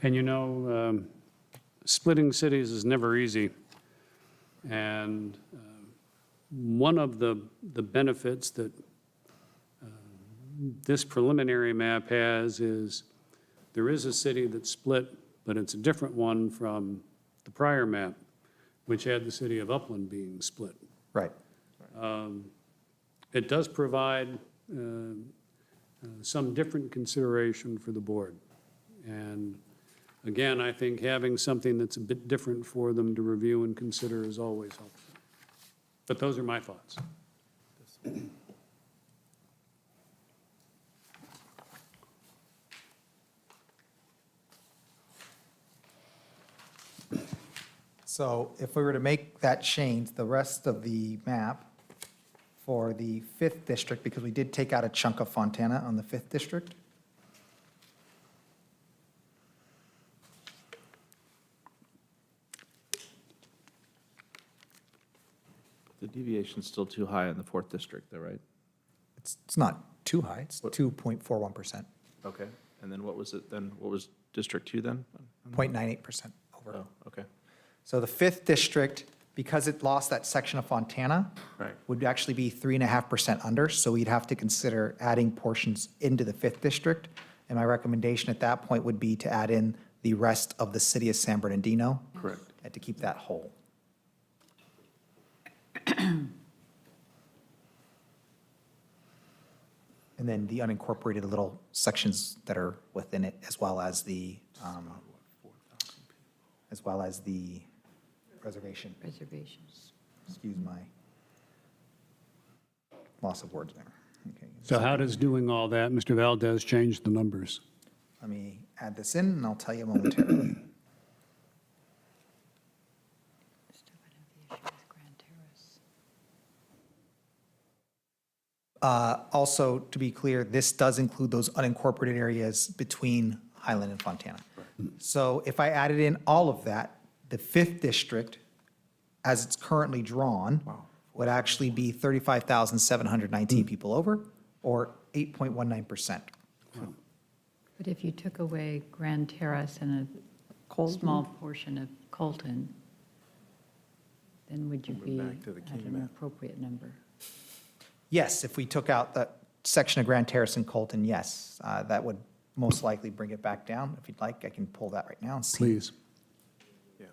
And you know, splitting cities is never easy. And one of the benefits that this preliminary map has is there is a city that's split, but it's a different one from the prior map, which had the city of Upland being split. Right. It does provide some different consideration for the board. And again, I think having something that's a bit different for them to review and consider is always helpful. But those are my thoughts. So if we were to make that change, the rest of the map for the 5th district, because we did take out a chunk of Fontana on the 5th district. The deviation's still too high in the 4th district, though, right? It's not too high, it's 2.41%, Okay. And then what was it then? What was District 2 then? 0.98% over. Oh, okay. So the 5th district, because it lost that section of Fontana, Right. would actually be 3.5% under, so we'd have to consider adding portions into the 5th district. And my recommendation at that point would be to add in the rest of the city of San Bernardino. Correct. And to keep that whole. And then the unincorporated little sections that are within it, as well as the reservation. Reservations. Excuse my loss of words there. Okay. So how does doing all that, Mr. Valdez, change the numbers? Let me add this in, and I'll tell you momentarily. Still gonna have the issue with Grand Terrace. Also, to be clear, this does include those unincorporated areas between Highland and Fontana. So if I added in all of that, the 5th district, as it's currently drawn, would actually be 35,719 people over, or 8.19%. But if you took away Grand Terrace and a small portion of Colton, then would you be back to the at King an map. appropriate number? Yes, if we took out that section of Grand Terrace and Colton, yes, that would most likely bring it back down. If you'd like, I can pull that right now and see. Please. Yeah.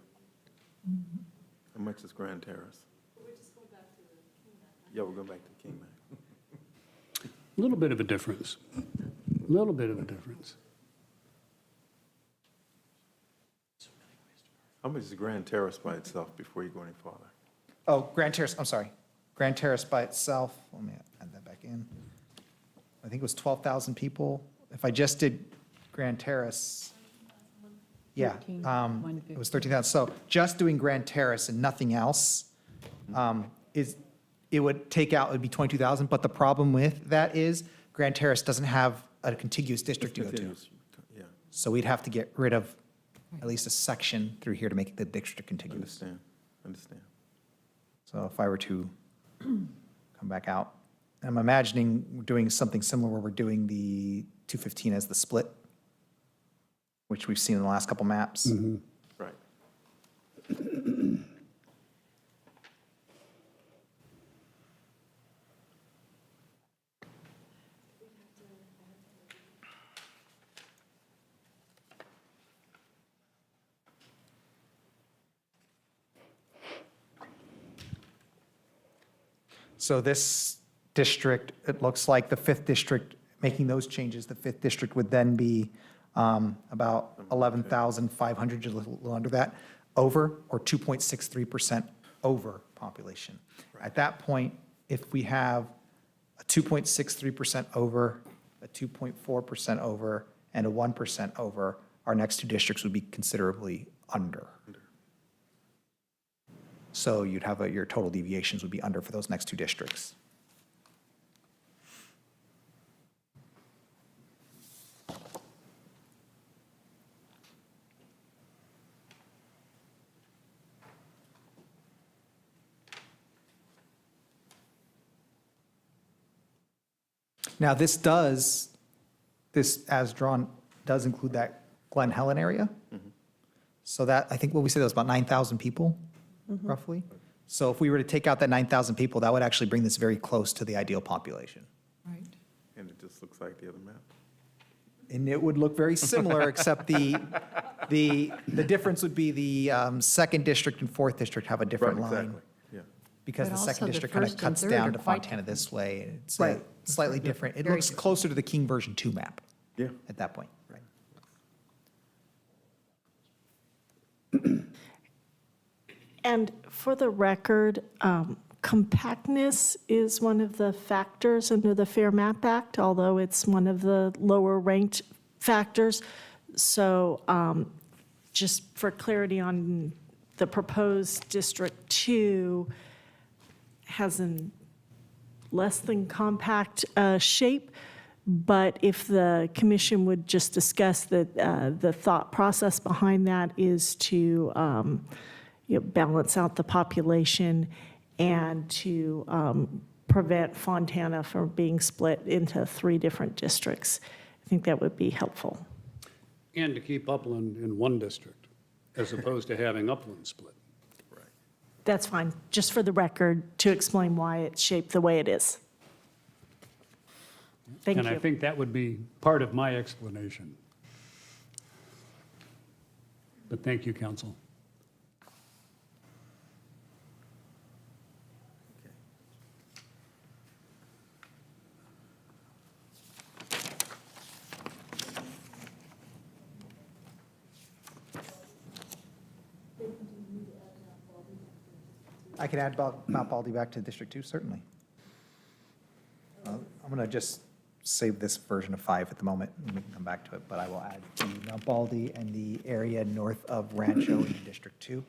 How much is Grand Terrace? Yeah, we're going back to the King map. A little bit of a difference. A little bit of a difference. How much is Grand Terrace by itself before you go any farther? Oh, Grand Terrace, I'm sorry. Grand Terrace by itself, let me add that back in. I think it was 12,000 people. If I just did Grand Terrace, yeah, 13,150. it was 13,000. So just doing Grand Terrace and nothing else it would take out, it would be 22,000. But the problem with that is Grand Terrace doesn't have a contiguous district to go to. Yeah, So we'd have to get rid of at least a section through here to make the district contiguous. understand. So if I were to come back out, I'm imagining we're doing something similar where we're doing the 215 as the split, which we've seen in the last couple maps. Right. So this district, it looks like the 5th district, making those changes, the 5th district would then be about 11,500, just a little under that, over, or 2.63% over population. At that point, if we have a 2.63% over, a 2.4% over, and a 1% over, our next 2 districts would be considerably under. So you'd have, your total deviations would be under for those next two districts. Now, this as drawn, does include that Glen Helen area. So that, I think what we said was about 9,000 people, roughly. So if we were to take out that 9,000 people, that would actually bring this very close to the ideal population. Right. And it just looks like the other map. And it would look very similar, except the difference would be the second district and fourth district have a different Right, line. exactly, yeah. Because But the also second the district kind of first and cuts third down are to quite Fontana this way. and It's Right. slightly different. It Very looks different. closer to the King version 2 map Yeah. at that point. Right. And for the record, compactness is one of the factors under the Fair Map Act, although it's one of the lower ranked factors. So just for clarity on the proposed District 2 has an less than compact shape, but if the commission would just discuss that the thought process behind that is to balance out the population and to prevent Fontana from being split into 3 different districts. I think that would be helpful. And to keep Upland in one district, as opposed to having Upland split. That's fine, just for the record, to explain why it's shaped the way it is. Thank And I you. think that would be part of my explanation. But thank you, council. I could add Mount Baldy back to District 2, certainly. I'm going to just save this version of 5 at the moment, and we can come back to it, but I will add the Mount Baldy and the area north of Rancho in District 2.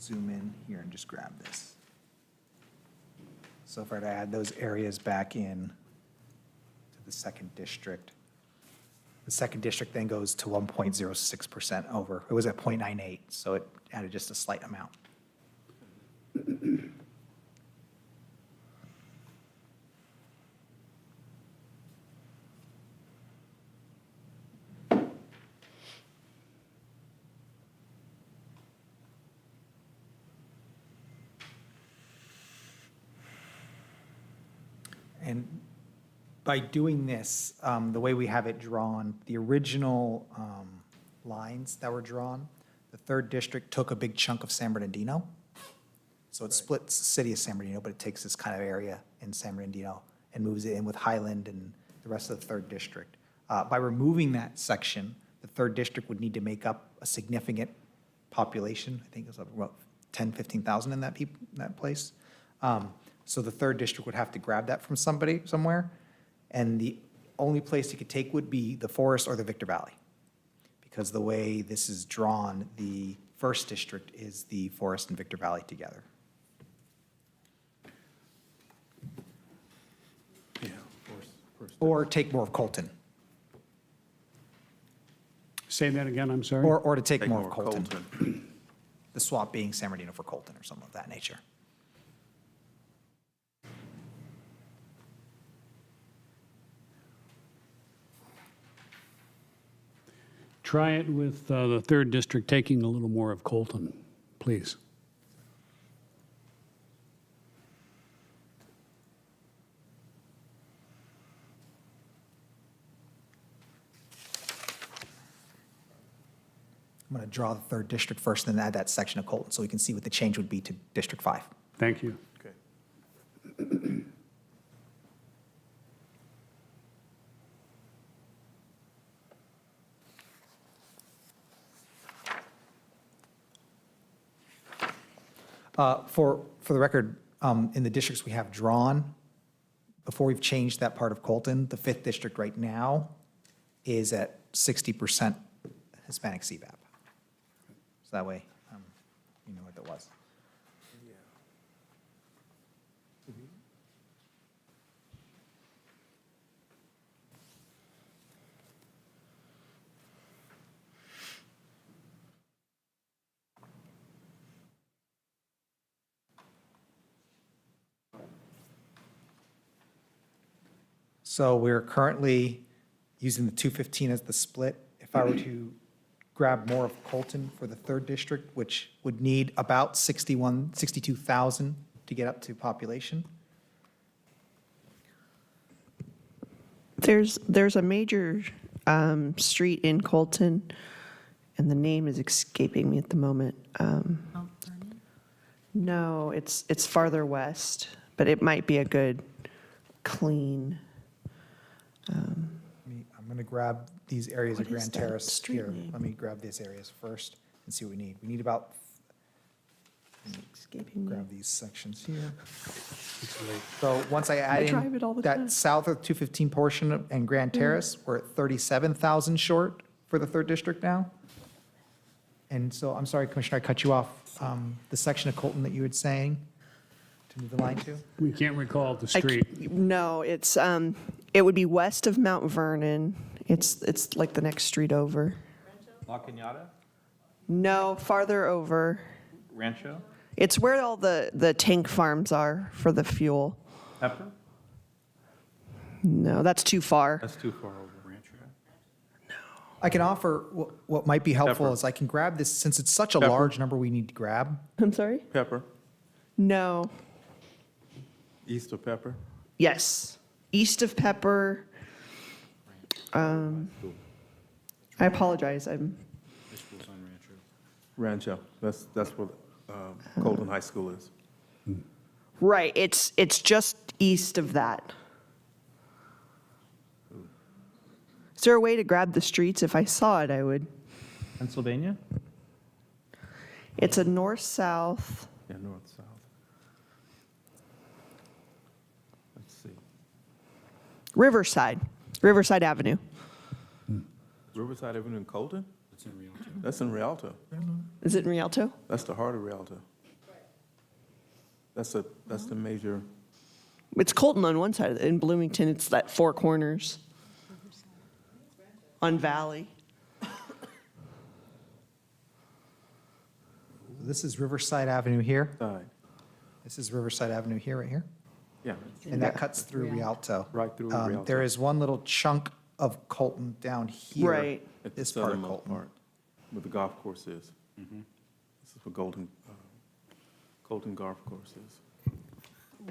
Zoom in here and just grab this. So if I were to add those areas back in to the second district, the second district then goes to 1.06% over. It was at 0.98, so it added just a slight amount. And by doing this, the way we have it drawn, the original lines that were drawn, the third district took a big chunk of San Bernardino. So it splits the city of San Bernardino, but it takes this kind of area in San Bernardino and moves it in with Highland and the rest of the third district. By removing that section, the third district would need to make up a significant population. I think it was about 10, 15,000 in that place. So the third district would have to grab that from somebody, somewhere, and the only place it could take would be the Forest or the Victor Valley. Because the way this is drawn, the first district is the Forest and Victor Valley together. Yeah, first. Or take more of Colton, Say that again, I'm sorry? or to take Take more more of Colton. Colton. The swap being San Bernardino for Colton or something of that nature. Try it with the third district taking a little more of Colton, please. I'm going to draw the third district first, and then add that section of Colton, so we can see what the change would be to District 5. Thank you. Okay. For the record, in the districts we have drawn, before we've changed that part of Colton, the 5th district right now is at 60% Hispanic CVAP. So that way, you know what that was. So we're currently using the 215 as the split. If I were to grab more of Colton for the 3rd district, which would need about 62,000 to get up to population. There's a major street in Colton, and the name is escaping me at the moment. No, it's farther west, but it might be a good, clean. I'm going to grab these areas of What is Grand that Terrace street here. name? Let me grab these areas first and see what we need. We need about, Escaping me. grab these sections here. So once I add I drive it all in the that time. south of 215 portion and Grand Terrace, we're at 37,000 short for the 3rd district now. And so, I'm sorry, Commissioner, I cut you off. The section of Colton that you were saying to move the line to? We can't recall the street. No, it's, it would be west of Mount Vernon. It's like the next street over. La Cañada? No, farther over. Rancho? It's where all the tank farms are for the fuel. Pepper? No, that's too far. That's too far over. Rancho? I can offer, what might be helpful Pepper. is I can grab this, since it's such a Pepper. large number we need to grab. I'm sorry? Pepper, No. east of Pepper. Yes. East of Pepper. I apologize. Rancho, that's where Colton High School is. Right. It's just east of that. Is there a way to grab the streets? If I saw it, I would. Pennsylvania? It's a north-south. Yeah, north-south. Let's see. Riverside Avenue. Riverside Avenue in Colton? That's in Rialto. Is it in Rialto? That's the heart of Rialto. That's the major, It's Colton on one side. In Bloomington, it's that Four Corners. On Valley. This is Riverside Avenue here. side, This is Riverside Avenue here, right here. yeah, And that cuts through Rialto. right through There Rialto. is one little chunk of Colton down here. Right. At the This part of southernmost Colton. part, where the golf course is. This is where Colton Golf Course is.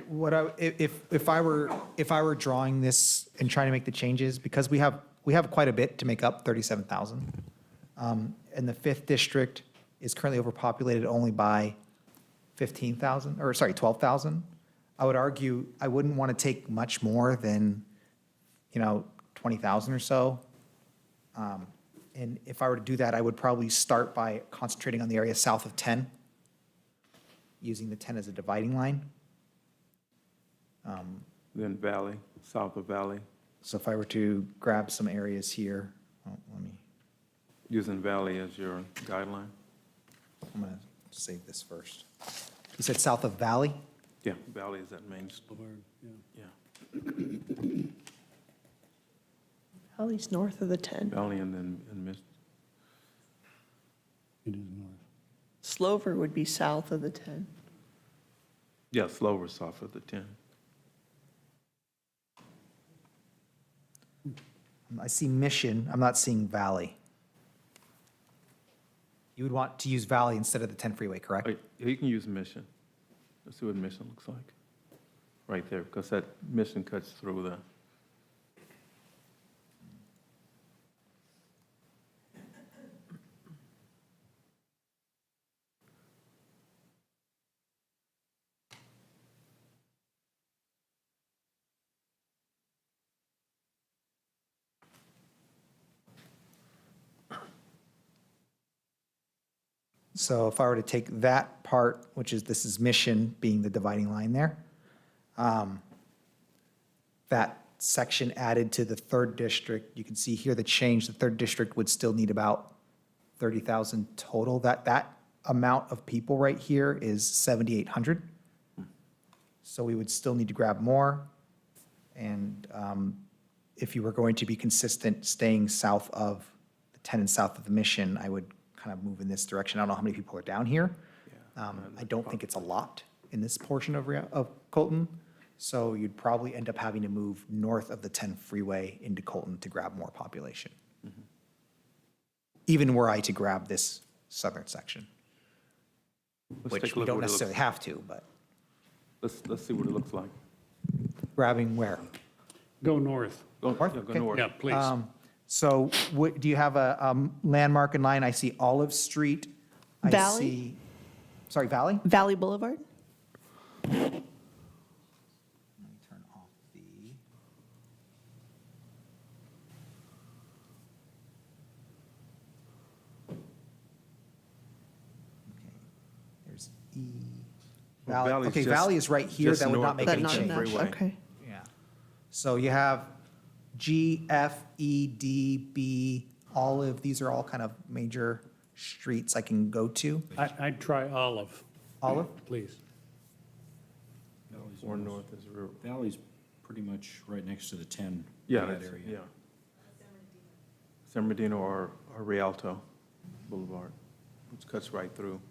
What if I were drawing this and trying to make the changes, because we have quite a bit to make up 37,000. And the 5th district is currently overpopulated only by 15,000, or sorry, 12,000. I would argue I wouldn't want to take much more than, 20,000 or so. And if I were to do that, I would probably start by concentrating on the area south of 10, using the 10 as a dividing line. Then Valley, south of Valley, So if I were to grab some areas here, let me, using Valley as your guideline. I'm going to save this first. You said south of Valley? Yeah, Valley is that main, yeah, Valley's north of the 10. Valley and then, It is north. Slover would be south of the 10. yeah, Slover south of the 10. I see Mission, I'm not seeing Valley. You would want to use Valley instead of the 10 freeway, correct? You can use Mission. Let's see what Mission looks like. Right there, because that Mission cuts through the, So if I were to take that part, which is, this is Mission being the dividing line there, that section added to the third district, you can see here the change, the third district would still need about 30,000 total. That amount of people right here is 7,800. So we would still need to grab more. And if you were going to be consistent, staying south of the 10 and south of the Mission, I would kind of move in this direction. I don't know how many people are down here. I don't think it's a lot in this portion of Colton. So you'd probably end up having to move north of the 10 freeway into Colton to grab more population. Even were I to grab this southern section, which we don't necessarily have to, but Let's see what it looks like. grabbing where? Go north. North? Yeah, go Okay. north. Yeah, please. So do you have a landmark in line? I see Olive Street. I Valley? see- Sorry, Valley? Valley Boulevard? Let me turn off the. Okay, there's E. Well, Valley, Valley's okay, just- Valley is right here. just That would north not make of any the Not change. enough, freeway. okay. Yeah. So you have G, F, E, D, B, Olive. These are all kind of major streets I can go to. I'd try Olive, Olive? please. Or north is real. Valley's pretty much right next to the 10. Yeah, that that's, area. yeah. San Bernardino or Rialto Boulevard, which cuts right through.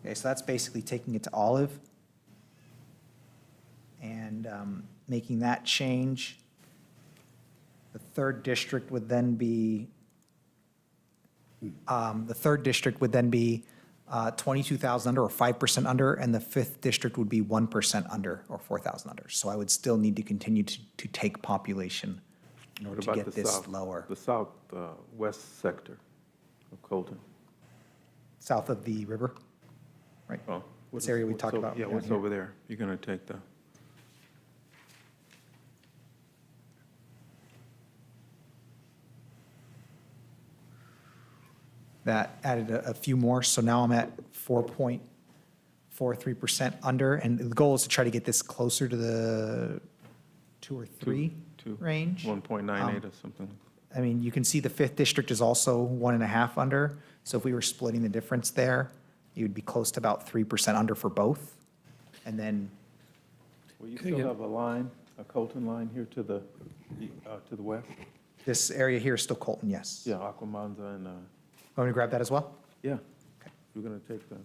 Okay, so that's basically taking it to Olive and making that change. The third district would then be, 22,000 under or 5% under, and the fifth district would be 1% under or 4,000 under. So I would still need to continue to take population in order What to about get the this south? lower, The southwest sector of Colton. south of the river, right? Oh, This area we what's talked o- about Yeah, down what's here. over there? You're gonna take the, That added a few more, so now I'm at 4.43% under, and the goal is to try to get this closer to the 2 or 3 two, range. 1.98 or something. I mean, you can see the fifth district is also 1.5 under, so if we were splitting the difference there, you'd be close to about 3% under for both. And then, Well, you Okay, still yeah. have a line, a Colton line here to the west? this area here is still Colton, yes. Yeah, Aquamanza and, Want me to grab that as well? yeah. You're gonna take the,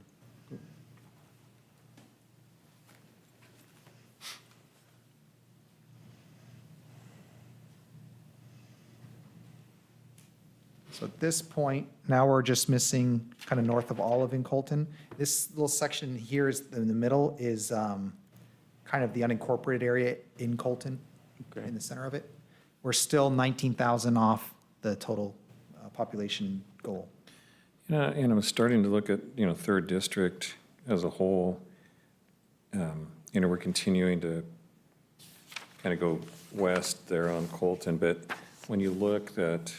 So at this point, now we're just missing kind of north of Olive in Colton. This little section here is, in the middle, is kind of the unincorporated area in Colton, Okay. in the center of it. We're still 19,000 off the total population goal. And I'm starting to look at, third district as a whole. We're continuing to kind of go west there on Colton, but when you look that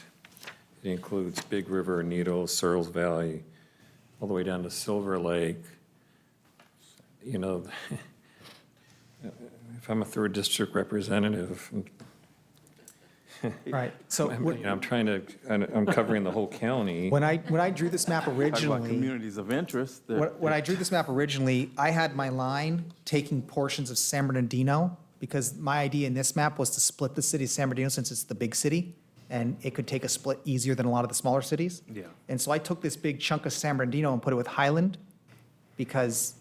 it includes Big River, Needles, Searles Valley, all the way down to Silver Lake, if I'm a third district representative, Right, so I'm trying to, I'm covering the whole county. when I drew this map talk about originally, communities of interest. that- when I drew this map originally, I had my line taking portions of San Bernardino, because my idea in this map was to split the city of San Bernardino since it's the big city, and it could take a split easier than a lot of the smaller cities. Yeah. And so I took this big chunk of San Bernardino and put it with Highland, because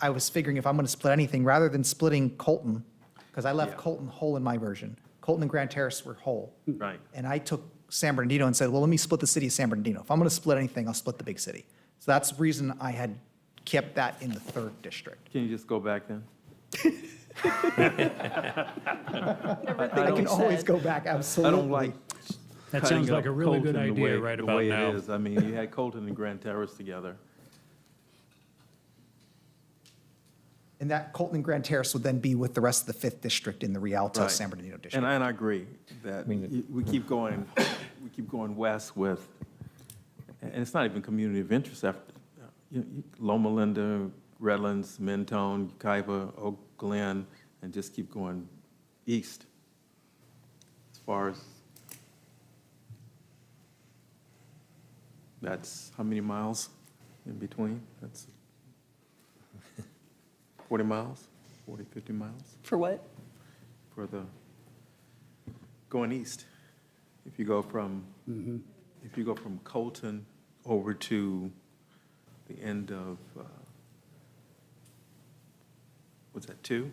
I was figuring if I'm going to split anything, rather than splitting Colton, because I left Yeah. Colton whole in my version. Colton and Grand Terrace were whole. Right. And I took San Bernardino and said, well, let me split the city of San Bernardino. If I'm going to split anything, I'll split the big city. So that's the reason I had kept that in the 3rd district. Can you just go back then? I can always go back, absolutely. I don't like That cutting sounds like up a really good Colton the idea way- right the about way now. it is. I mean, you had Colton and Grand Terrace together. And that Colton and Grand Terrace would then be with the rest of the 5th district in the Rialto, Right. San Bernardino district. And I agree that we keep going west with, and it's not even community of interest after, Loma Linda, Redlands, Mentone, Ukiah, Oak Glen, and just keep going east. As far as, that's how many miles in between? That's 40 miles, 40, 50 miles? For what? For the, going east. If you go from, if you go from Colton over to the end of, what's that, 2?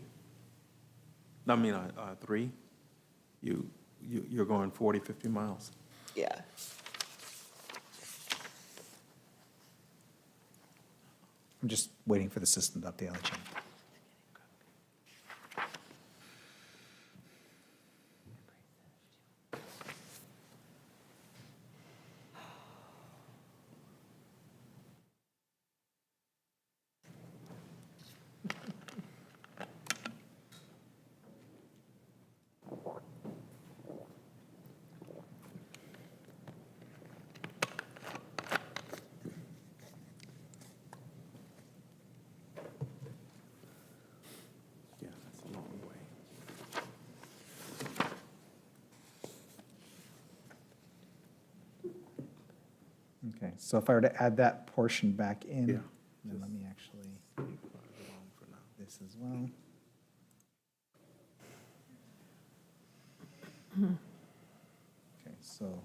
No, I mean, 3, you're going 40, 50 miles. Yeah. I'm just waiting for the system to update on the change. Yeah, that's a long way. Okay, so if I were to add that portion back in, Yeah. then let me actually do this as well. Okay, so.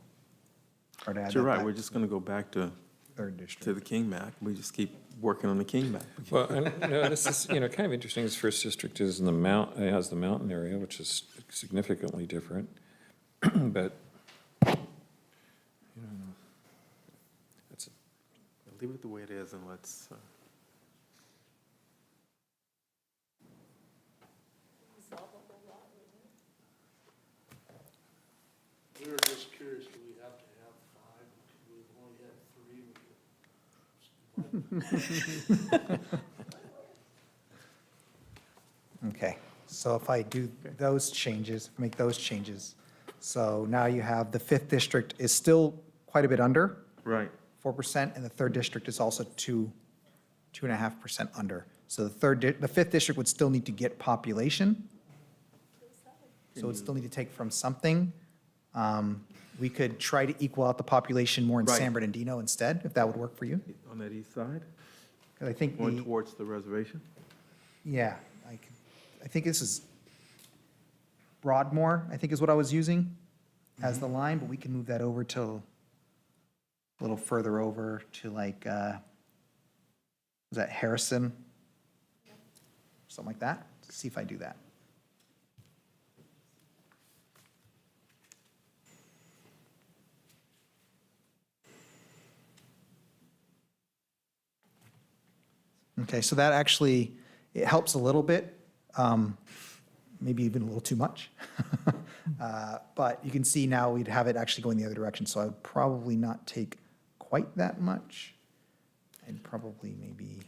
if I were to add But you're that right, back we're just going to go back to 3rd district. the King Mac. We just keep working on the King Mac. Well, and, this is, kind of interesting. This 1st district is in the it has the mountain area, which is significantly different. But, that's, Leave it the way it is and let's, We were just curious, do we have to have 5? We've only had 3. Okay, so if I do those changes, make those changes, so now you have the 5th district is still quite a bit under, right. 4%, and the 3rd district is also 2.5% under. So the 5th district would still need to get population. So it'd still need to take from something. We could try to equal out the population more in Right. San Bernardino instead, if that would work for you. On that east side, 'Cause I think going towards the reservation? yeah, I think this is Broadmoor, I think is what I was using as the line, but we can move that over to a little further over to like, was that Harrison? Something like that. See if I do that. Okay, so that actually, it helps a little bit, maybe even a little too much. But you can see now we'd have it actually going the other direction, so I would probably not take quite that much. I'd probably maybe,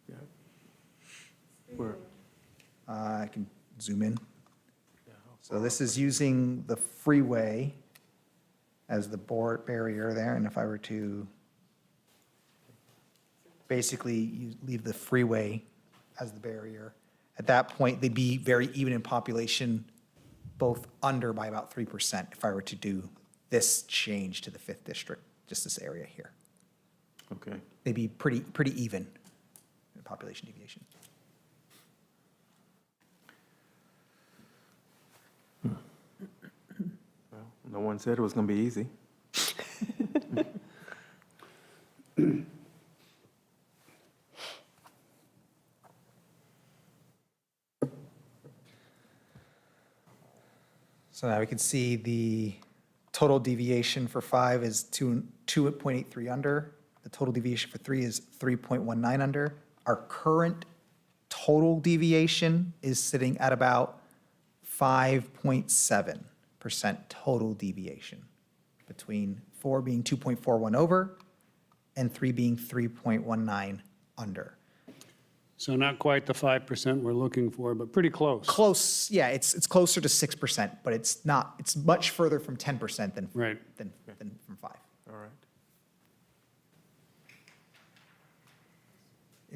Yeah. Where? I can zoom in. So this is using the freeway as the barrier there, and if I were to basically leave the freeway as the barrier, at that point, they'd be very even in population, both under by about 3% if I were to do this change to the 5th district, just this area here. Okay. They'd be pretty even in population deviation. Well, no one said it was going to be easy. So now we can see the total deviation for 5 is 2.83 under. The total deviation for 3 is 3.19 under. Our current total deviation is sitting at about 5.7% total deviation, between 4 being 2.41 over and 3 being 3.19 under. So not quite the 5% we're looking for, but pretty close. Close, yeah, it's closer to 6%, but it's not, it's much further from 10% than Right. than from 5. All right.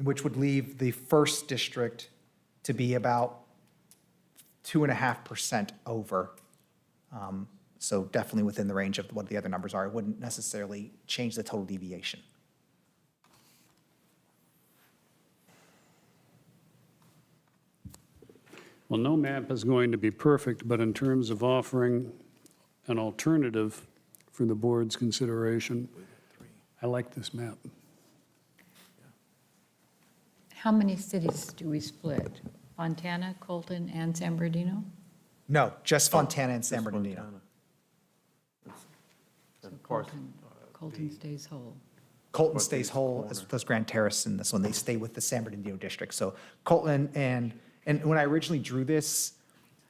Which would leave the first district to be about 2.5% over. So definitely within the range of what the other numbers are. It wouldn't necessarily change the total deviation. Well, no map is going to be perfect, but in terms of offering an alternative for the board's consideration, I like this map. How many cities do we split? Fontana, Colton, and San Bernardino? No, just Fontana and San Bernardino. So Colton stays whole. Colton stays whole, as does Grand Terrace in this one. They stay with the San Bernardino district. So Colton and when I originally drew this,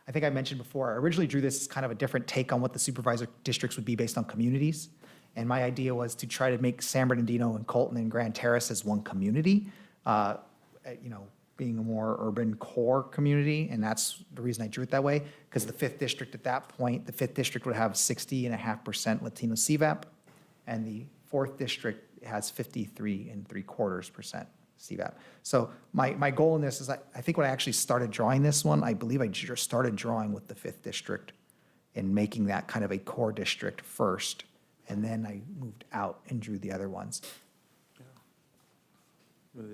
I think I mentioned before, I originally drew this as kind of a different take on what the supervisor districts would be based on communities. And my idea was to try to make San Bernardino and Colton and Grand Terrace as one community, being a more urban core community. And that's the reason I drew it that way, because the 5th district at that point, the 5th district would have 60.5% Latino CVAP, and the 4th district has 53.75% CVAP. So my goal in this is, I think when I actually started drawing this one, I believe I just started drawing with the 5th district and making that kind of a core district first. And then I moved out and drew the other ones. Well,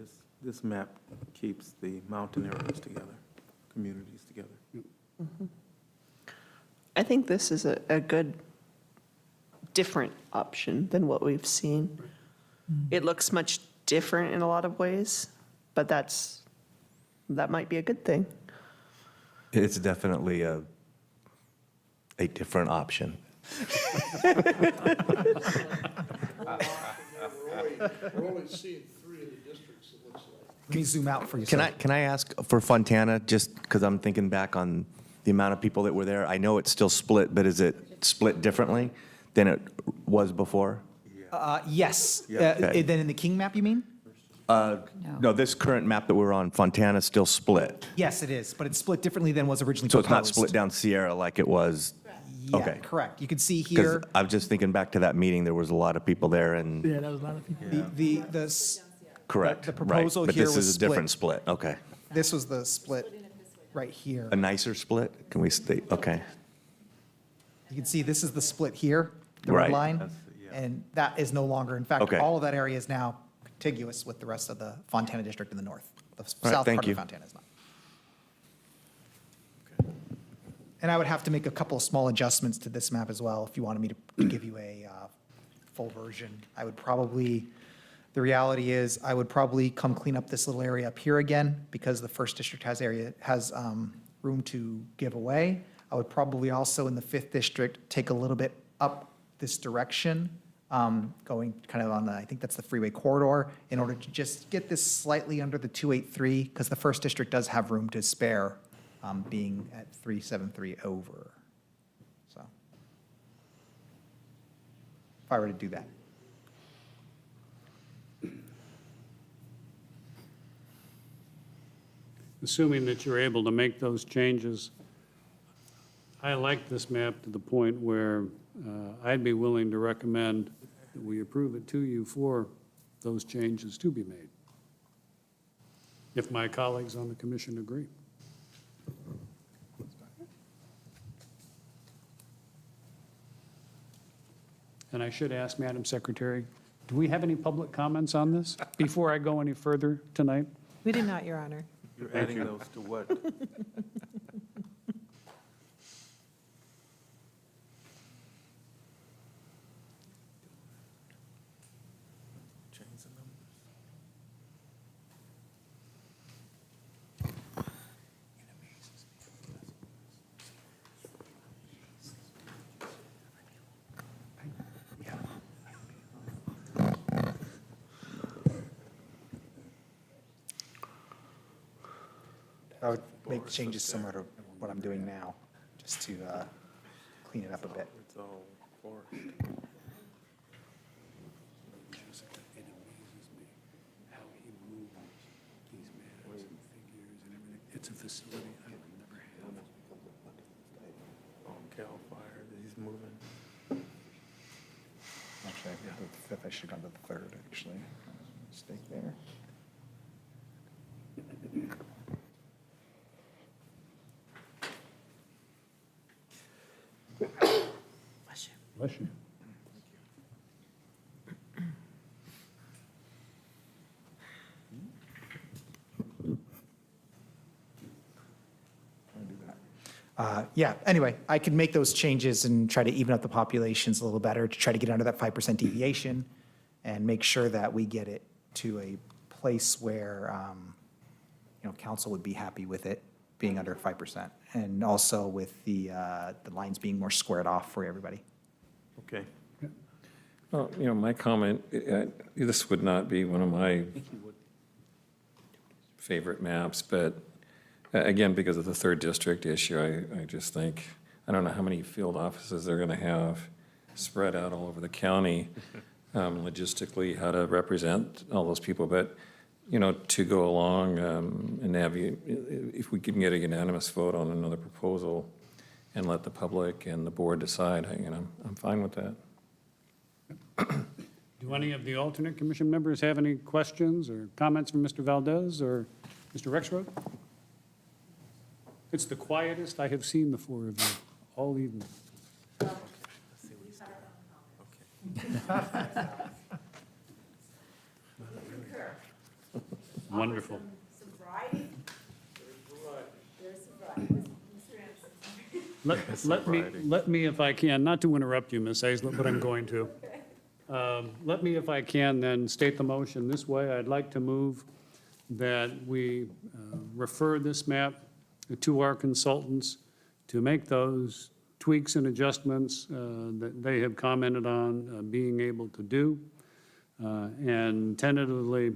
this map keeps the mountain areas together, communities together. I think this is a good, different option than what we've seen. It looks much different in a lot of ways, but that might be a good thing. It's definitely a different option. We're only seeing 3 of the districts, it looks like. Let me zoom out for you. Can I ask for Fontana, just because I'm thinking back on the amount of people that were there? I know it's still split, but is it split differently than it was before? Yes. Okay. Then in the King map, you mean? No, this current map that we're on, Fontana's still split. Yes, it is, but it's split differently than was originally So proposed. it's not split down Sierra like it was? Yeah, Okay. correct. You can see Because here, I was just thinking back to that meeting, there was a lot of people there and, Yeah, that was a lot of people. correct, the right. proposal But here this was is a different split, okay. this was the split right here. A nicer split? Can we state, okay. You can see this is the split here, the Right. red line, and that is no longer, in fact, Okay. all of that area is now contiguous with the rest of the Fontana district in the north. The right, south thank part you. of Fontana is not. And I would have to make a couple of small adjustments to this map as well, if you wanted me to give you a full version. I would probably, the reality is, I would probably come clean up this little area up here again, because the 1st district has room to give away. I would probably also, in the 5th district, take a little bit up this direction, going kind of on the, I think that's the freeway corridor, in order to just get this slightly under the 283, because the 1st district does have room to spare, being at 373 over. So, if I were to do that. Assuming that you're able to make those changes, I like this map to the point where I'd be willing to recommend that we approve it to you for those changes to be made, if my colleagues on the commission agree. And I should ask, Madam Secretary, do we have any public comments on this before I go any further tonight? We do not, Your Honor. You're adding those to what? Change the numbers. I would make changes similar to what I'm doing now, just to clean it up a bit. It's all forest. It's a facility I would never have. On Cal Fire, that he's moving. Actually, I did the fifth, I should have gone to the third, actually. Mistake there. Bless you. Yeah, anyway, I could make those changes and try to even up the populations a little better to try to get under that 5% deviation and make sure that we get it to a place where, council would be happy with it being under 5%. And also with the lines being more squared off for everybody. Okay. Well, my comment, this would not be one of my favorite maps, but again, because of the third district issue, I just think, I don't know how many field offices they're going to have spread out all over the county, logistically, how to represent all those people. But, to go along and if we can get a unanimous vote on another proposal and let the public and the board decide, I'm fine with that. Do any of the alternate commission members have any questions or comments from Mr. Valdez or Mr. Rexroad? It's the quietest I have seen the four of you all evening. Wonderful. Let me, if I can, not to interrupt you, Ms. Aislett, but I'm going to. Let me, if I can, then state the motion this way. I'd like to move that we refer this map to our consultants to make those tweaks and adjustments that they have commented on being able to do, and tentatively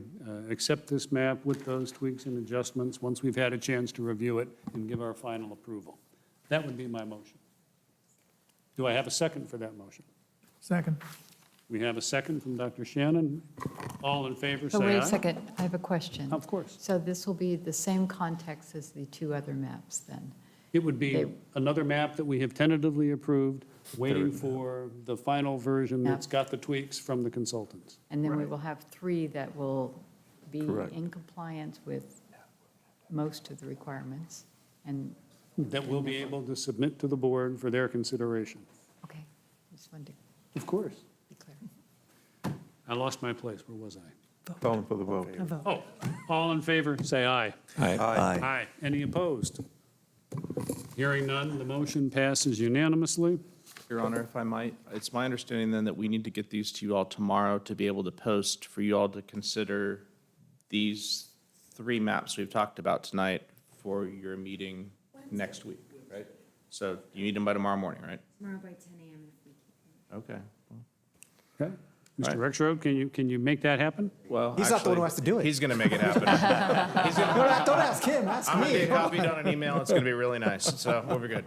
accept this map with those tweaks and adjustments once we've had a chance to review it and give our final approval. That would be my motion. Do I have a second for that motion? Second. We have a second from Dr. Shannon. All in favor, say So aye. wait a second, I have a question. Of course. So this will be the same context as the two other maps then? It would be They- another map that we have tentatively approved, waiting for the final version Yeah. that's got the tweaks from the consultants. And then we will have three that will be Correct. in compliance with most of the requirements. And, That we'll be able to submit to the board for their consideration. okay, just wanted to Of course. be clear. I lost my place. Where was I? Calling for the vote. Oh, all in favor, say aye. Aye. Aye. Any opposed? Hearing none, the motion passes unanimously. Your Honor, if I might, it's my understanding then that we need to get these to you all tomorrow to be able to post for you all to consider these three maps we've talked about tonight for your meeting next week, right? So you need them by tomorrow morning, right? Tomorrow by 10 a.m. if we can. Okay. Okay. Mr. Rexroad, can you make that happen? Well, He's not the one who actually, has to do it. He's going to make it happen. He's gonna, Don't ask him, ask I'm going to me. get copied on an email. It's going to be really nice. So we'll be good.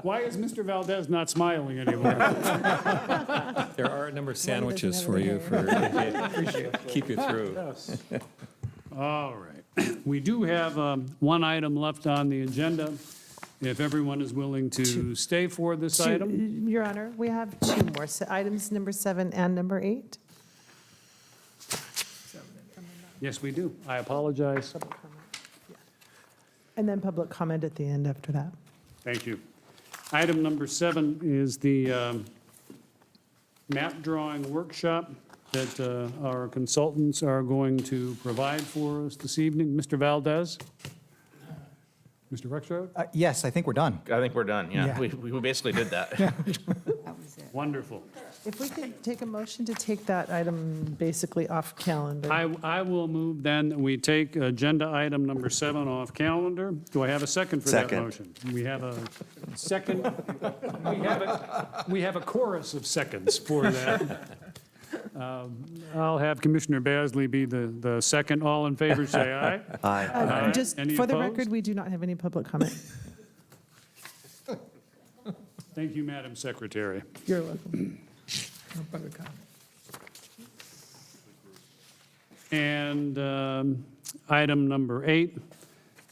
Why is Mr. Valdez not smiling anymore? There are a number of sandwiches for you keep you through. All right. We do have one item left on the agenda. If everyone is willing to stay for this item. Your Honor, we have two more items, number 7 and number 8. Yes, we do. I apologize. And then public comment at the end after that. Thank you. Item number 7 is the map drawing workshop that our consultants are going to provide for us this evening. Mr. Valdez? Mr. Rexroad? Yes, I think we're done. I think we're done. Yeah, Yeah. we basically did that. That was it. Wonderful. If we could take a motion to take that item basically off calendar. I will move then that we take agenda item number 7 off calendar. Do I have a second for that Second. motion? We have a second. We have a chorus of seconds for that. I'll have Commissioner Basley be the second. All in favor, say aye. Aye. Just Any for the opposed? record, we do not have any public comment. Thank you, Madam Secretary. You're welcome. No public comment. And item number 8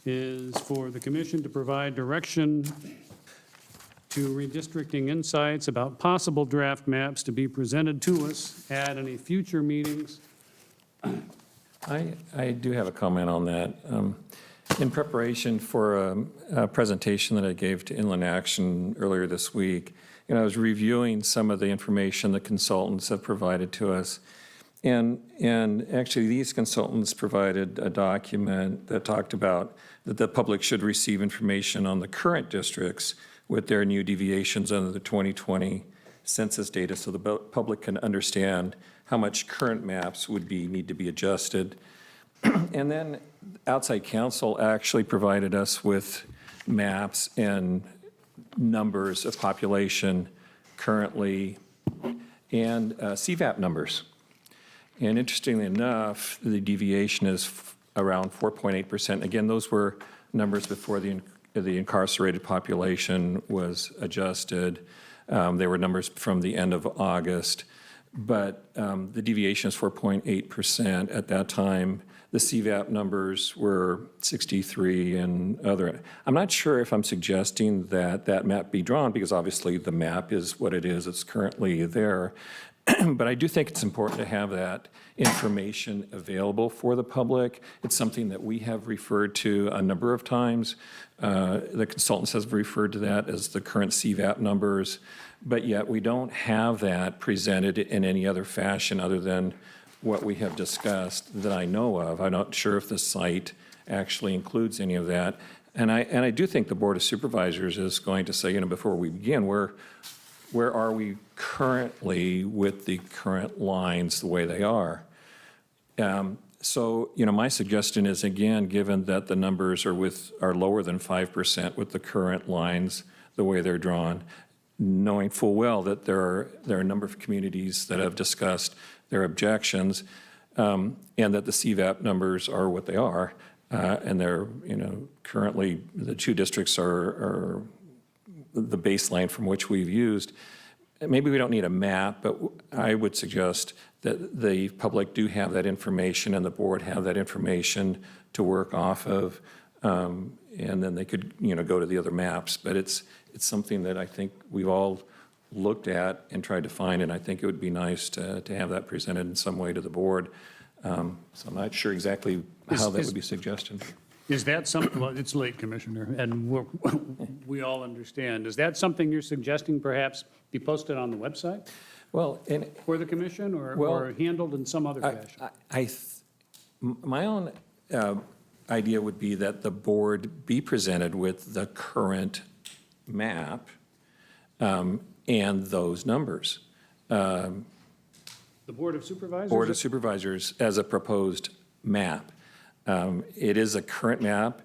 is for the commission to provide direction to redistricting insights about possible draft maps to be presented to us at any future meetings. I do have a comment on that. In preparation for a presentation that I gave to Inland Action earlier this week, I was reviewing some of the information the consultants have provided to us. And actually, these consultants provided a document that talked about that the public should receive information on the current districts with their new deviations under the 2020 census data, so the public can understand how much current maps would need to be adjusted. And then outside counsel actually provided us with maps and numbers of population currently and CVAP numbers. And interestingly enough, the deviation is around 4.8%. Again, those were numbers before the incarcerated population was adjusted. They were numbers from the end of August, but the deviation is 4.8% at that time. The CVAP numbers were 63 and other. I'm not sure if I'm suggesting that that map be drawn, because obviously the map is what it is. It's currently there. But I do think it's important to have that information available for the public. It's something that we have referred to a number of times. The consultants have referred to that as the current CVAP numbers, but yet we don't have that presented in any other fashion other than what we have discussed that I know of. I'm not sure if the site actually includes any of that. And I do think the Board of Supervisors is going to say, before we begin, where are we currently with the current lines the way they are? So, my suggestion is, again, given that the numbers are lower than 5% with the current lines the way they're drawn, knowing full well that there are a number of communities that have discussed their objections, and that the CVAP numbers are what they are, and they're, currently the two districts are the baseline from which we've used. Maybe we don't need a map, but I would suggest that the public do have that information and the board have that information to work off of, and then they could, go to the other maps. But it's something that I think we've all looked at and tried to find, and I think it would be nice to have that presented in some way to the board. So I'm not sure exactly how that would be suggested. Is that something, well, it's late, Commissioner, and we all understand. Is that something you're suggesting perhaps be posted on the website? Well, for the commission or handled in some other fashion? My own idea would be that the board be presented with the current map and those numbers. The Board of Supervisors? Board of Supervisors as a proposed map. It is a current map.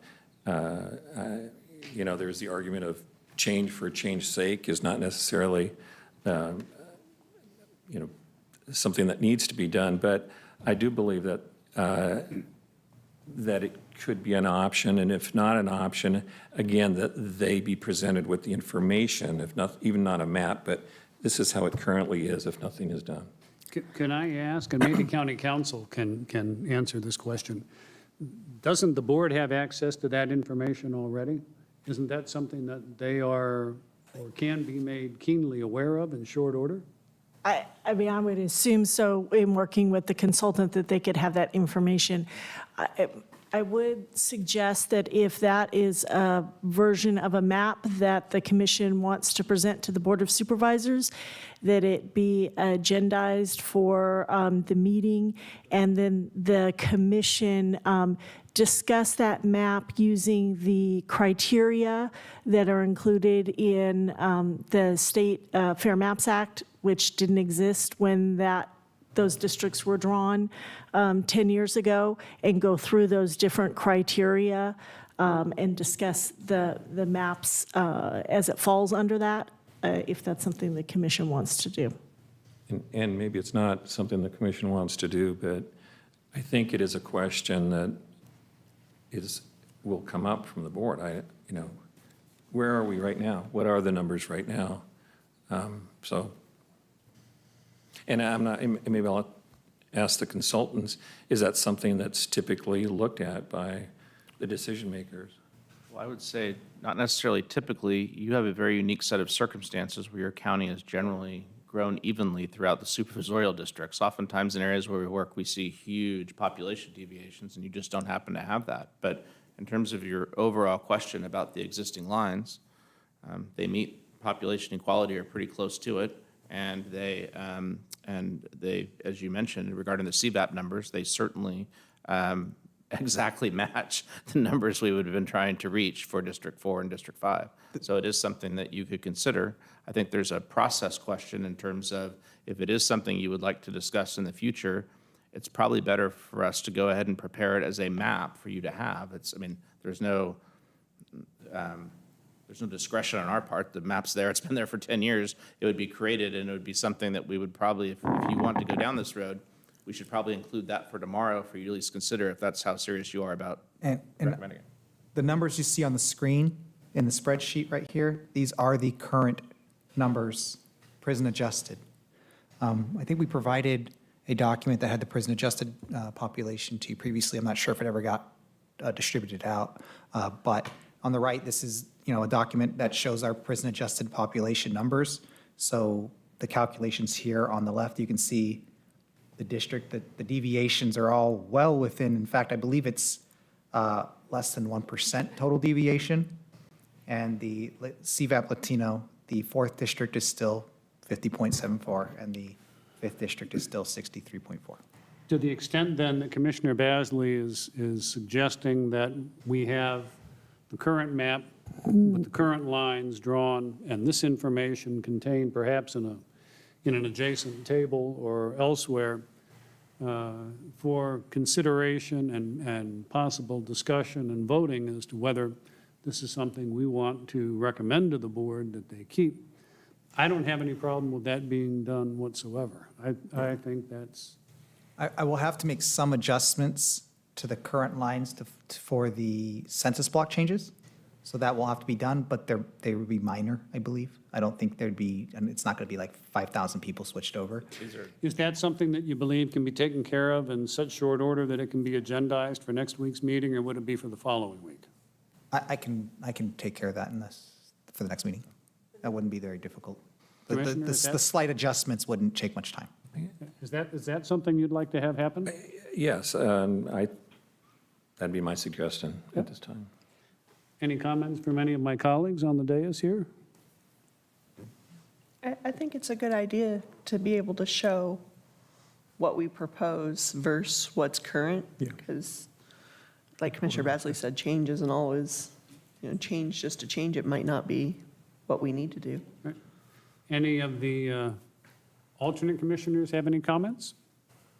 There's the argument of change for change's sake is not necessarily, something that needs to be done. But I do believe that that it could be an option, and if not an option, again, that they be presented with the information, if not, even not a map, but this is how it currently is if nothing is done. Can I ask, and maybe County Council can answer this question, doesn't the board have access to that information already? Isn't that something that they are or can be made keenly aware of in short order? I would assume so in working with the consultant that they could have that information. I would suggest that if that is a version of a map that the commission wants to present to the Board of Supervisors, that it be agendized for the meeting, and then the commission discuss that map using the criteria that are included in the State Fair Maps Act, which didn't exist when those districts were drawn 10 years ago, and go through those different criteria and discuss the maps as it falls under that, if that's something the commission wants to do. and maybe it's not something the commission wants to do, but I think it is a question that will come up from the board. Where are we right now? What are the numbers right now? And maybe I'll ask the consultants, is that something that's typically looked at by the decision makers? Well, I would say not necessarily typically. You have a very unique set of circumstances where your county has generally grown evenly throughout the supervisorial districts. Oftentimes in areas where we work, we see huge population deviations, and you just don't happen to have that. But in terms of your overall question about the existing lines, they meet population equality or pretty close to it, and they, as you mentioned, regarding the CVAP numbers, they certainly exactly match the numbers we would have been trying to reach for District 4 and District 5. So it is something that you could consider. I think there's a process question in terms of if it is something you would like to discuss in the future, it's probably better for us to go ahead and prepare it as a map for you to have. There's no discretion on our part. The map's there. It's been there for 10 years. It would be created, and it would be something that we would probably, if you want to go down this road, we should probably include that for tomorrow for you to at least consider if that's how serious you are about recommending it. The numbers you see on the screen in the spreadsheet right here, these are the current numbers, prison adjusted. I think we provided a document that had the prison adjusted population to you previously. I'm not sure if it ever got distributed out. But on the right, this is a document that shows our prison adjusted population numbers. So the calculations here on the left, you can see the district, the deviations are all well within. In fact, I believe it's less than 1% total deviation. And the CVAP Latino, the 4th district is still 50.74, and the 5th district is still 63.4. To the extent then that Commissioner Basley is suggesting that we have the current map with the current lines drawn and this information contained perhaps in an adjacent table or elsewhere for consideration and possible discussion and voting as to whether this is something we want to recommend to the board that they keep. I don't have any problem with that being done whatsoever. I think that's... I will have to make some adjustments to the current lines for the census block changes. So that will have to be done, but they would be minor, I believe. I don't think there'd be, and it's not going to be like 5,000 people switched over. Is that something that you believe can be taken care of in such short order that it can be agendized for next week's meeting, or would it be for the following week? I can take care of that for the next meeting. That wouldn't be very difficult. Commissioner, The slight adjustments wouldn't take much time. Is that something you'd like to have happen? Yes, that'd be my suggestion at this time. Any comments from any of my colleagues on the dais here? I think it's a good idea to be able to show what we propose versus what's current. Because like Commissioner Basley said, change isn't always, change just to change it might not be what we need to do. Right. Any of the alternate commissioners have any comments?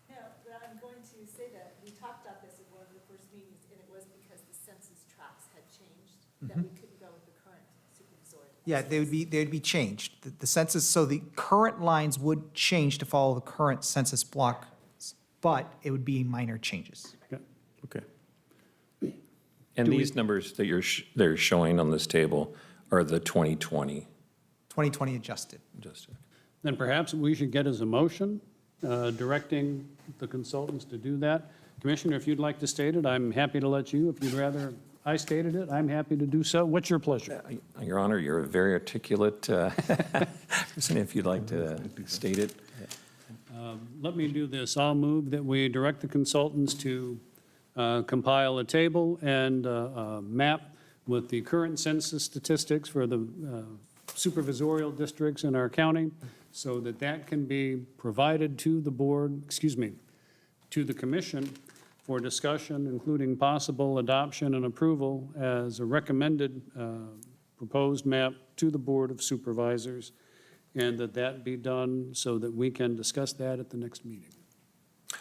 No, but I'm going to say that we talked about this at one of the first meetings, and it was because the census tracts had changed, that we couldn't go with the current supervisorial. Yeah, they'd be changed. The census, so the current lines would change to follow the current census blocks, but it would be minor changes. Okay. And these numbers that they're showing on this table are the 2020. 2020 adjusted. Then perhaps we should get as a motion directing the consultants to do that. Commissioner, if you'd like to state it, I'm happy to let you. If you'd rather I stated it, I'm happy to do so. What's your pleasure? Your Honor, you're a very articulate person. If you'd like to state it. Let me do this. I'll move that we direct the consultants to compile a table and a map with the current census statistics for the supervisorial districts in our county, so that that can be provided to the board, to the commission for discussion, including possible adoption and approval as a recommended proposed map to the Board of Supervisors, and that be done so that we can discuss that at the next meeting.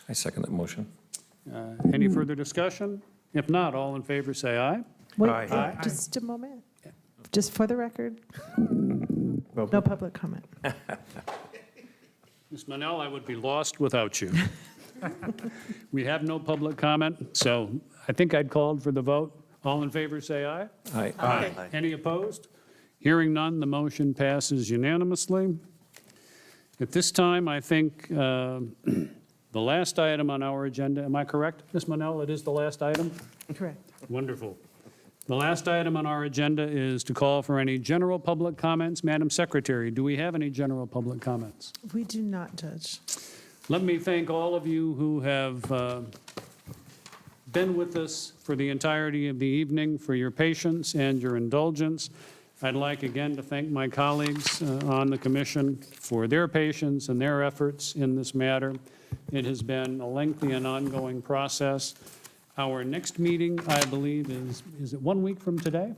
I second that motion. Any further discussion? If not, all in favor say aye. Wait, Aye. just a moment. Just for the record, no public comment. Ms. Manel, I would be lost without you. We have no public comment, so I think I'd called for the vote. All in favor, say aye. Aye. Aye. Any opposed? Hearing none, the motion passes unanimously. At this time, I think the last item on our agenda, am I correct, Ms. Manel? It is the last item? Correct. Wonderful. The last item on our agenda is to call for any general public comments. Madam Secretary, do we have any general public comments? We do not, Judge. Let me thank all of you who have been with us for the entirety of the evening, for your patience and your indulgence. I'd like again to thank my colleagues on the commission for their patience and their efforts in this matter. It has been a lengthy and ongoing process. Our next meeting, I believe, is it 1 week from today?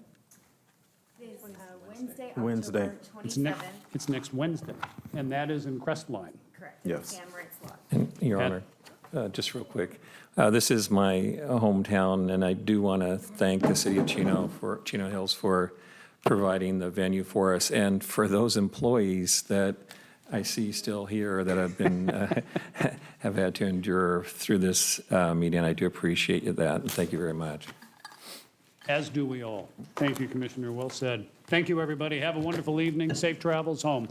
Wednesday, Wednesday. October It's 27th. It's next Wednesday, and that is in Crestline. Correct. Yes. San Rensselaer. And, Your Honor, just real quick, this is my hometown, and I do want to thank the city of Chino Hills for providing the venue for us, and for those employees that I see still here that have been, have had to endure through this meeting. I do appreciate you that, and thank you very much. As do we all. Thank you, Commissioner. Well said. Thank you, everybody. Have a wonderful evening. Safe travels home.